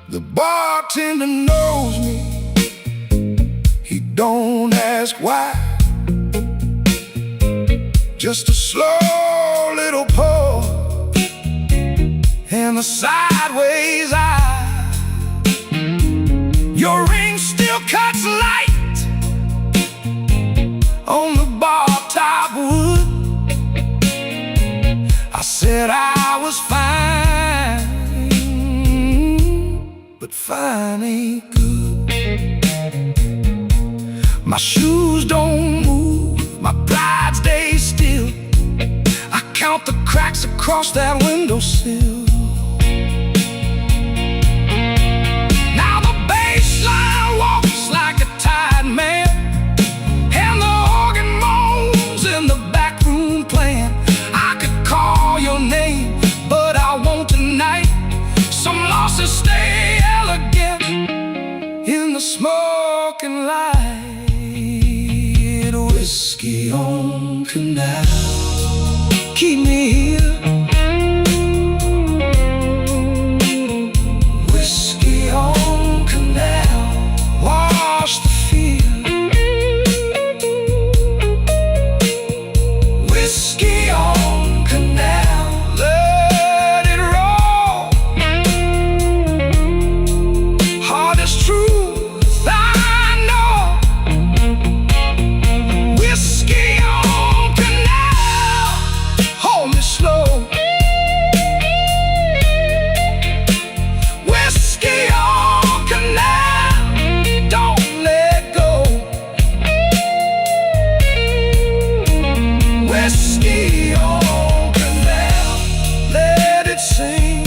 The bartender knows me, he don't ask why. Just a slow little pour and a sideways eye. Your ring still cuts light on the bar top wood. I said I was fine, but fine ain't good. My shoes don't move, my pride stays still. I count the cracks across that windowsill. Now the bass line walks like a tired man, and the organ moans in the back room playing. I could call your name, but I won't tonight. Some losses stay elegant in the smoking light. Whiskey on Canal, keep me here. Whiskey on Canal, wash the fear. Whiskey on Canal, let it roll. Hardest truth I know. Whiskey on Canal, hold me slow. Whiskey on Canal, don't let go. Whiskey on Canal, let it sing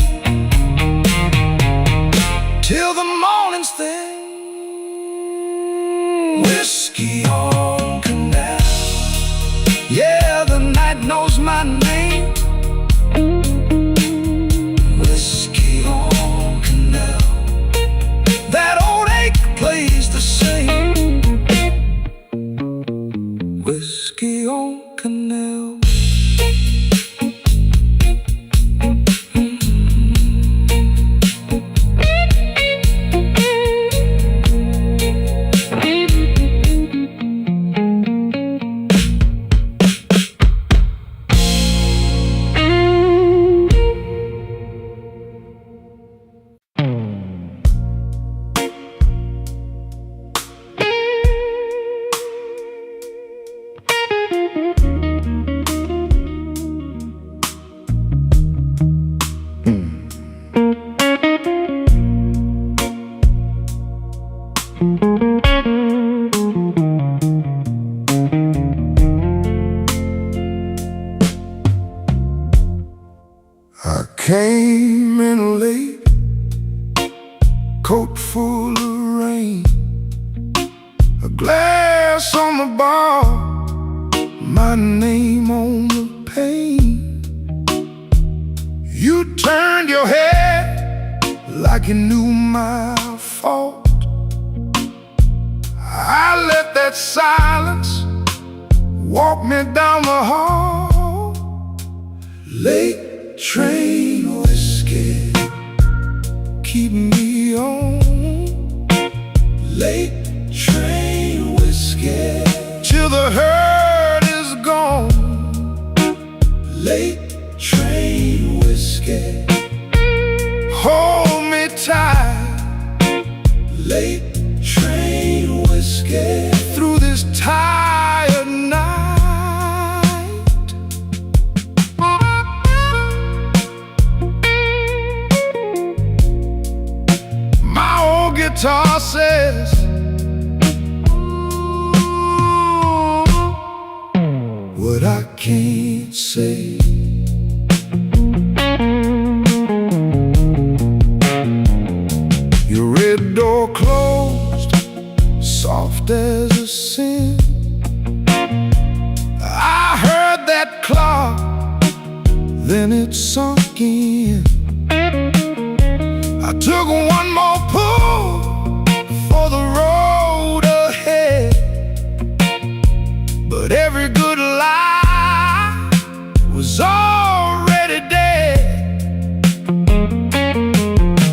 till the morning's thing. Whiskey on Canal, yeah, the night knows my name. Whiskey on Canal, that old ache plays the same. Whiskey on Canal. coat full of rain, a glass on the bar, my name on the pane. You turned your head like you knew my fault. I let that silence walk me down the hall. Late train whiskey, keep me on. Late train whiskey, till the hurt is gone. Late train whiskey, hold me tight. Late train whiskey, through this tired night. My old guitar says, what I can't say. Your red door closed, soft as a sin. I heard that clock, then it sunk in. I took one more pull for the road ahead, but every good lie was already dead.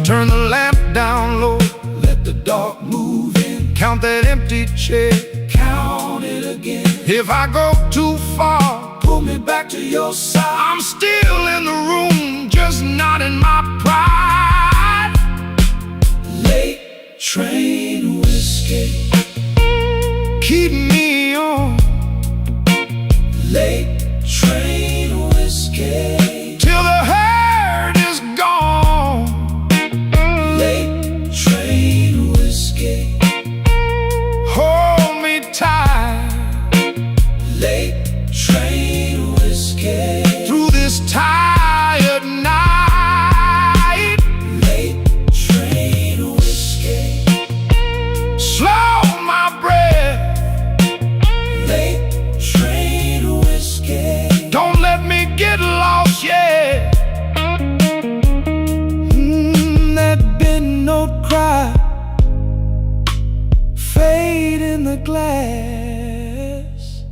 Turn the lamp down low, let the dark move in. Count that empty chair, count it again. If I go too far, pull me back to your side. I'm still in the room, just not in my pride. Late train whiskey, keep me on. Late train whiskey, till the hurt is gone. Late train whiskey, hold me tight. Late train whiskey, through this tired night. Late train whiskey, slow my breath. Late train whiskey, don't let me get lost yet. That big note cry, fade in the glass.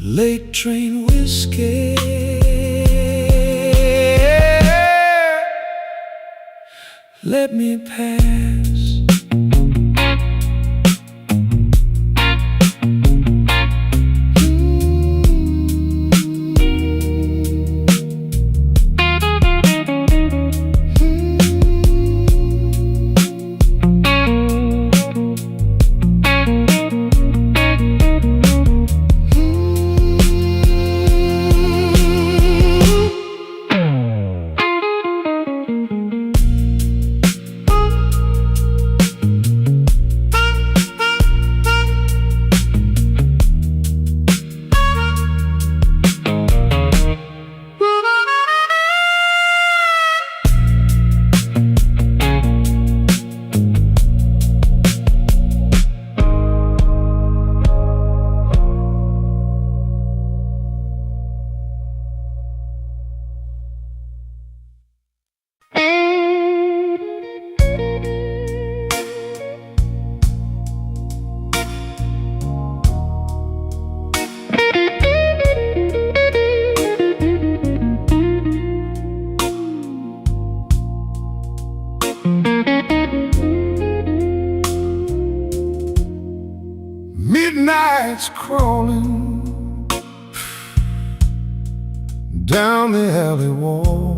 Late train whiskey, let me pass. Midnight's crawling down the alley wall.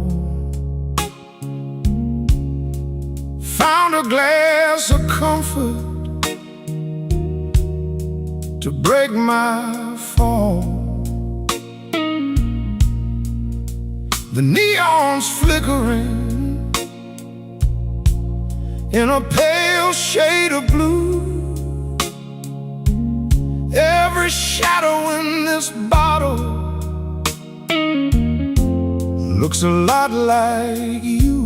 Found a glass of comfort to break my fall. The neon's flickering in a pale shade of blue. Every shadow in this bottle looks a lot like you.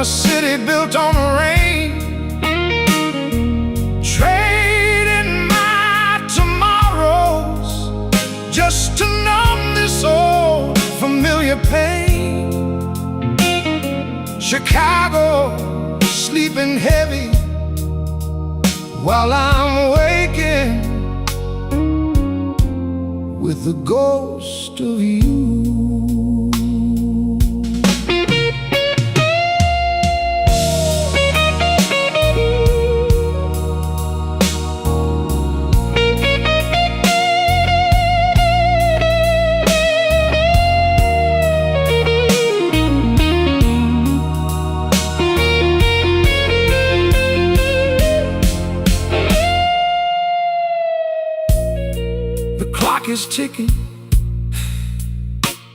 a city built on rain, trading my tomorrows just to numb this old familiar pain. Chicago sleeping heavy while I'm waking with the ghost of you. Is ticking,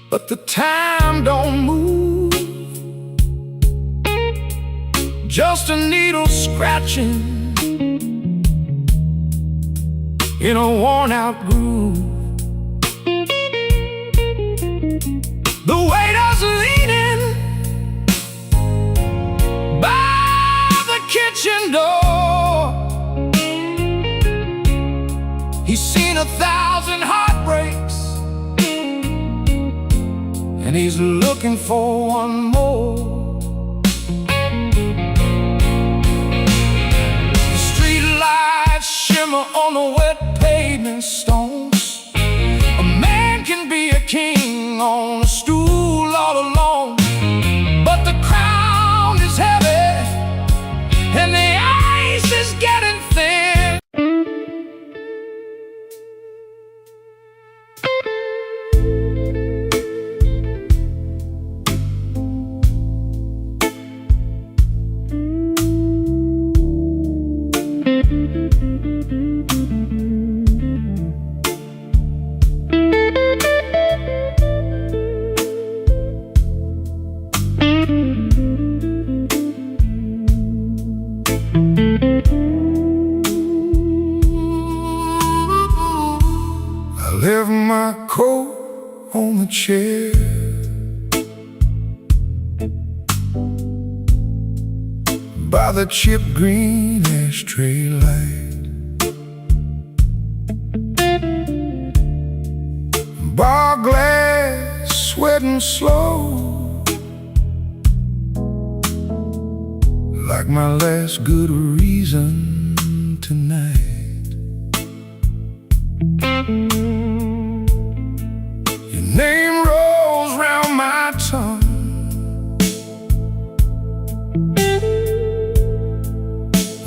but the time don't move. Just a needle scratching in a worn-out groove. The waiter's leaning by the kitchen door. He's seen 1,000 heartbreaks, and he's looking for one more. The street lights shimmer on the wet pavement stones. A man can be a king on a stool all alone, but the crown is heavy and the ice is getting thin. I left my coat on the chair, by the chip green ashtray light. Bar glass, sweating slow, like my last good reason tonight. Your name rolls round my tongue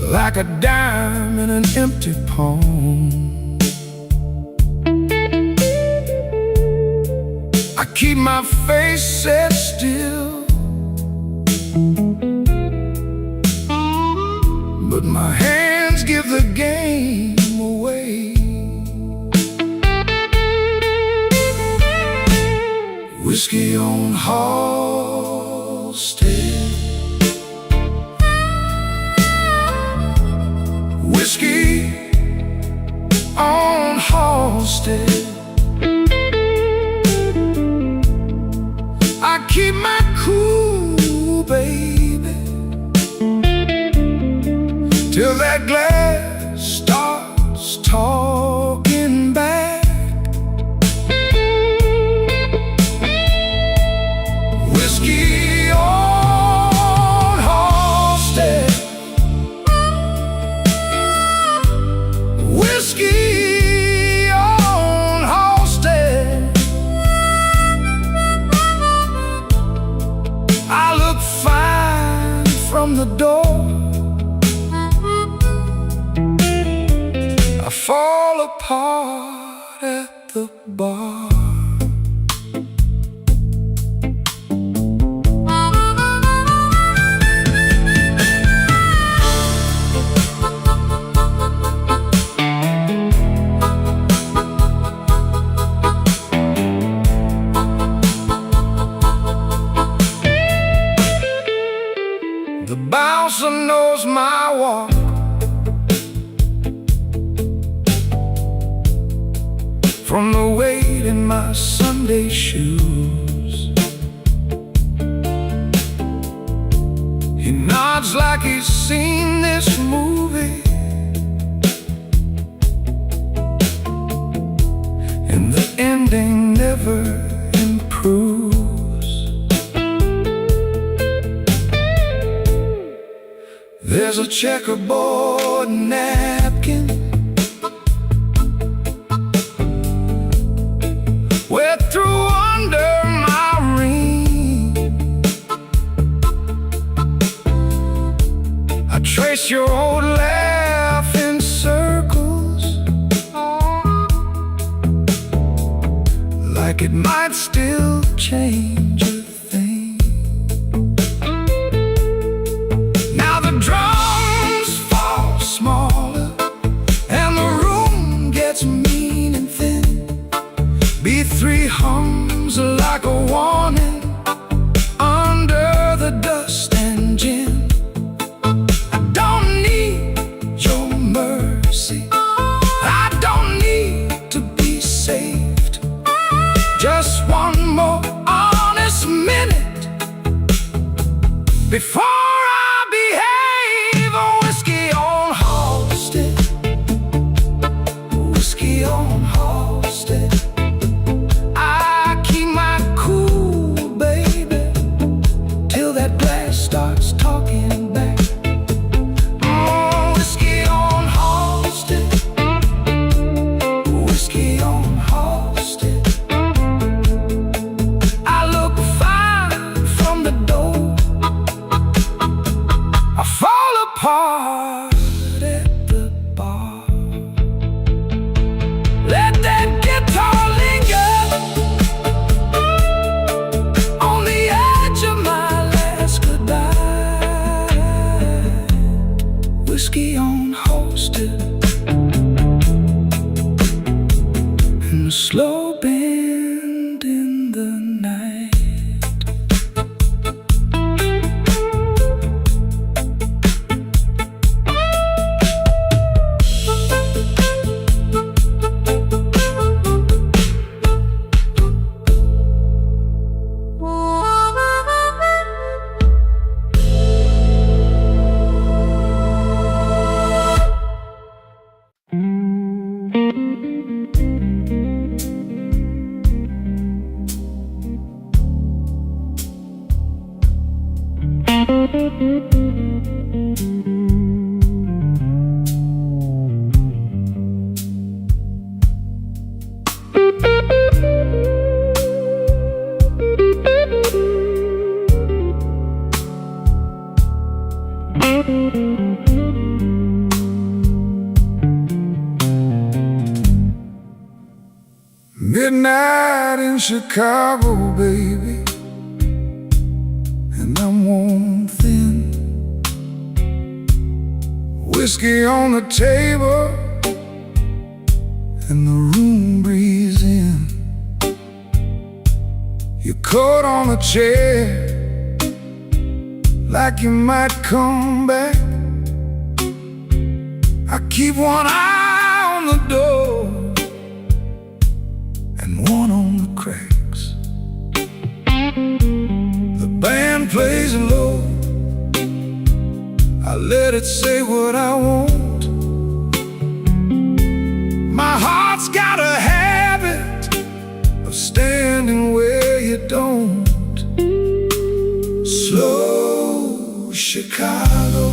like a dime in an empty palm. I keep my face set still, but my hands give the game away. Whiskey on Halstead, whiskey on Halstead. I keep my cool, baby, till that glass starts talking back. Whiskey on Halstead, whiskey on Halstead. I look fine from the door, I fall apart at the bar. The bouncer knows my walk, from the weight in my Sunday shoes. nods like he's seen this movie, and the ending never improves. There's a checkerboard napkin wet through under my ring. I trace your old laugh in circles, like it might still change a thing. Now the drums fall smaller and the room gets mean and thin. B3 hums like a warning under the dust and gin. I don't need your mercy, I don't need to be saved. Just one more honest minute before I behave. A whiskey on Halstead, whiskey on Halstead. I keep my cool, baby, till that glass starts talking back. Oh, whiskey on Halstead, whiskey on Halstead. I look fine from the door, I fall apart at the bar. Let that guitar linger on the edge of my last goodbye. Whiskey on Halstead and a slow bend in the night. Midnight in Chicago, baby, and I'm worn thin. Whiskey on the table and the room breeze in. Your coat on the chair, like you might come back. I keep one eye on the door and one on the cracks. The band plays low, I let it say what I want. My heart's got a habit of standing where you don't. Slow Chicago,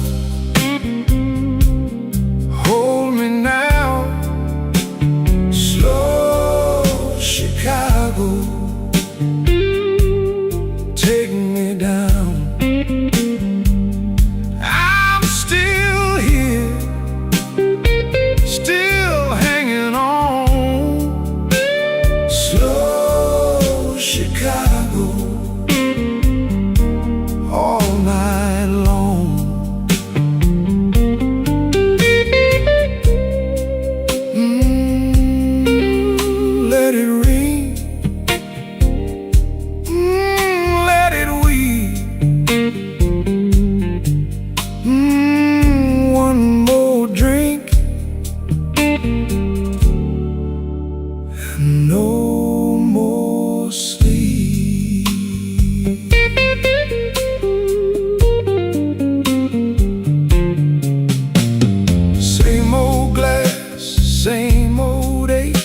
hold me now. Slow Chicago, take me down. I'm still here same old ache,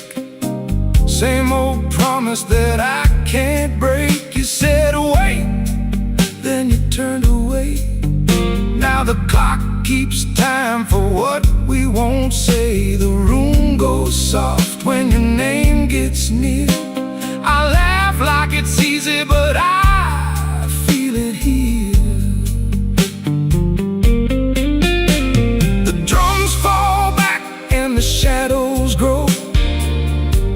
same old promise that I can't break. You said wait, then you turned away. Now the clock keeps time for what we won't say. The room goes soft when your name gets near. I laugh like it's easy, but I feel it here. The drums fall back and the shadows grow.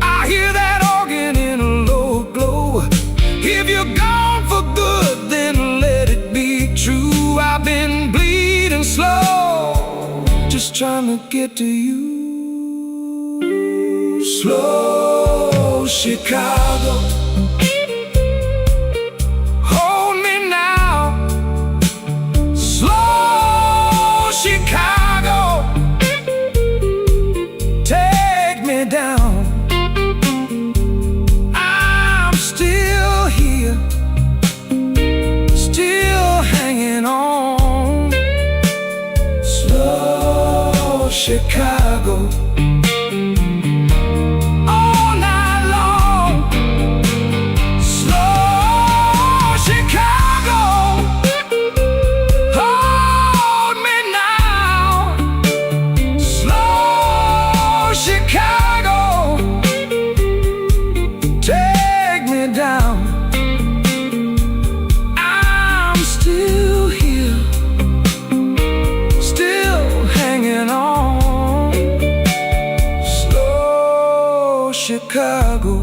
I hear that organ in a low glow. If you're gone for good, then let it be true. I've been bleeding slow, just trying to get to you. Slow Chicago, hold me now. Slow Chicago, take me down. I'm still here, still hanging on. Slow Chicago, Chicago,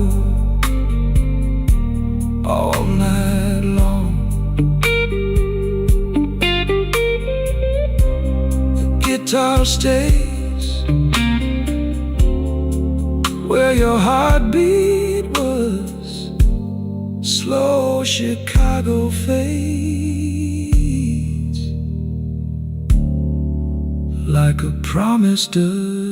all night long. The guitar stays where your heartbeat was. Slow Chicago fades like a promise does.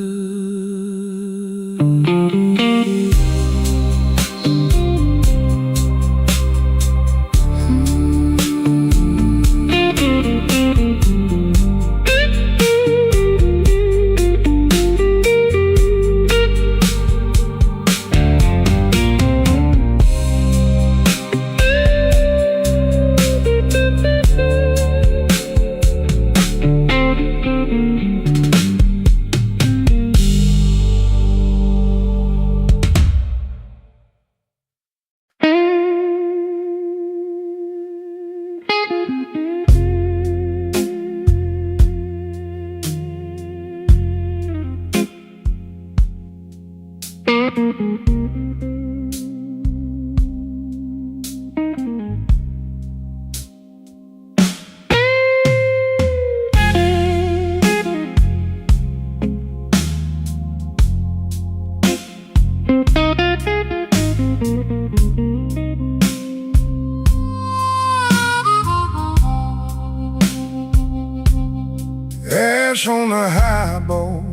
Ash on the highball,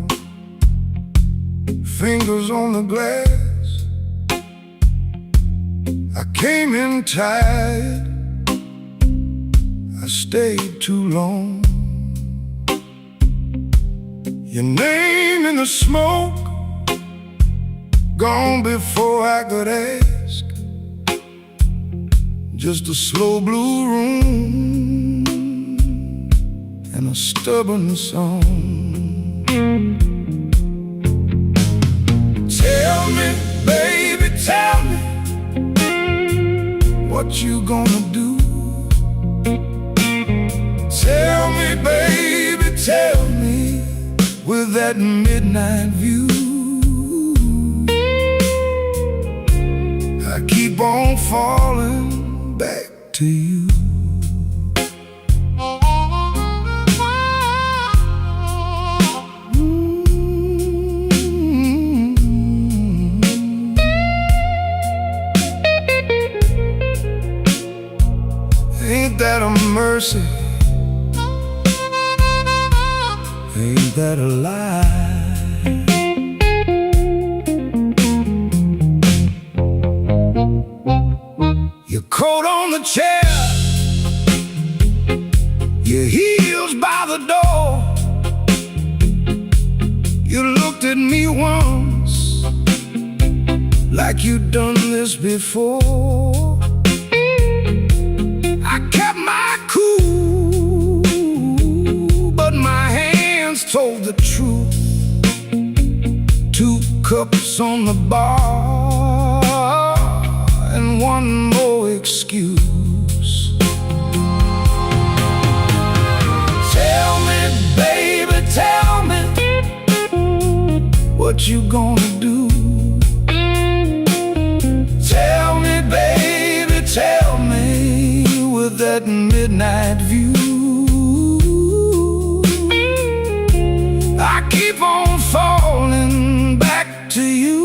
fingers on the glass. I came in tired, I stayed too long. Your name in the smoke, gone before I could ask. Just a slow blue room and a stubborn song. Tell me, baby, tell me, what you gonna do? Tell me, baby, tell me, with that midnight view. I keep on falling back to you. Ain't that a mercy? Ain't that a lie? Your coat on the chair, your heels by the door. You looked at me once, like you done this before. I kept my cool, but my hands told the truth. 2 cups on the bar and one more excuse. Tell me, baby, tell me, what you gonna do? Tell me, baby, tell me, with that midnight view. I keep on falling back to you.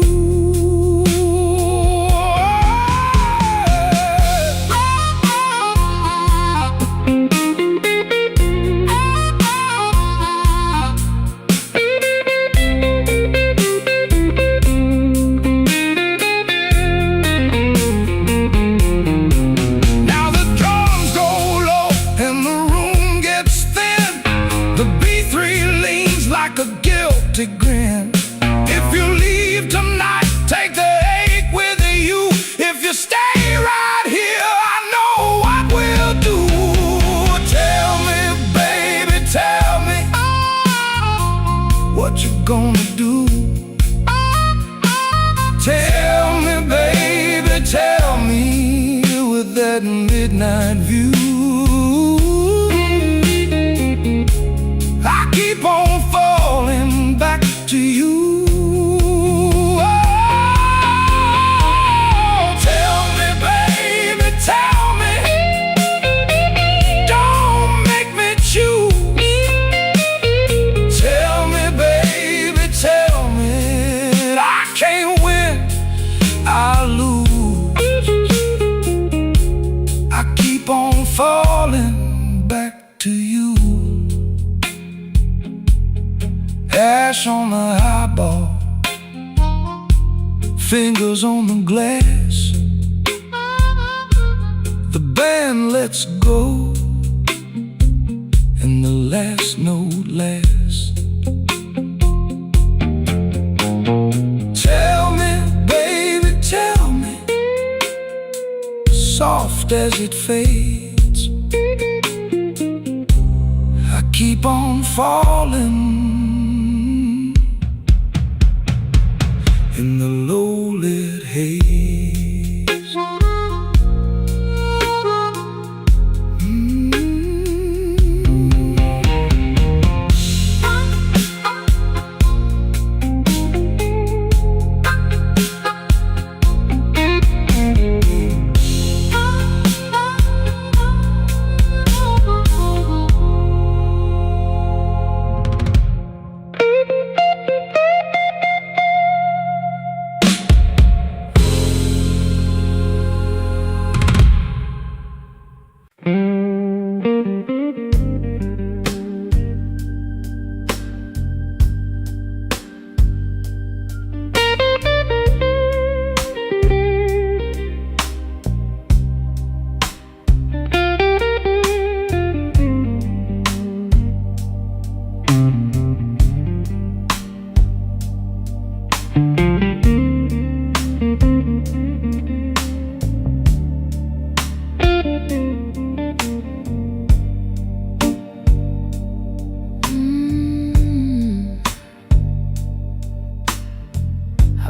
Like a guilty grin. If you leave tonight, take the ache with you. If you stay right here, I know what we'll do. Tell me, baby, tell me, what you gonna do? Tell me, baby, tell me, with that midnight view. I keep on falling back to you. Oh, tell me, baby, tell me, don't make me choose. Tell me, baby, tell me, I can't win, I lose. I keep on falling back to you. Ash on the highball, fingers on the glass. The band lets go, and the last note lasts. Tell me, baby, tell me, soft as it fades, I keep on falling in the low-lit haze.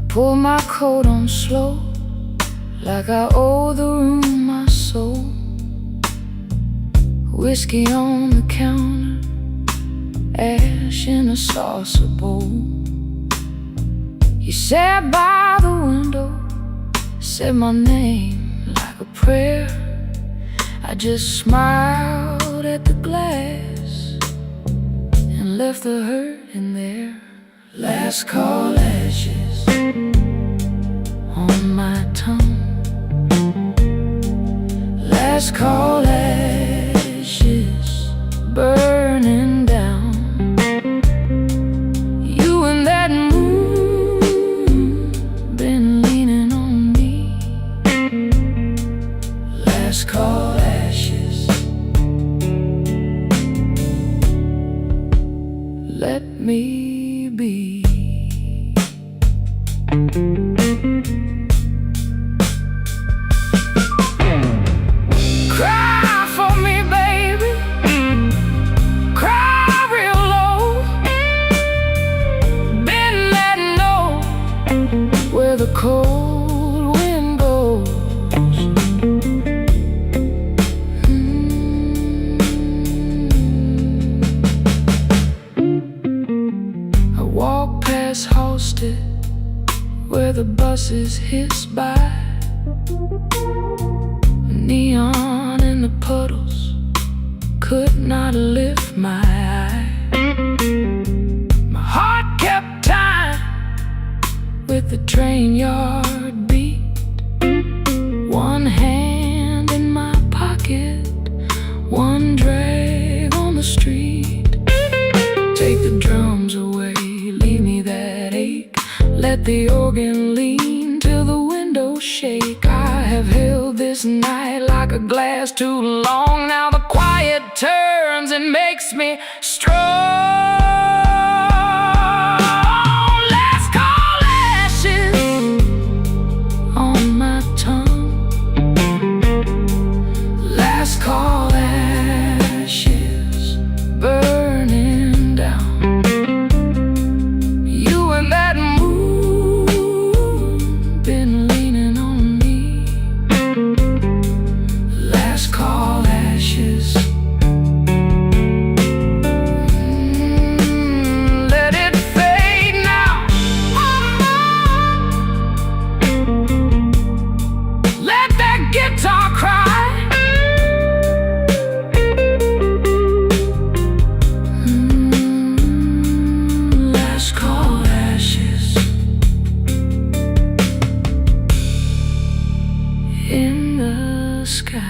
Pull my coat on slow, like I owe the room my soul. Whiskey on the counter, ash in a saucer bowl. You sat by the window, said my name like a prayer. I just smiled at the glass and left the hurt in there. Last call ashes on my tongue. Last call ashes burning down. You and that moon been leaning on me. Last call ashes. Let me be. cold wind goes. I walk past Halsted, where the buses hiss by. Neon in the puddles could not lift my eye. My heart kept time with the train yard beat. One hand in my pocket, one drag on the street. Take the drums away, leave me that ache. Let the organ lean till the windows shake. I have held this night like a glass too long. Now the quiet turns and makes me strong. Last call ashes on my tongue. Last call ashes burning down. You and that moon been leaning on me. Last call ashes. Let it fade now. Let that guitar cry. Last call ashes. In the sky.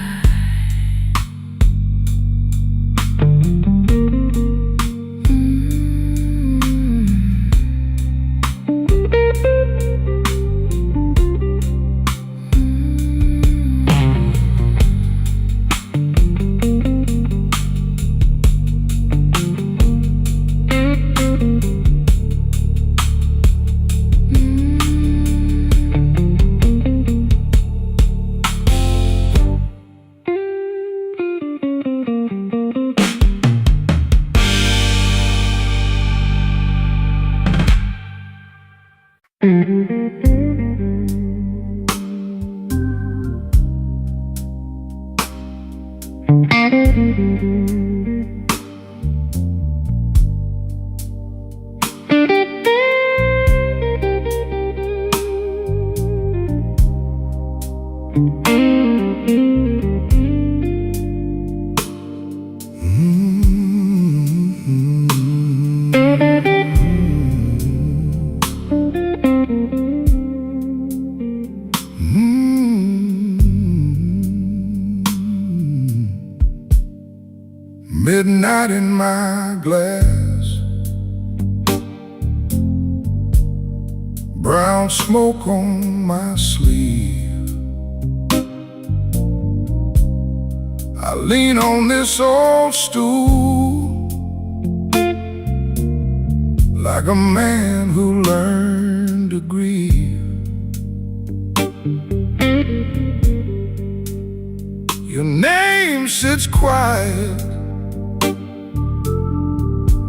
Midnight in my glass, brown smoke on my sleeve. I lean on this old stool like a man who learned to grieve. Your name sits quiet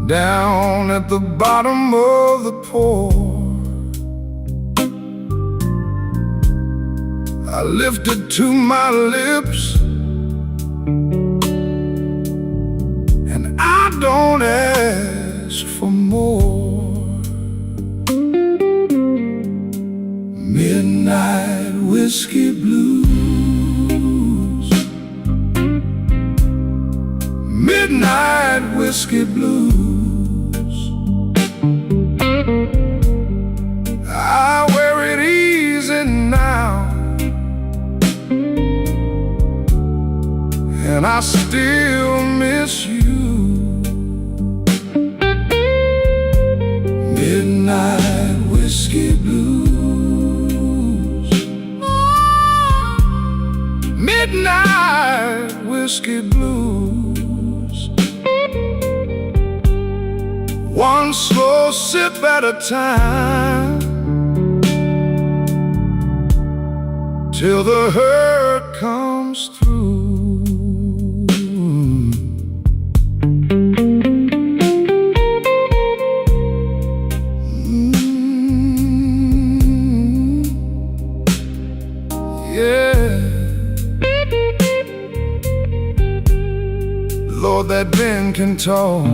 down at the bottom of the pour. I lift it to my lips, and I don't ask for more. Midnight whiskey blues. Midnight whiskey blues. I wear it easy now, and I still miss you. Midnight whiskey blues. Midnight whiskey blues. One slow sip at a time, till the hurt comes through. love that Ben can talk.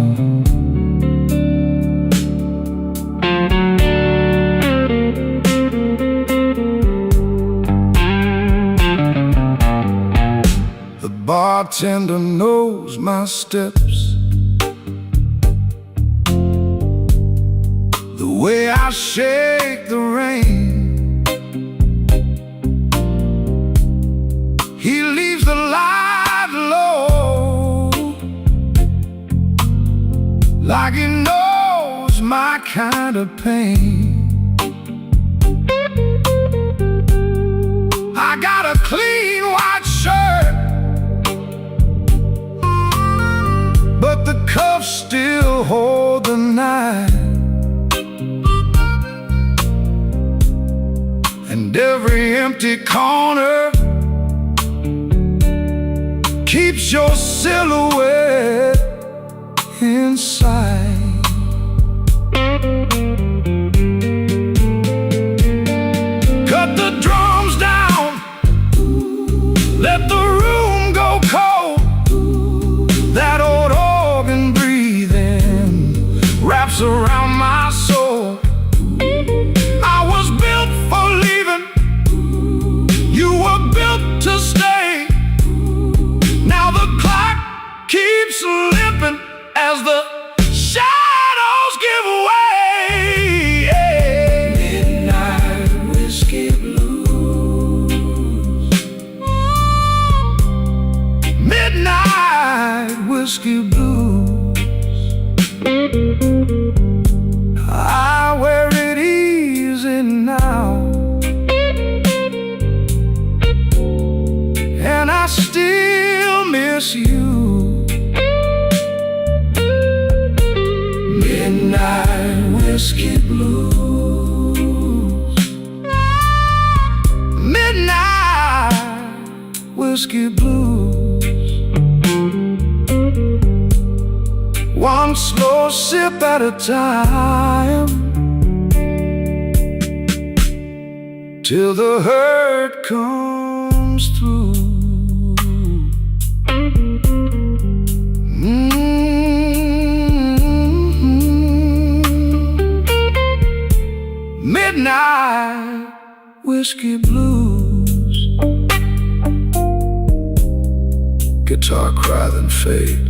The bartender knows my steps, the way I shake the rain. He leaves the light low, like he knows my kind of pain. I got a clean white shirt, but the cuffs still hold the knife. And every empty corner keeps your silhouette inside. Cut the drums down, let the room go cold. That old organ breathing wraps around my soul. I was built for leaving, you were built to stay. Now the clock keeps slipping as the shadows give way. Midnight whiskey blues. Midnight whiskey blues. I wear it easy now, and I still miss you. Midnight whiskey blues. Midnight whiskey blues. One slow sip at a time, till the hurt comes through. Midnight whiskey blues. Guitar cry then fade.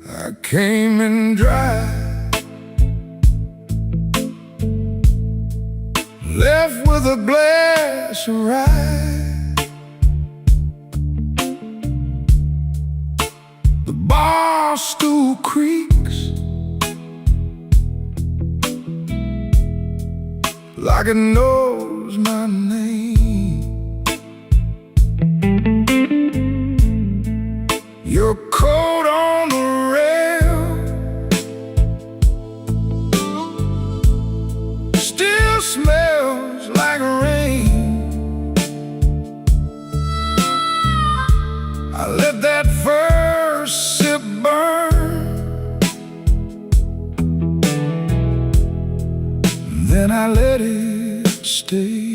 I came in dry, left with a glass of rye. The bar stool creaks like it knows my name. Your coat on the rail still smells like rain. I let that first sip burn, then I let it stay.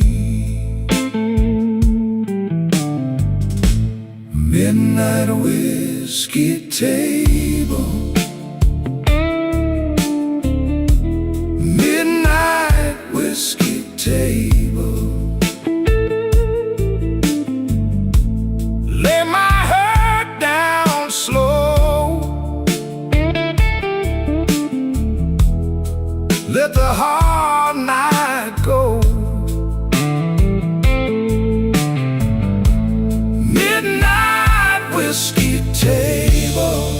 Midnight whiskey table, midnight whiskey table. Lay my head down slow, whiskey table,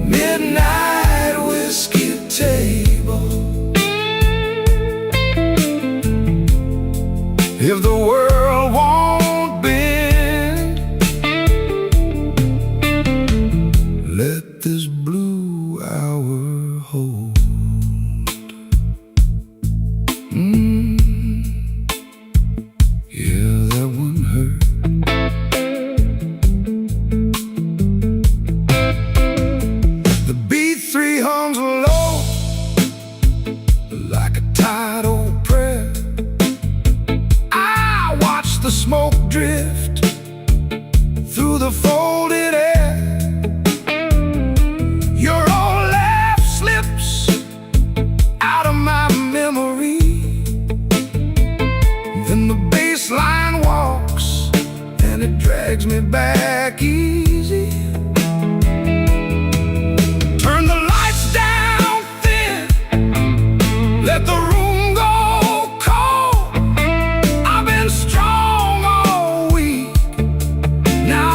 midnight whiskey table. If the world won't bend, let this blue hour hold. Yeah, that one hurt. The B3 hums low like a tired old prayer. I watch the smoke drift through the folded air. Your old laugh slips out of my memory. Then the bass line walks and it drags me back easy. Turn the lights down thin, let the room go cold. I've been strong all week, now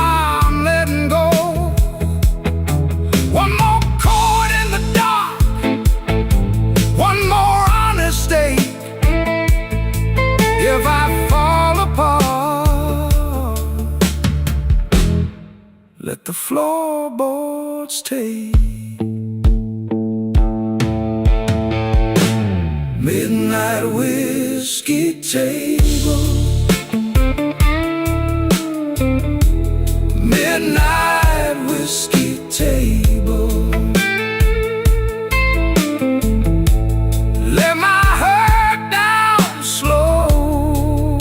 I'm letting go. One more chord in the dark, one more honest ache. If I fall apart, let the floorboards take. Midnight whiskey table, midnight whiskey table. Let my heart down slow,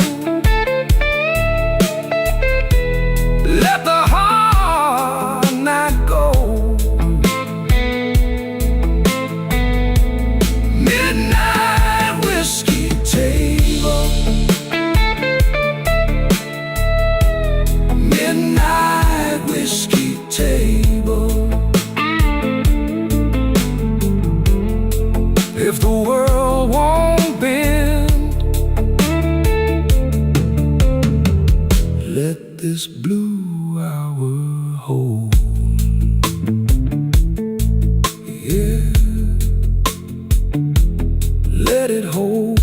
let the hard night go. Midnight whiskey table, midnight whiskey table. If the world won't bend, let this blue hour hold. Yeah, let it hold.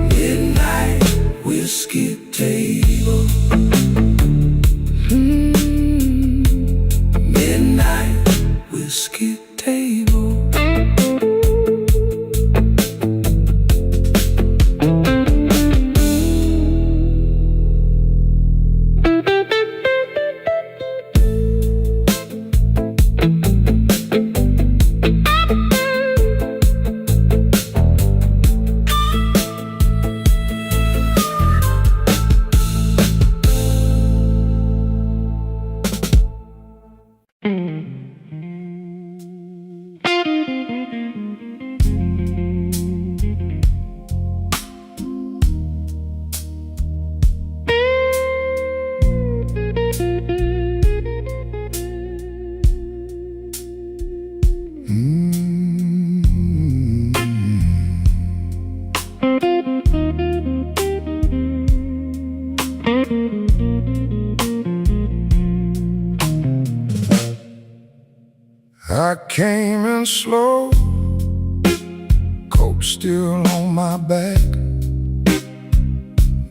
Midnight whiskey table, midnight whiskey table. I came in slow, coat still on my back,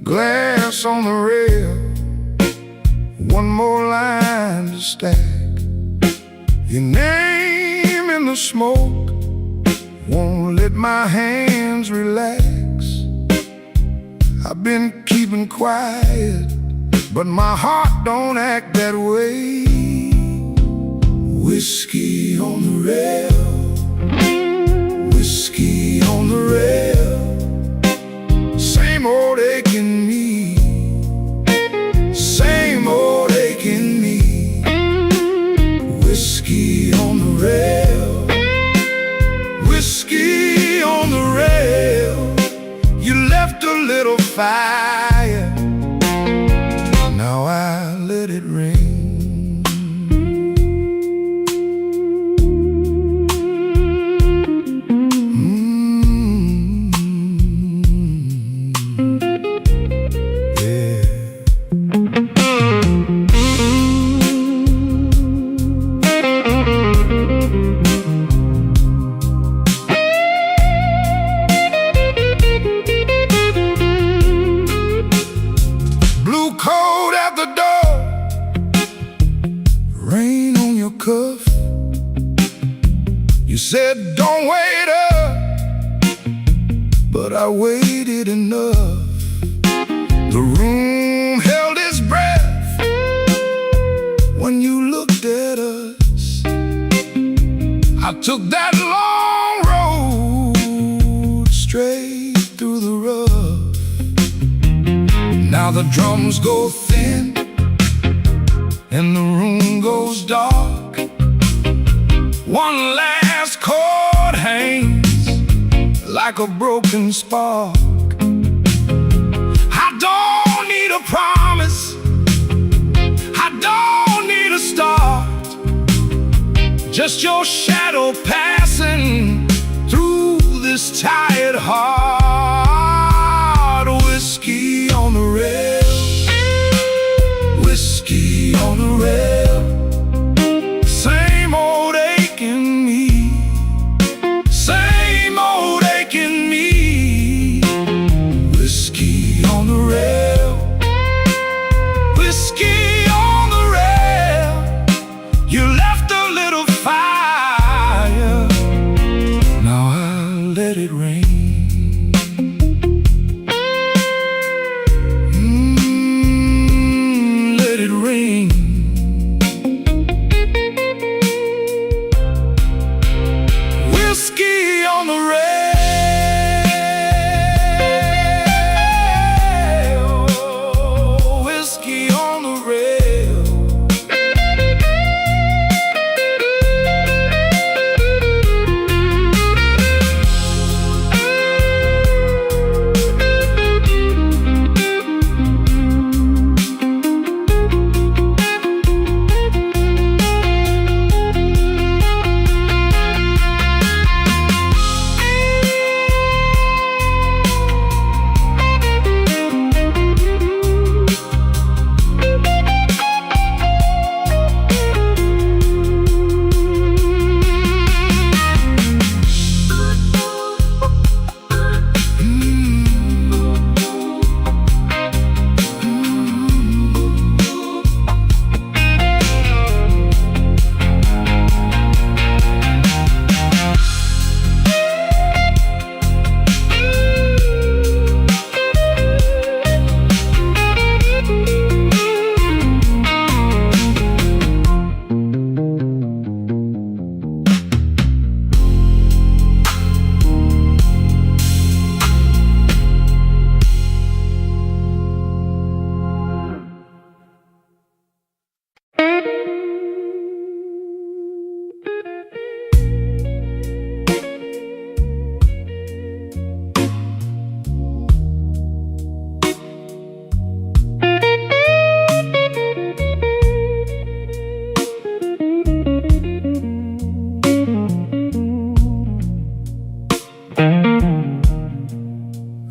glass on the rail, one more line to stack. Your name in the smoke won't let my hands relax. I've been keeping quiet, but my heart don't act that way. Whiskey on the rail, whiskey on the rail. Same old aching me, same old aching me. Whiskey on the rail, whiskey on the rail. You left a little fire, now I let it ring. I waited enough. The room held its breath when you looked at us. I took that long road straight through the rough. Now the drums go thin and the room goes dark. One last chord hangs like a broken spark. I don't need a promise, I don't need a start, just your shadow passing through this tired heart. Whiskey on the rail, whiskey on the rail. Same old aching me, same old aching me. Whiskey on the rail, whiskey on the rail. You left a little fire, now I'll let it rain. Let it rain. Whiskey on the rail, whiskey on the rail.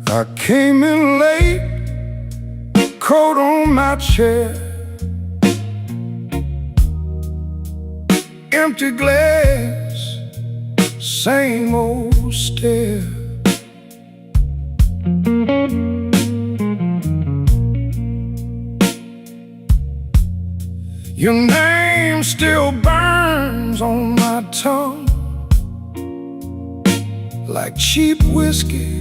I came in late, coat on my chair, empty glass, same old stare. Your name still burns on my tongue like cheap whiskey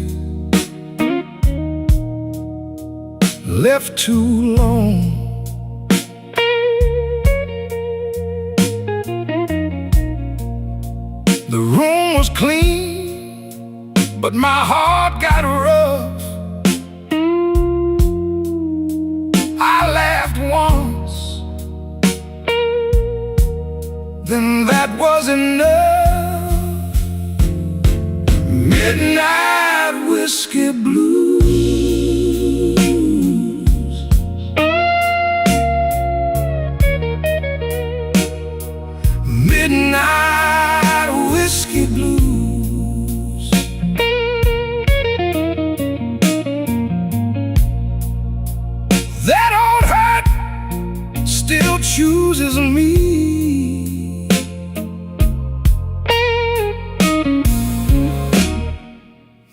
left too long. The room was clean, but my heart got rough. I laughed once, then that was enough. Midnight whiskey blues. Midnight whiskey blues. That old heart still chooses me.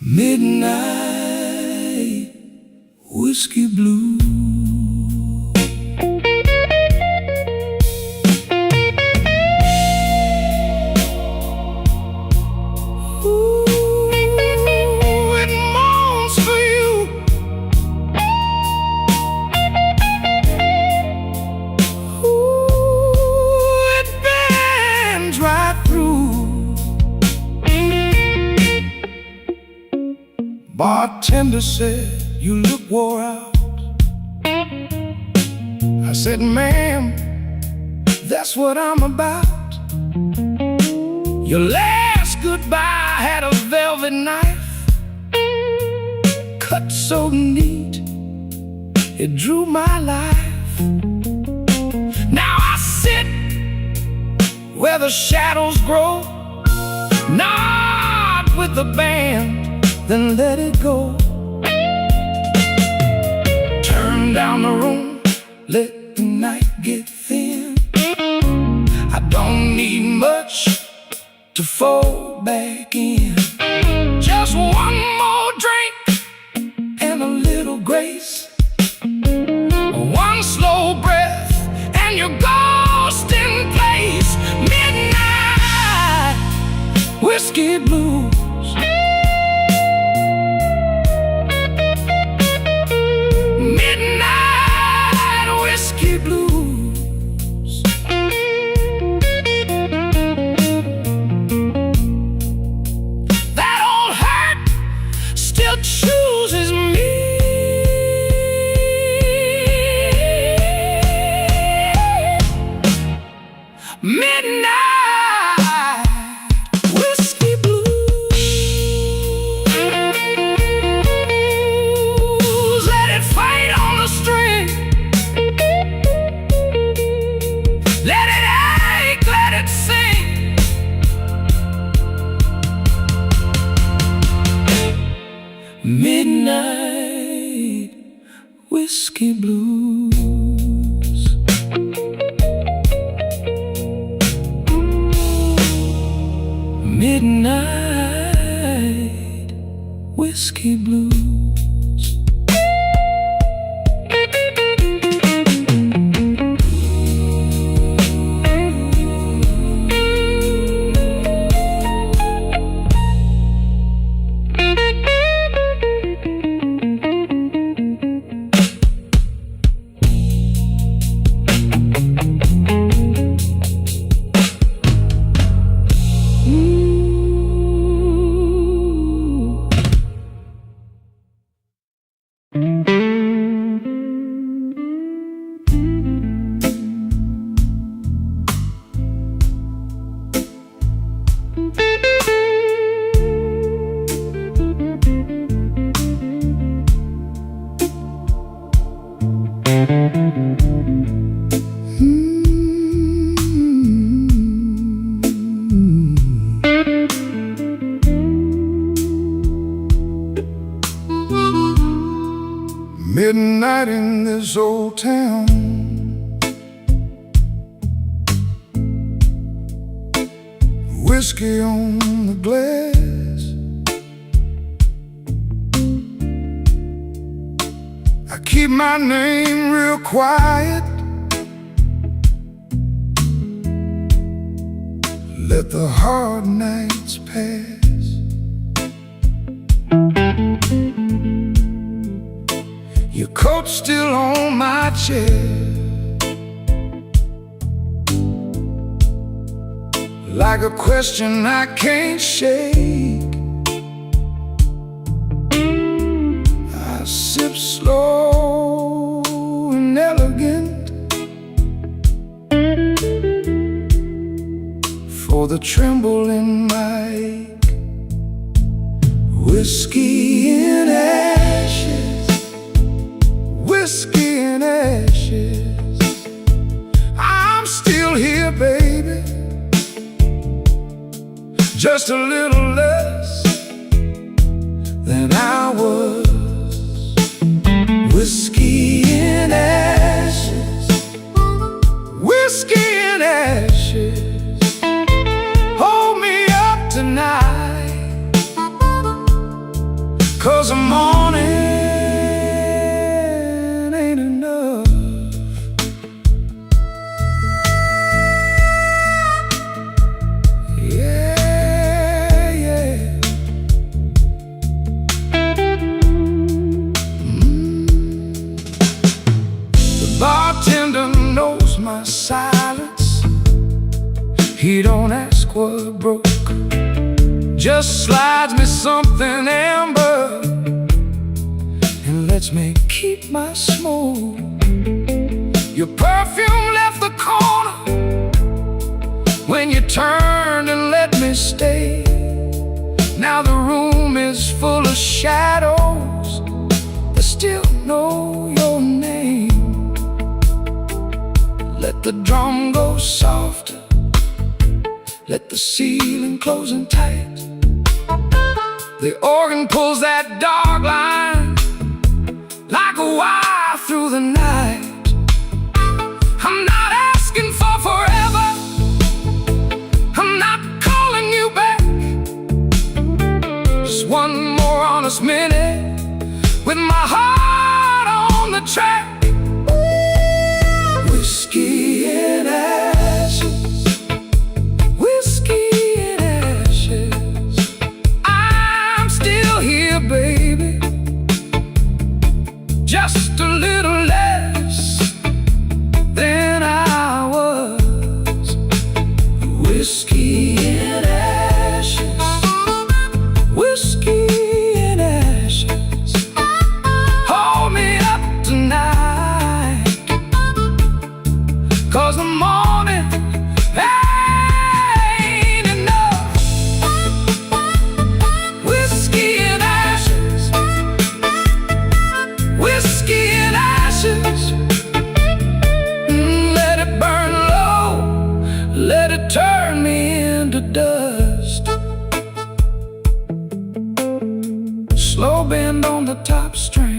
Midnight whiskey blues. Ooh, it Bartender said, "You look wore out." I said, "Ma'am, that's what I'm about." Your last goodbye had a velvet knife, cut so neat, it drew my life. Now I sit where the shadows grow, nod with the band, then let it go. Turn down the room, let the night get thin. I don't need much to fold back in. Just one more drink and a little grace, one slow breath and you're ghost in place. Midnight whiskey blues. Midnight whiskey blues. That old hurt still chooses me. Midnight whiskey blues. Let it fight on the string. Let it ache, let it sing. Midnight whiskey blues. Midnight whiskey blues. Midnight in this old town, whiskey on the glass. I keep my name real quiet, let the hard nights pass. Your coat's still on my chair, like a question I can't shake. I sip slow and elegant for the tremble in my ache. Whiskey in ashes, whiskey in ashes. I'm still here, baby, just a little less than I was. Whiskey in ashes, whiskey in ashes. Hold me up tonight, 'cause the morning ain't enough. Bartender knows my silence. He don't ask what broke, just slides me something amber lets me keep my smoke. Your perfume left the corner when you turned and let me stay. Now the room is full of shadows that still know your name. Let the drum go softer, let the ceiling close in tight. The organ pulls that dark line like a wire through the night. I'm not asking for forever, I'm not calling you back. Just one more honest minute with my heart on the track. Whiskey and ashes, whiskey and ashes. I'm still here, baby, just a little less than I was. Whiskey and ashes, whiskey and ashes. Hold me up tonight, 'cause the morning ain't enough. Whiskey and ashes, whiskey and ashes. Let it burn low, let it turn me into dust. Slow bend on the top string,